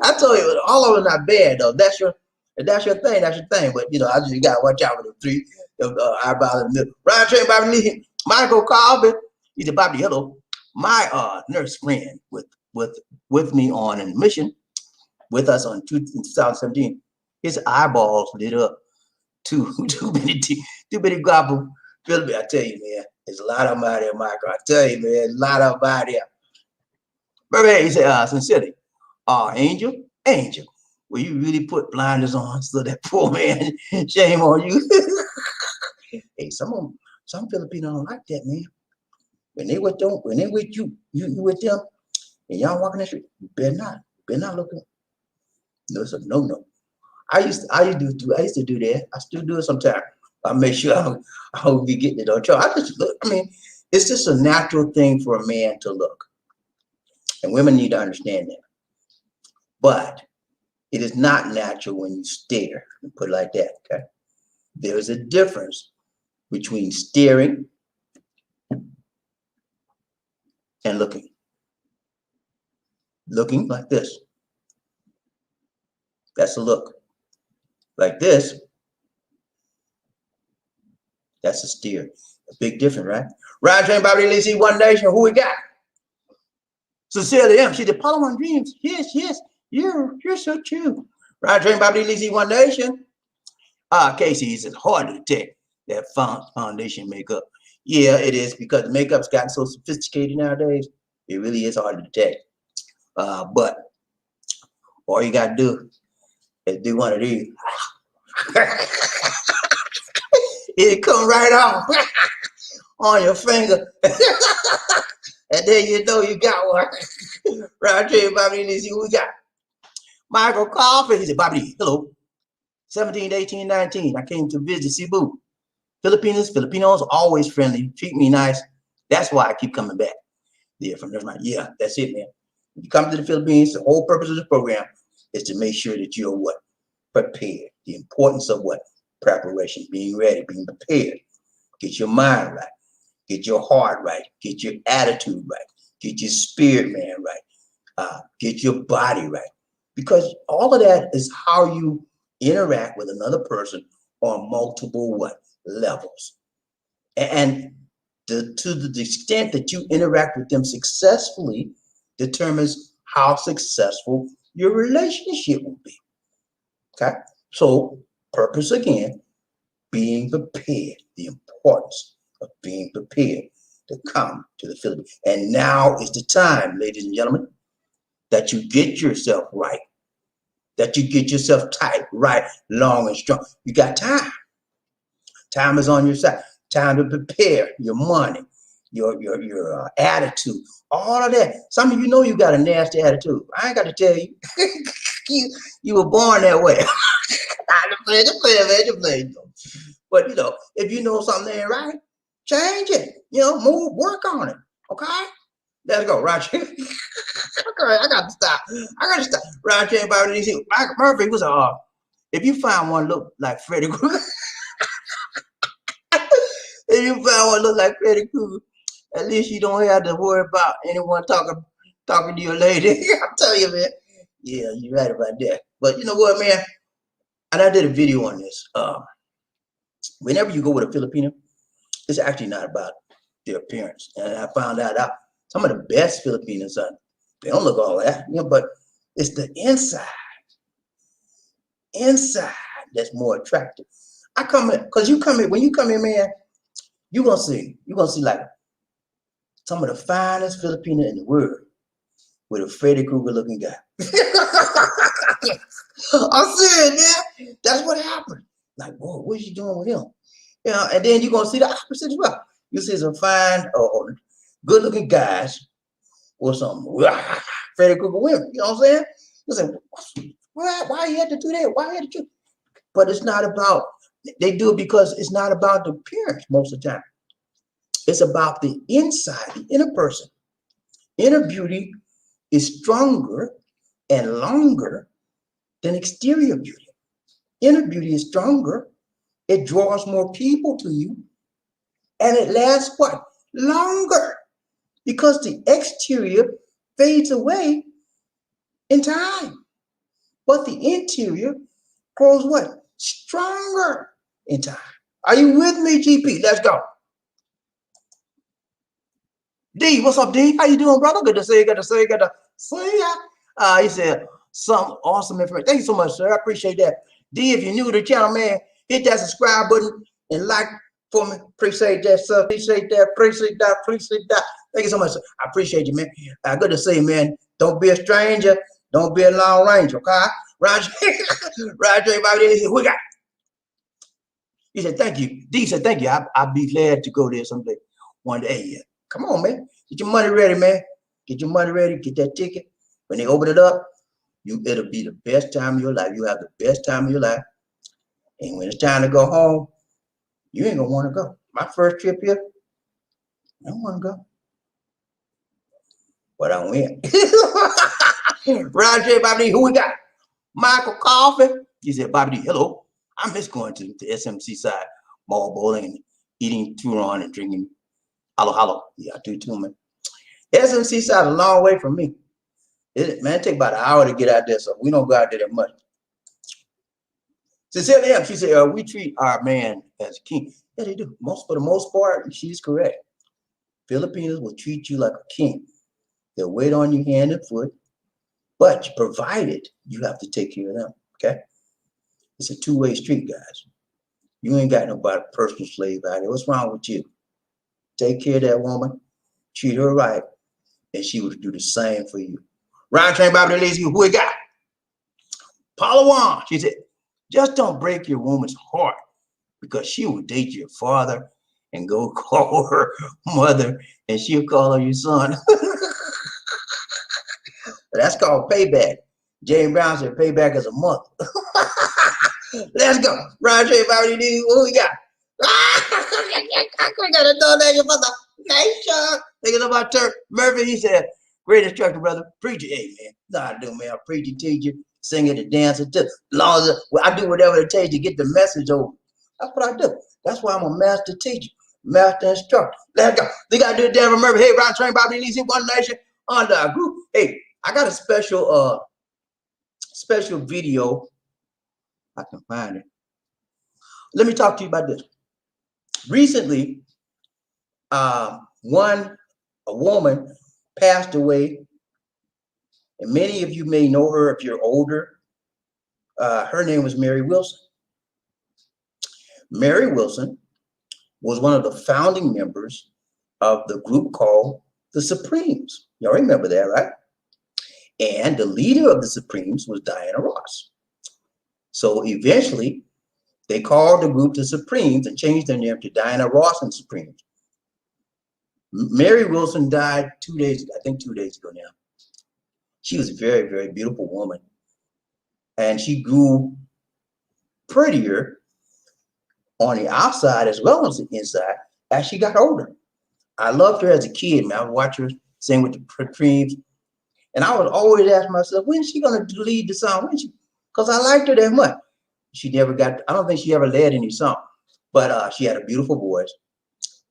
I told you, all of them not bad though. That's your thing. That's your thing. But you know, I just gotta watch out with the three eyebrows in the middle. Ryan Train, BobbieD, Michael Corbin. He said, Bobbie, hello. My nurse friend with me on a mission with us in 2017. His eyeballs lit up. Too many gobble. Philip, I tell you, man, there's a lot of them out there, Michael. I tell you, man, a lot of them out there. But he said, sincerely, Angel, will you really put blinders on so that poor man, shame on you? Hey, some Filipinos don't like that, man. When they with you with them, and y'all walking the street, you better not look up. No, it's a no. I used to do that. I still do it sometimes. I make sure I will be getting it on trouble. I just look. I mean, it's just a natural thing for a man to look, and women need to understand that. But it is not natural when you stare. Put it like that. Okay. There is a difference between staring and looking. Looking like this. That's a look. Like this. That's a stare. A big difference, right? Ryan Train, BobbieD, One Nation. Who we got? Sincerely, she did Apollo One Dreams. Yes. You're so true. Ryan Train, BobbieD, One Nation. Casey, it's hard to detect that foundation makeup. Yeah, it is, because the makeup's gotten so sophisticated nowadays. It really is hard to detect. But all you gotta do is do one of these. It come right off on your finger. And then you know you got one. Right here, BobbieD, see what we got. Michael Coffee. He said, BobbieD, hello. 17, 18, 19. I came to visit Cebu. Filipinos always friendly, treat me nice. That's why I keep coming back. Yeah, from there's my that's it, man. When you come to the Philippines, the whole purpose of the program is to make sure that you're what? Prepared. The importance of what? Preparation, being ready, being prepared. Get your mind right. Get your heart right. Get your attitude right. Get your spirit man right. Get your body right. Because all of that is how you interact with another person on multiple what? Levels. And to the extent that you interact with them successfully determines how successful your relationship will be. Okay? So, purpose again, being prepared, the importance of being prepared to come to the Philippines. And now is the time, ladies and gentlemen, that you get yourself right, that you get yourself tight, right, long and strong. You got time. Time is on your side. Time to prepare your money, your attitude, all of that. Some of you know you got a nasty attitude. I ain't got to tell you. you were born that way. I play. But you know, if you know something ain't right, change it. You know, move, work on it. Okay? Let's go, Roger. Okay, I got to stop. Roger, BobbieD, Michael Murphy was if you find one look like Freddy Krueger, if you find one look like Freddy Krueger, at least you don't have to worry about anyone talking to your lady. I'll tell you, man. Yeah, you're right about that. But you know what, man? And I did a video on this. Whenever you go with a Filipino, it's actually not about their appearance. And I found that out. Some of the best Filipinos are, they don't look all that, you know, but it's the inside that's more attractive. I come in, because you come in, when you come in, man, you're gonna see like some of the finest Filipino in the world with a Freddy Krueger looking guy. I'm serious, man. That's what happened. Like, whoa, what is you doing with him? You know, and then you're gonna see the opposite as well. You see some fine, good looking guys or some Freddy Krueger women. You know what I'm saying? You say, why you had to do that? Why you had to do? But it's not about, they do it because it's not about the appearance most of the time. It's about the inside, the inner person. Inner beauty is stronger and longer than exterior beauty. Inner beauty is stronger. It draws more people to you. And it lasts what? Longer. Because the exterior fades away in time. But the interior grows what? Stronger in time. Are you with me, GP? Let's go. D, what's up, D? How you doing, brother? Good to see you. Good to see you. Good to see ya. He said some awesome information. Thank you so much, sir. I appreciate that. D, if you're new to the channel, man, hit that subscribe button and like for me. Appreciate that, sir. Appreciate that. Appreciate that. Appreciate that. Thank you so much, sir. I appreciate you, man. Good to see you, man. Don't be a stranger. Don't be a long range, okay? Roger, Roger, everybody, who we got? He said, thank you. D said, thank you. I'll be glad to go there someday. One day, yeah. Come on, man. Get your money ready, man. Get your money ready. Get that ticket. When they open it up, it'll be the best time of your life. You have the best time of your life. And when it's time to go home, you ain't gonna want to go. My first trip here, I don't want to go. But I went. Roger, BobbieD, who we got? Michael Coffee. He said, BobbieD, hello. I miss going to the SMC side, ball bowling, and eating Turon and drinking halo. Yeah, I do too, man. SMC side is a long way from me. Man, it take about an hour to get out there, so we don't go out there that much. Sincerely, she said, we treat our man as king. Yeah, they do. For the most part, she's correct. Filipinos will treat you like a king. They'll wait on you hand and foot, but provided you have to take care of them, okay? It's a two-way street, guys. You ain't got nobody personal slave out here. What's wrong with you? Take care of that woman, treat her right, and she would do the same for you. Ryan Train BobbieD, ladies, who we got? Paula Wong, she said, just don't break your woman's heart because she will date your father and go call her mother and she'll call her your son. That's called payback. James Brown said payback is a month. Let's go. Ryan Train BobbieD, who we got? We got a donation for the nation. Thinking about Turk Murphy, he said, great instructor, brother. Preacher, hey, man. No, I do, man. I preach and teach you, sing it, and dance it, too. I do whatever it takes to get the message over. That's what I do. That's why I'm a master teacher, master instructor. Let's go. We got to do Denver Murphy. Hey, Ryan Train BobbieD, One Nation, under our group. Hey, I got a special video. I can find it. Let me talk to you about this. Recently, a woman passed away, and many of you may know her if you're older. Her name was Mary Wilson. Mary Wilson was one of the founding members of the group called the Supremes. Y'all remember that, right? And the leader of the Supremes was Diana Ross. So eventually, they called the group the Supremes and changed their name to Diana Ross and Supremes. Mary Wilson died 2 days ago, I think 2 days ago now. She was a very, very beautiful woman. And she grew prettier on the outside as well as the inside as she got older. I loved her as a kid, man. I would watch her sing with the Supremes. And I would always ask myself, when is she going to lead the song? Because I liked her that much. She never got, I don't think she ever led any song, but she had a beautiful voice.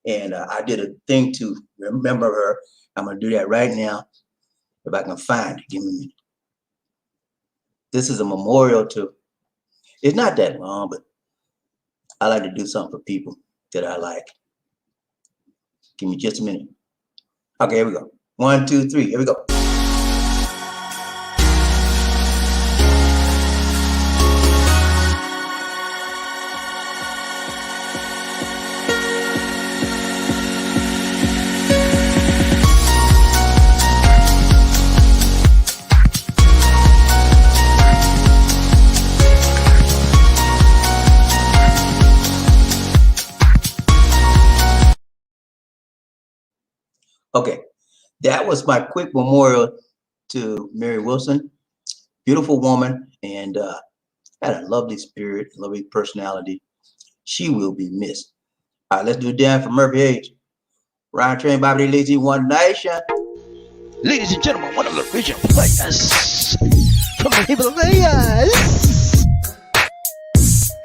And I did a thing to remember her. I'm going to do that right now. If I can find it, give me a minute. This is a memorial to, it's not that long, but I like to do something for people that I like. Give me just a minute. Okay, here we go. 1, 2, 3. Here we go. Okay, that was my quick memorial to Mary Wilson. Beautiful woman, and had a lovely spirit, lovely personality. She will be missed. All right, let's do it down for Murphy H. Ryan Train, BobbieD, Lazy One Nation. Ladies and gentlemen, one of the original players from the Himalayas.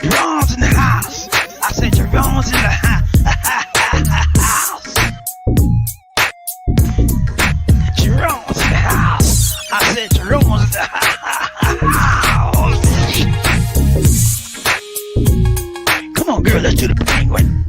Jerome's in the house. I said Jerome's in the house. Jerome's in the house. I said Jerome's in the house. Come on, girl, let's do the penguin.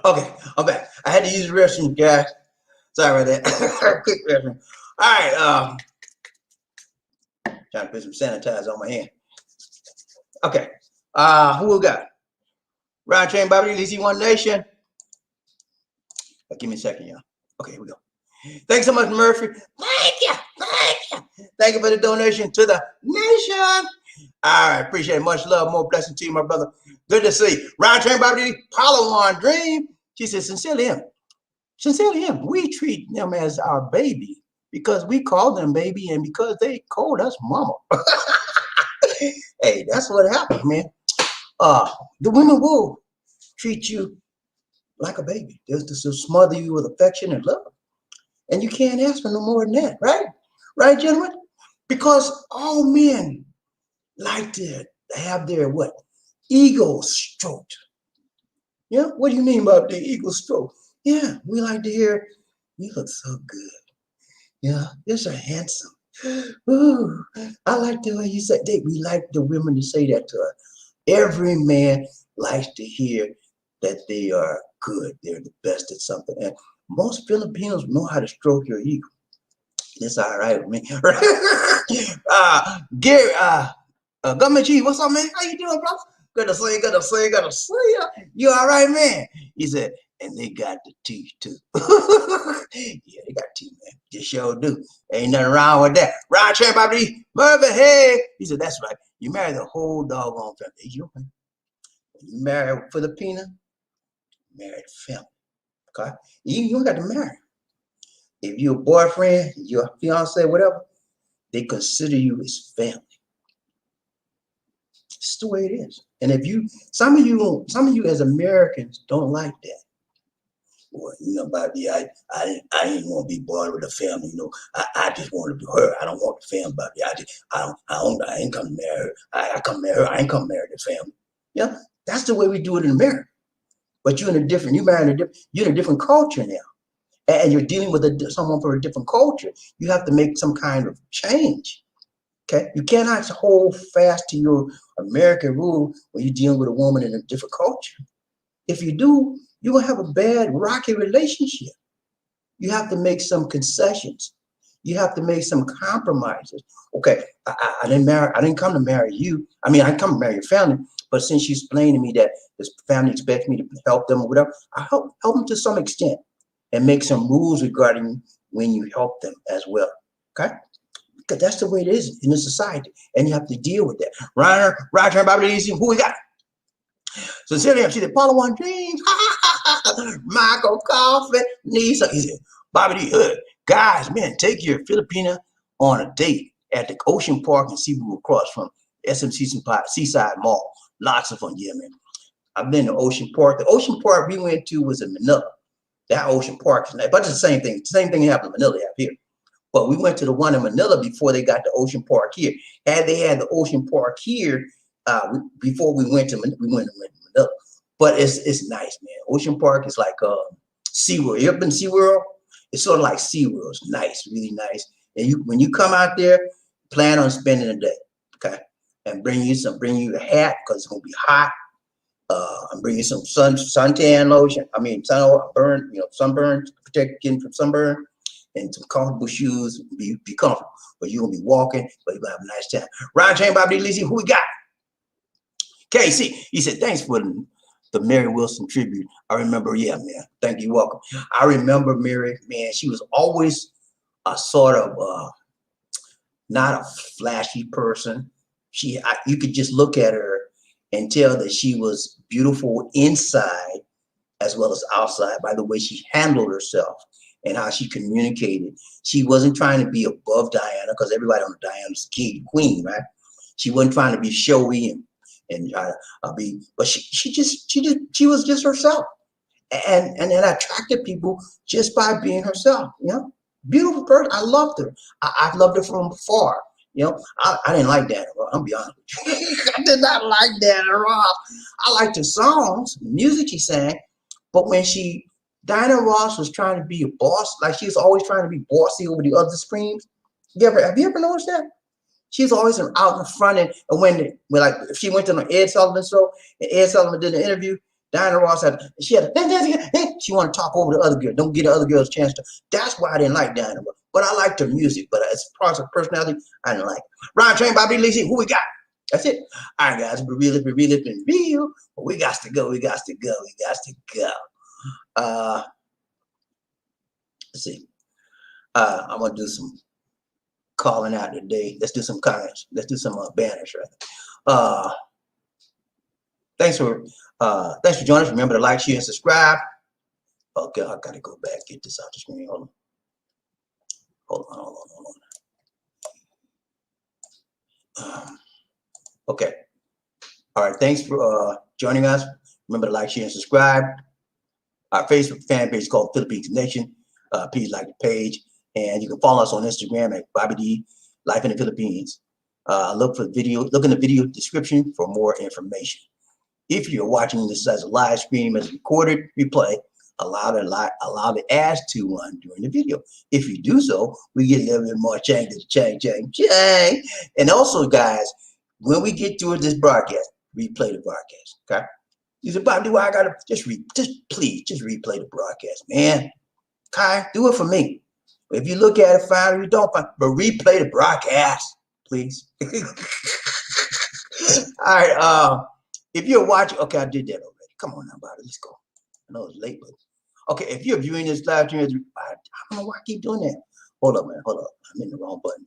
Okay, I'm back. I had to use the restroom, guys. Sorry about that. Quick restroom. All right, trying to put some sanitizer on my hand. Okay, who we got? Ryan Train, BobbieD, Lazy One Nation. Give me a second, y'all. Okay, here we go. Thanks so much, Murphy. Thank you. Thank you for the donation to the nation. All right, appreciate it. Much love, more blessing to you, my brother. Good to see you. Ryan Train, BobbieD, Palawan Dream. She said, sincerely him. Sincerely him. We treat them as our baby because we call them baby and because they called us mama. Hey, that's what happened, man. The women will treat you like a baby. They'll smother you with affection and love. And you can't ask for no more than that, right? Right, gentlemen? Because all men like to have their what? Ego stroked. Yeah, what do you mean by the ego stroke? Yeah, we like to hear, you look so good. Yeah, you're so handsome. Ooh, I like the way you say that. We like the women to say that to us. Every man likes to hear that they are good. They're the best at something. And most Filipinos know how to stroke your ego. That's all right with me. Gary, Government Chief, what's up, man? How you doing, bro? Good to see you. You all right, man? He said, and they got the teeth too. Yeah, they got teeth, man. Just sure do. Ain't nothing wrong with that. Ryan Train, BobbieD, Murphy, hey. He said, that's right. You marry the whole doggone family. You marry a Filipina, marry the family. Okay? You don't got to marry. If you're a boyfriend, your fiance, whatever, they consider you as family. It's the way it is. And if you, some of you as Americans don't like that. Well, you know, Bobbie, I ain't want to be born with a family. You know, I just want to be her. I don't want the family, Bobbie. I ain't come marry her. I come marry her. I ain't come marry the family. Yeah, that's the way we do it in America. But you're in a different culture now, and you're dealing with someone from a different culture. You have to make some kind of change. Okay, you cannot hold fast to your American rule when you're dealing with a woman in a different culture. If you do, you're gonna have a bad, rocky relationship. You have to make some concessions. You have to make some compromises. Okay, I didn't come to marry you. I mean, I come to marry your family. But since you explained to me that this family expects me to help them or whatever, I help them to some extent and make some rules regarding when you help them as well. Okay? Because that's the way it is in the society. And you have to deal with that. Roger, BobbieD, who we got? Sincerely, I'm the Apollo 1 Dreams. Michael Coffin, Nisa. He said, BobbieD, guys, man, take your Filipina on a date at the Ocean Park in Cebu across from SMC Seaside Mall. Lots of fun, yeah, man. I've been to Ocean Park. The Ocean Park we went to was in Manila. That Ocean Park is nice, but it's the same thing. Same thing happened in Manila here. But we went to the one in Manila before they got the Ocean Park here. Had they had the Ocean Park here before we went to Manila. But it's nice, man. Ocean Park is like SeaWorld. You ever been to SeaWorld? It's sort of like SeaWorld. It's nice, really nice. And when you come out there, plan on spending a day, okay? And bring you a hat because it's gonna be hot. I'm bringing some suntan lotion. I mean, sunburn, protect skin from sunburn, and some comfortable shoes. Be comfortable, but you're gonna be walking, but you're gonna have a nice time. Ryan Chain, BobbieD, who we got? KC, he said, thanks for the Mary Wilson tribute. I remember, yeah, man. Thank you, welcome. I remember Mary, man. She was always a sort of not a flashy person. You could just look at her and tell that she was beautiful inside as well as outside by the way she handled herself and how she communicated. She wasn't trying to be above Diana because everybody on Diana's the queen, right? She wasn't trying to be showy and try to be, but she was just herself, and it attracted people just by being herself. You know, beautiful person. I loved her. I've loved her from afar. You know, I didn't like Diana Ross. I'll be honest with you. I did not like Diana Ross. I liked her songs, the music she sang, but when Diana Ross was trying to be a boss, like she was always trying to be bossy over the other screams. Have you ever noticed that? She's always out in front, and when like if she went to an Ed Sullivan show and Ed Sullivan did an interview, Diana Ross she wanted to talk over the other girl, don't give the other girls a chance to. That's why I didn't like Diana Ross. But I liked her music. But as far as her personality, I didn't like it. Ron Train, BobbieD, who we got? That's it. All right, guys, we're reliving real. But we got to go. Let's see. I'm gonna do some calling out today. Let's do some comments. Let's do some banners, rather. Thanks for joining us. Remember to like, share, and subscribe. Okay, I gotta go back, get this out the screen. Hold on. Okay. All right, thanks for joining us. Remember to like, share, and subscribe. Our Facebook fan page is called Philippines Nation. Please like the page. And you can follow us on Instagram at BobbieD, Life in the Philippines. Look in the video description for more information. If you're watching this as a live stream, as a recorded replay, allow the ads to run during the video. If you do so, we get a little bit more chang. And also, guys, when we get through this broadcast, replay the broadcast. Okay? You said, BobbieD, why I gotta please replay the broadcast, man. Okay, do it for me. If you look at it, fine. If you don't, fine. But replay the broadcast, please. All right. If you're watching, okay, I did that already. Come on now, BobbieD, let's go. I know it's late, but okay. If you're viewing this live stream, I don't know why I keep doing that. Hold up, man. Hold up. I'm hitting the wrong button.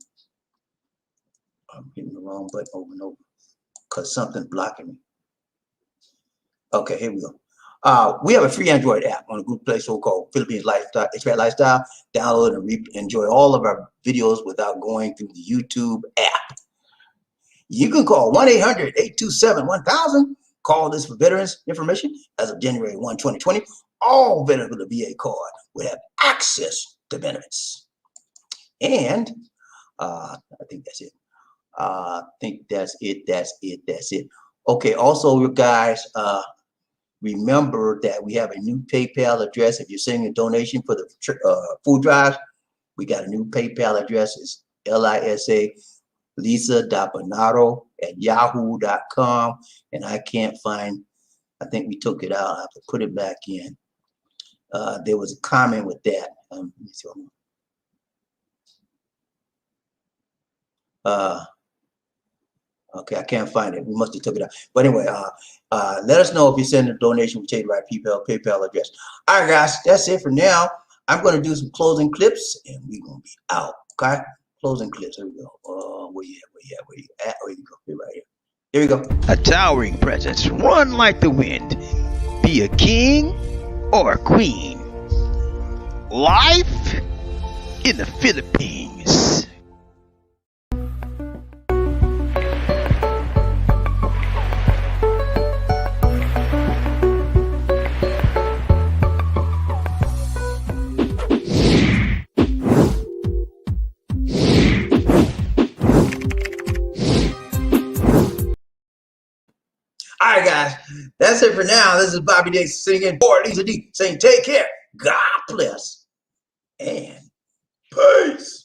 I'm hitting the wrong button over and over because something's blocking me. Okay, here we go. We have a free Android app on a Google Play Store called Philippines Lifestyle, Expat Lifestyle. Download and enjoy all of our videos without going through the YouTube app. You can call 1-800-827-1000. Call this for veterans information. As of January 1, 2020, all veterans with a VA card will have access to benefits. And I think that's it. That's it. Okay, also, guys, remember that we have a new PayPal address. If you're sending a donation for the food drive, we got a new PayPal address. It's lisa.bernardo@yahoo.com. And I can't find, I think we took it out. I have to put it back in. there was a comment with that. Let me see. Okay, I can't find it. We must have took it out. But anyway, let us know if you send a donation with the right PayPal address. All right, guys, that's it for now. I'm going to do some closing clips, and we're going to be out. Okay, closing clips. Here we go. Where you at? Where you go? Here, right here. Here we go. A towering presence, run like the wind. Be a king or a queen. Life in the Philippines. All right, guys, that's it for now. This is BobbieD singing for Lisa D saying take care, God bless, and peace.